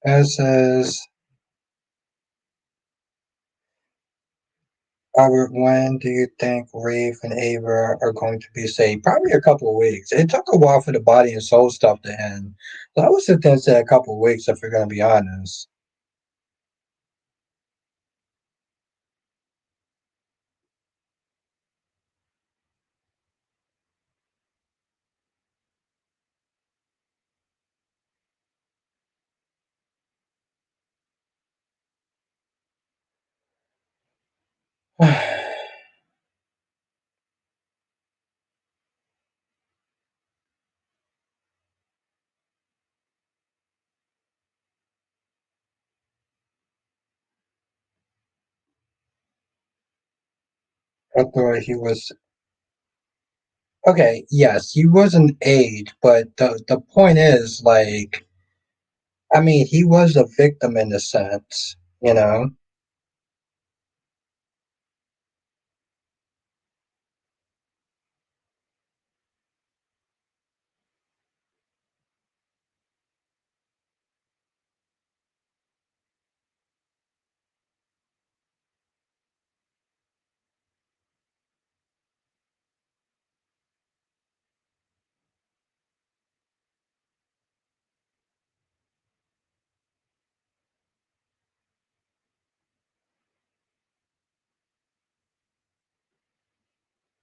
As says Albert, when do you think Rafe and Ava are going to be saved? Probably a couple of weeks. It took a while for the body and soul stuff to end. So I would sit there and say a couple of weeks if you're going to be honest. I thought he was okay. Yes, he was an age, but the point is, like, I mean, he was a victim in a sense, you know.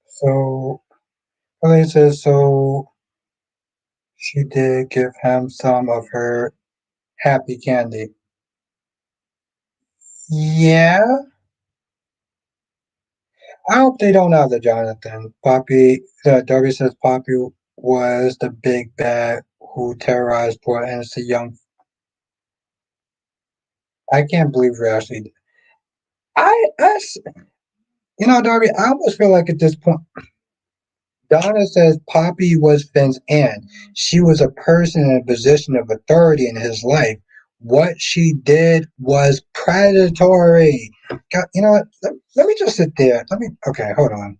So, Ellie says, so she did give him some of her happy candy. Yeah, I hope they don't have the Jonathan. Darby says Poppy was the big bad who terrorized poor innocent young. I can't believe we actually. I, Darby, I almost feel like at this point, Donna says Poppy was Finn's aunt. She was a person in a position of authority in his life. What she did was predatory. God, you know what? Let me just sit there. Okay, hold on.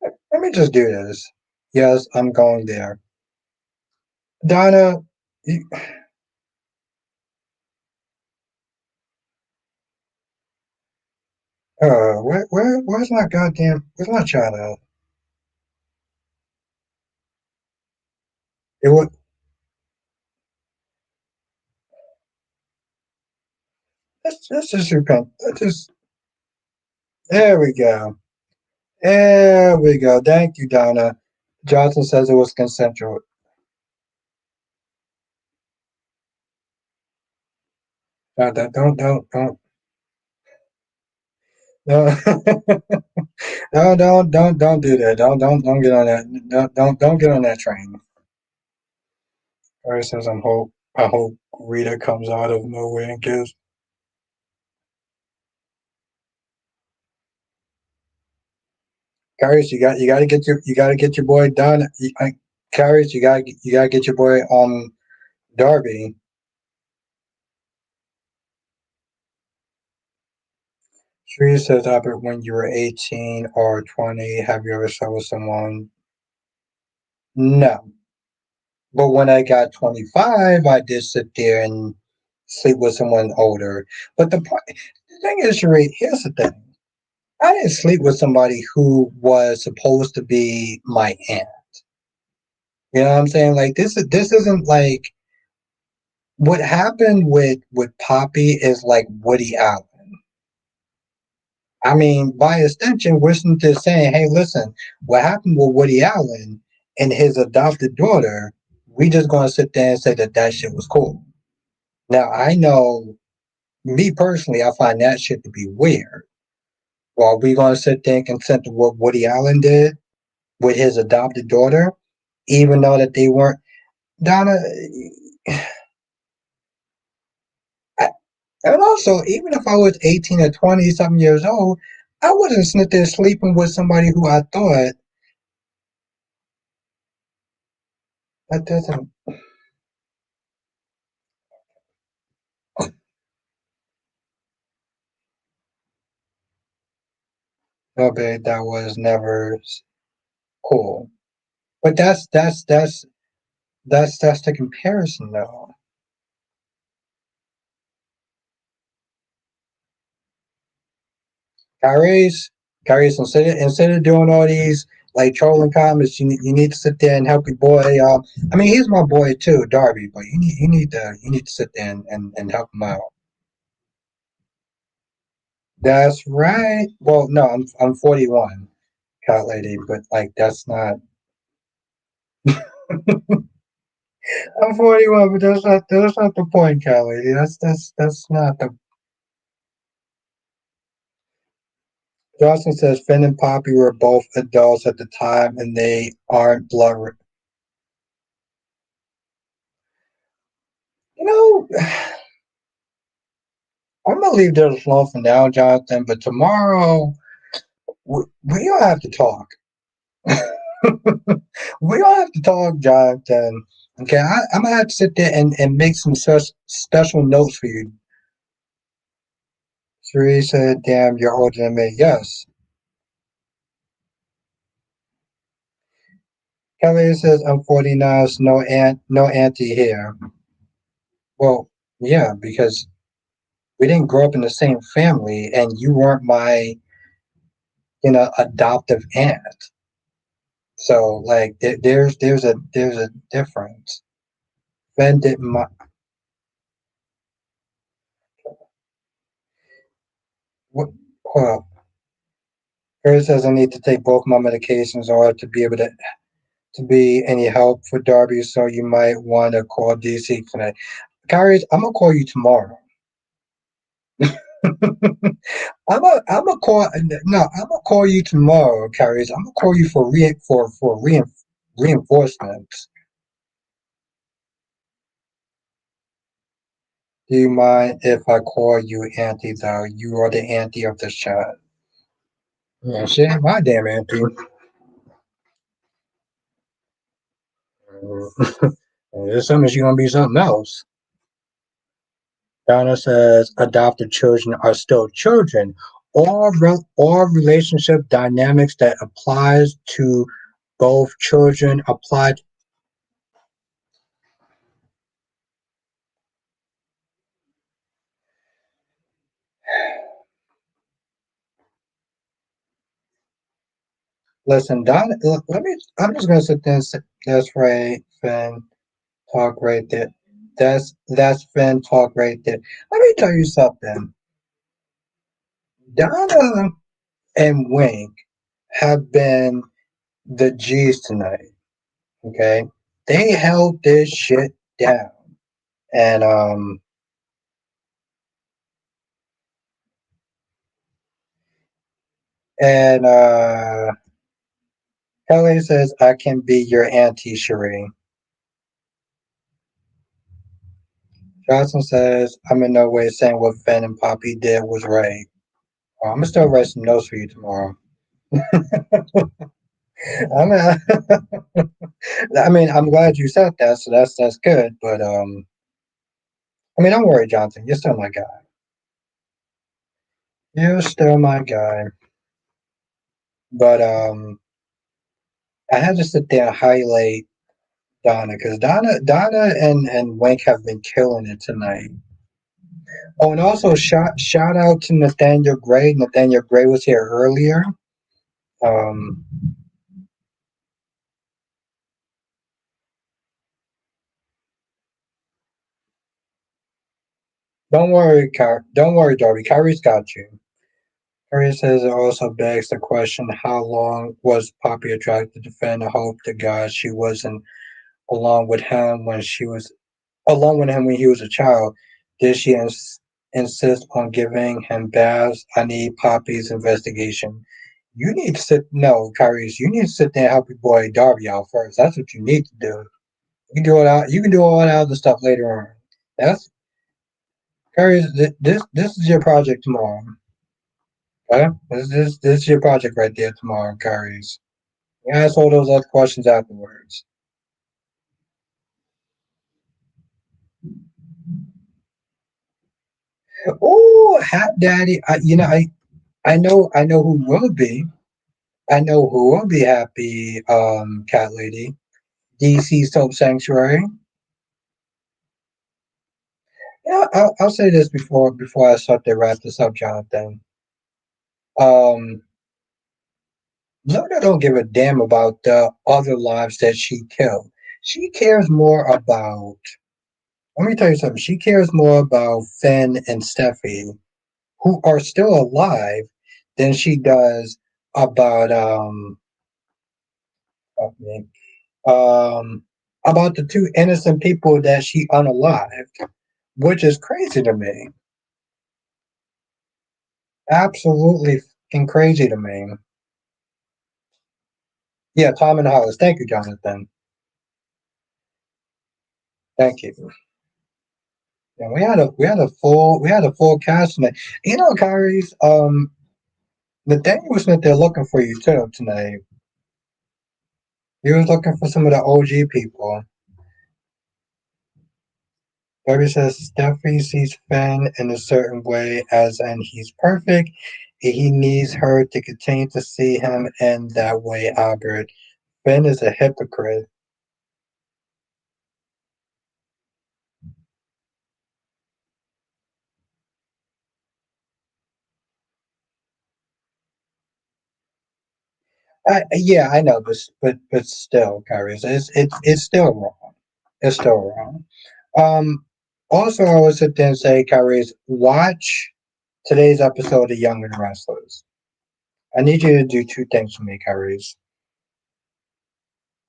Let me just do this. Yes, I'm going there. Donna, you, where's my where's my child? It was, let's just repent. There we go. There we go. Thank you, Donna. Johnson says it was consensual. Don't. No, no, don't do that. Don't get on that. Don't get on that train. Carrie says, I hope Rita comes out of nowhere and gives. Carrie, you got to get your boy done. Carrie, you got to get your boy Darby. She says, Albert, when you were 18 or 20, have you ever slept with someone? No. But when I got 25, I did sit there and sleep with someone older. But the thing is, Sheree, here's the thing. I didn't sleep with somebody who was supposed to be my aunt. You know what I'm saying? Like this isn't like what happened with Poppy is like Woody Allen. I mean, by extension, Winston is saying, hey, listen, what happened with Woody Allen and his adopted daughter, we just gonna sit there and say that shit was cool. Now I know me personally, I find that shit to be weird. Well, we gonna sit there and consent to what Woody Allen did with his adopted daughter, even though that they weren't Donna. I, and also, even if I was 18 or 20 something years old, I wasn't sitting there sleeping with somebody who I thought that doesn't. No, babe, that was never cool. But that's the comparison, though. Tyrese, Tyrese, instead of doing all these like trolling comments, you need to sit there and help your boy. I mean, he's my boy too, Darby, but you need to sit there and help him out. That's right. Well, no, I'm 41, cat lady, but like that's not. I'm 41, but that's not the point, cat lady. That's not the. Johnson says Finn and Poppy were both adults at the time, and they aren't blood. You know, I'm gonna leave this alone for now, Jonathan. But tomorrow we all have to talk. We all have to talk, Jonathan. Okay, I'm gonna have to sit there and make some such special notes for you. Sheree said, "Damn, you're older than me." Yes. Kelly says, "I'm 49, so no auntie here." Well, yeah, because we didn't grow up in the same family, and you weren't my, adoptive aunt. So, like, there's a difference. Ben didn't. What? Hold up. Harry says I need to take both my medications in order to be able to be any help for Darby. So you might want to call DC tonight. Kyrie, I'm gonna call you tomorrow. I'm gonna call no. I'm gonna call you tomorrow, Kyrie. I'm gonna call you for reinforcements. Do you mind if I call you Auntie? Though you are the auntie of the chat. Yeah, she ain't my damn auntie. As soon as you gonna be something else. Donna says adopted children are still children. All relationship dynamics that applies to both children apply. Listen, Donna. Let me. I'm just gonna sit there and say that's right, Finn. Talk right there. That's Finn. Talk right there. Let me tell you something. Donna and Wink have been the G's tonight. Okay, they held this shit down, and and Kelly says I can be your auntie, Cherie. Johnson says I'm in no way saying what Finn and Poppy did was right. I'm gonna still write some notes for you tomorrow. I'm I mean, I'm glad you said that, so that's good. But I mean, don't worry, Johnson. You're still my guy. You're still my guy. But I had to sit there and highlight Donna because Donna and Wink have been killing it tonight. Oh, and also shout out to Nathaniel Gray. Nathaniel Gray was here earlier. Um, don't worry, Darby. Kyrie's got you. Kyrie says it also begs the question: how long was Poppy attracted to Finn? I hope to God she wasn't along with him when she was along with him when he was a child. Did she insist on giving him baths? I need Poppy's investigation. You need to sit. No, Kyrie, you need to sit there and help your boy Darby out first. That's what you need to do. You can do it out. You can do all that other stuff later on. That's Kyrie. This is your project tomorrow. Okay, this is your project right there tomorrow, Kyrie's. You ask all those other questions afterwards. Oh, Hat Daddy. I know who will be. I know who will be happy. Cat Lady. DC Soap Sanctuary. Yeah, I'll say this before I start to wrap this up, Jonathan. Um, Luna don't give a damn about the other lives that she killed. She cares more about. Let me tell you something. She cares more about Finn and Steffi, who are still alive, than she does about fuck me, um about the two innocent people that she unalived, which is crazy to me. Absolutely fucking crazy to me. Yeah, Tom and Hollis. Thank you, Jonathan. Thank you. Yeah, we had a full cast tonight. You know, Kyrie's Nathaniel was not there looking for you too tonight. He was looking for some of the OG people. Barry says Stephanie sees Finn in a certain way, as in he's perfect. He needs her to continue to see him in that way, Albert. Finn is a hypocrite. Yeah, I know, but still, Kyrie, it's still wrong. It's still wrong. Um, Also, I would sit there and say, Kyrie, watch today's episode of Young and Restless. I need you to do two things for me, Kyrie.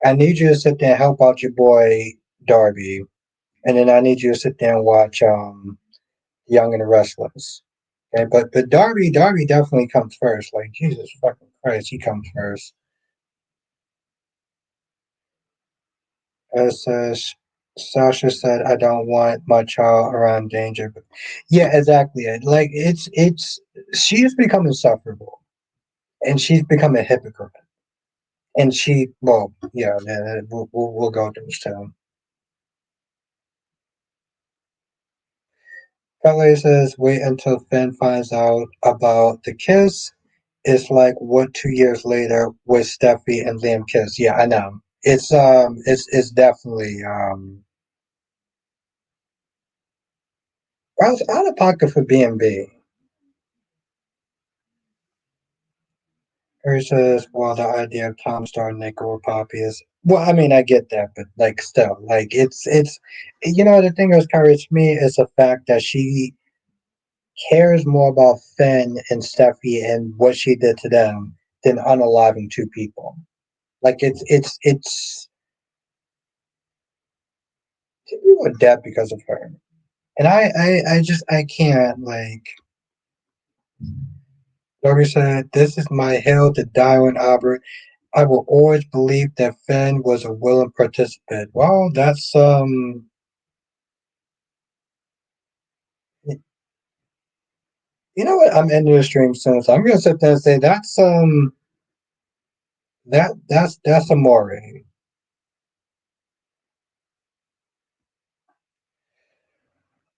I need you to sit there and help out your boy Darby, and then I need you to sit there and watch Young and Restless. Okay, but Darby definitely comes first. Like Jesus fucking Christ, he comes first. As Sasha said, I don't want my child around danger. But yeah, exactly. Like it's she's become insufferable, and she's become a hypocrite. And well, yeah, we'll go to this too. Kelly says, wait until Finn finds out about the kiss. It's like what 2 years later with Steffi and Liam kiss. Yeah, I know. It's definitely out of pocket for B&B. Harry says, well, the idea of Tom starting Nico or Poppy is well. I mean, I get that, but like, still, like, it's the thing is, Kyrie, to me, it's a fact that she cares more about Finn and Steffi and what she did to them than unaliving two people. Like, it's people are dead because of her, and I can't like. Darby said, "This is my hill to die on, Albert. I will always believe that Finn was a willing participant." Well, that's you know what? I'm ending the stream soon, so I'm gonna sit there and say that's amore.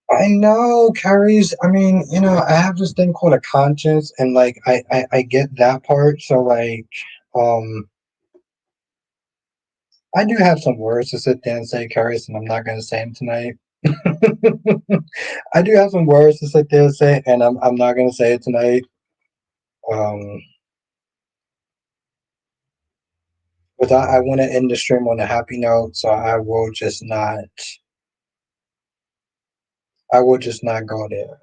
I know, Carrie's. I mean, I have this thing called a conscience, and like I get that part. So like, um, I do have some words to sit there and say, Carrie's, and I'm not gonna say them tonight. I do have some words to sit there and say, and I'm not gonna say it tonight. Um, but I want to end the stream on a happy note, so I will just not go there.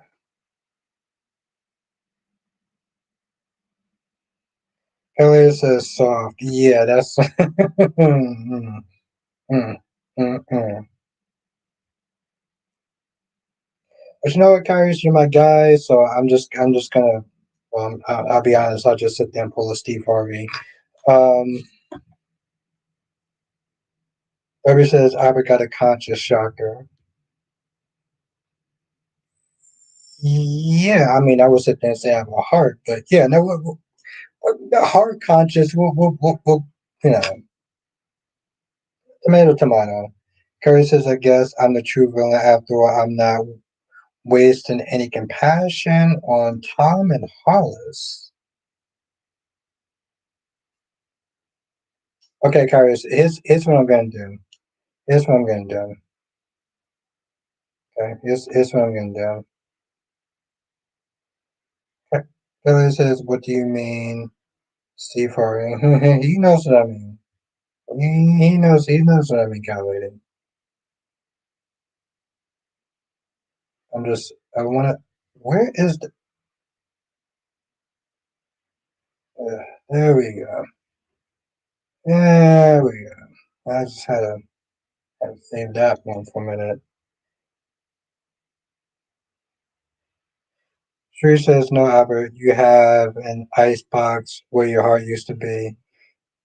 Elias says soft. Yeah, that's. Mm, mm, mm, mm. But you know what, Kyrus, you're my guy, so I'm just gonna. Well, I'll be honest. I'll just sit there and pull a Steve Harvey. Um, Harvey says Albert got a conscious shocker. Yeah, I mean, I would sit there and say I have a heart, but yeah, no, the heart conscious. You know, tomato, tomato. Curry says, I guess I'm the true villain after all. I'm not wasting any compassion on Tom and Hollis. Okay, Curry, here's what I'm going to do. Here's what I'm going to do. Okay, here's what I'm going to do. Okay. Curry says, what do you mean, Steve Harvey? He knows what I mean. He knows what I mean, Calculated. I want to, where is the, there we go. There we go. I just had to save that one for a minute. Shree says, no, Albert, you have an ice box where your heart used to be.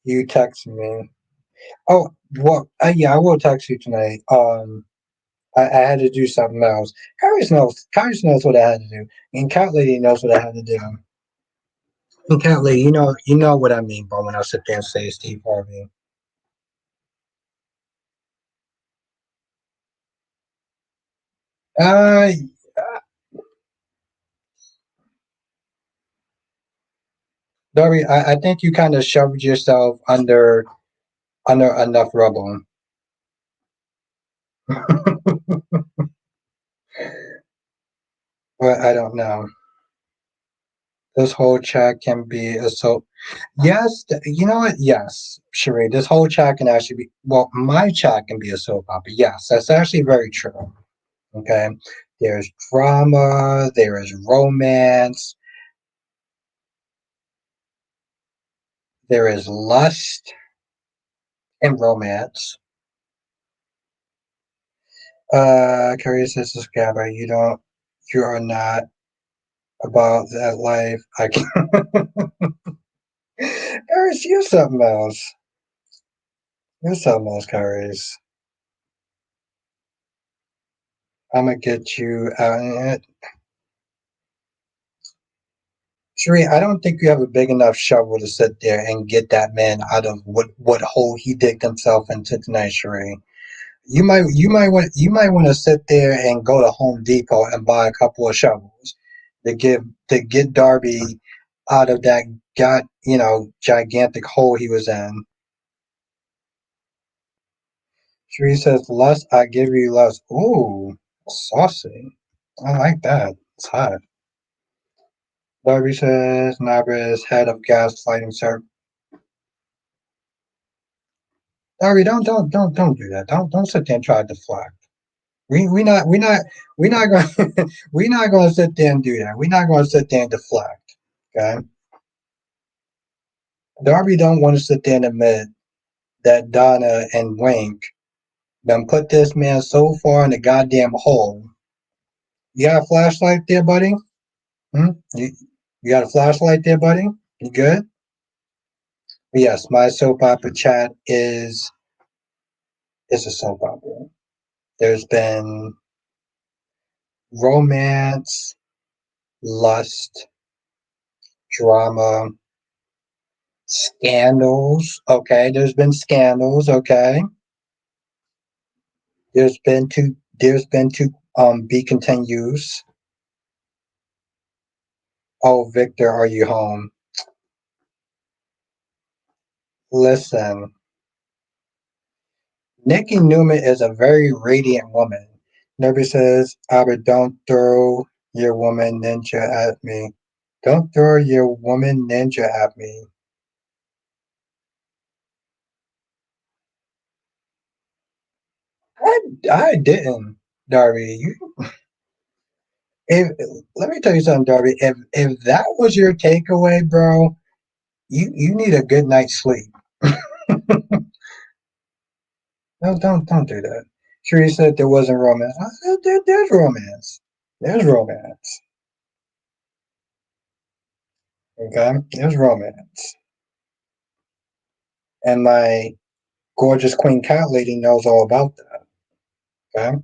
You text me. Oh, well, yeah, I will text you tonight. I had to do something else. Harris knows what I had to do. And Cat Lady knows what I had to do. And Cat Lady, you know what I mean, bro, when I sit there and say Steve Harvey. Uh, Darby, I think you kind of shoved yourself under enough rubble. But I don't know. This whole chat can be a soap. Yes, you know what? Yes, Sheree, this whole chat can actually be, well, my chat can be a soap opera. Yes, that's actually very true. Okay. There's drama, there is romance, there is lust and romance. Carrie says to Scabber, you are not about that life. I can't. Carrie, you're something else. You're something else, Carrie. I'm gonna get you out. Sheree, I don't think you have a big enough shovel to sit there and get that man out of what hole he digged himself into tonight, Sheree. You might want to sit there and go to Home Depot and buy a couple of shovels to get Darby out of that gigantic hole he was in. Sheree says, "Lust, I give you lust." Ooh, saucy. I like that. It's hot. Darby says, "Nabra is head of gaslighting, sir." Darby, don't do that. Don't sit there and try to deflect. We not going we not going to sit there and do that. We're not going to sit there and deflect. Okay. Darby don't want to sit there and admit that Donna and Wink done put this man so far in the goddamn hole. You got a flashlight there, buddy? Hmm? You got a flashlight there, buddy? You good? Yes, my soap opera chat is a soap opera. There's been romance, lust, drama, scandals. Okay, there's been scandals. Okay, there's been two be continues. Oh, Victor, are you home? Listen, Nikki Newman is a very radiant woman. Nobody says, Albert, don't throw your woman ninja at me. Don't throw your woman ninja at me. I didn't, Darby. If let me tell you something, Darby. If that was your takeaway, bro, you need a good night's sleep. No, don't do that. Sure, you said there wasn't romance. There's romance. There's romance. Okay, there's romance. And my gorgeous queen cat lady knows all about that. Okay,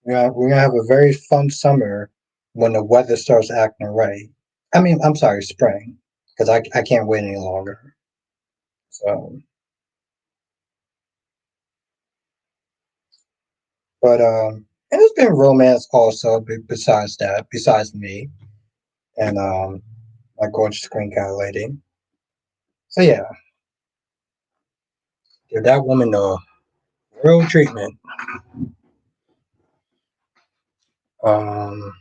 we're gonna have a very fun summer when the weather starts acting right. I mean, I'm sorry, spring, because I can't wait any longer. So, but and there's been romance also besides that, besides me and my gorgeous queen cat lady. So yeah, give that woman the real treatment. Um,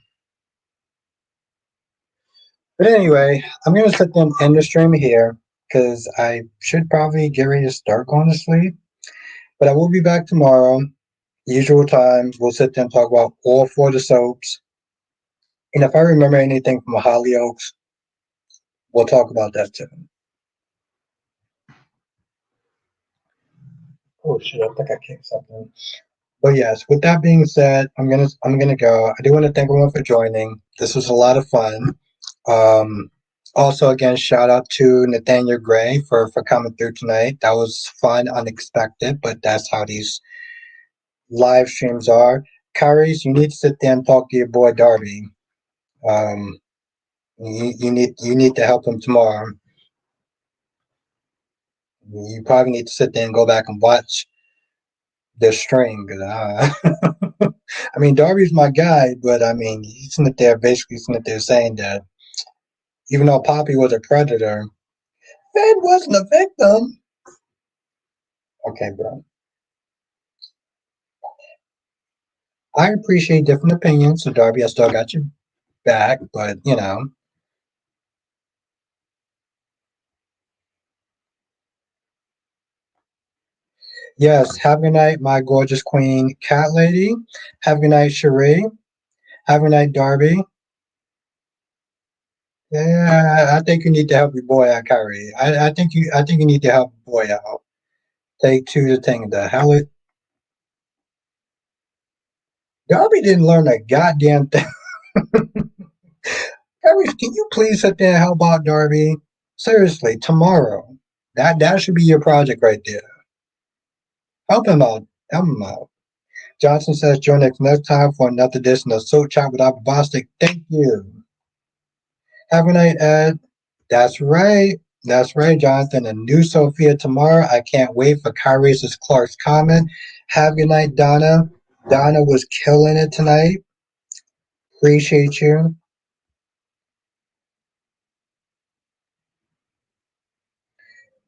but anyway, I'm gonna sit there and end the stream here because I should probably get ready to start going to sleep. But I will be back tomorrow, usual time. We'll sit there and talk about all four of the soaps. And if I remember anything from Hollyoaks, we'll talk about that too. Oh shit! I think I kicked something. But yes, with that being said, I'm gonna go. I do want to thank everyone for joining. This was a lot of fun. Um, Also, again, shout out to Nathaniel Gray for coming through tonight. That was fun, unexpected, but that's how these live streams are. Cyrus, you need to sit there and talk to your boy Darby. You need to help him tomorrow. You probably need to sit there and go back and watch the stream. I mean, Darby's my guy, but I mean, he's sitting there basically sitting there saying that even though Poppy was a predator, Fed wasn't a victim. Okay, bro. I appreciate different opinions, so Darby, I still got your back, but you know. Yes, have a good night, my gorgeous queen cat lady. Have a good night, Cherie. Have a good night, Darby. Yeah, I think you need to help your boy out, Kyrie. I think you need to help your boy out. Take two to tango. The hell it. Darby didn't learn a goddamn thing. Kyrie, can you please sit there and help out Darby? Seriously, tomorrow. That should be your project right there. Help him out. Help him out. Johnson says, join us next time for another edition of Soul Chat with Abba Bostic. Thank you. Have a night, Ed. That's right. That's right, Jonathan. A new Sophia tomorrow. I can't wait for Kyrie's Clark's comment. Have a good night, Donna. Donna was killing it tonight. Appreciate you.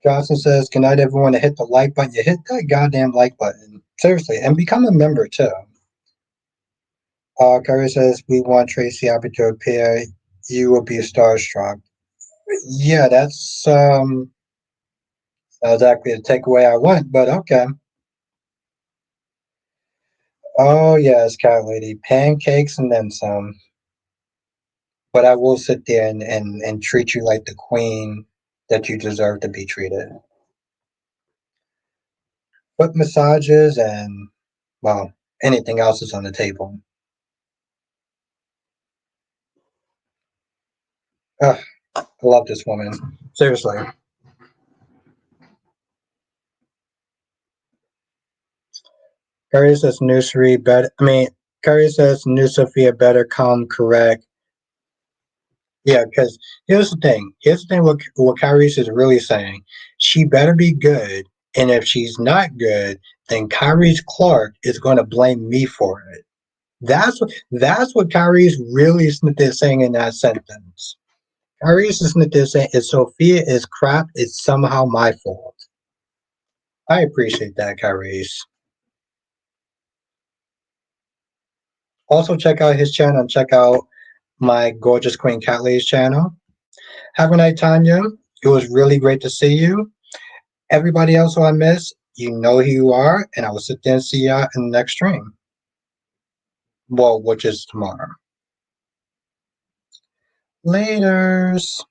Johnson says, good night, everyone. To hit the like button. You hit that goddamn like button. Seriously. And become a member, too. Kyrie says, we want Tracy Abbott to appear. You will be starstruck. Yeah, that's exactly the takeaway I want, but okay. Oh, yes, cat lady. Pancakes and then some. But I will sit there and treat you like the queen that you deserve to be treated. Foot massages and, well, anything else is on the table. Ugh, I love this woman. Seriously. Curry says nursery better. I mean, Curry says new Sophia better come correct. Yeah, because here's the thing. Here's the thing. What Kyrie's is really saying. She better be good, and if she's not good, then Kyrie's Clark is going to blame me for it. That's what Kyrie's really saying in that sentence. Kyrie's is saying if Sophia is crap, it's somehow my fault. I appreciate that, Kyrie's. Also, check out his channel and check out my gorgeous Queen Catley's channel. Have a night, Tanya. It was really great to see you. Everybody else who I miss, you know who you are, and I will sit there and see you in the next stream. Well, which is tomorrow. Laters.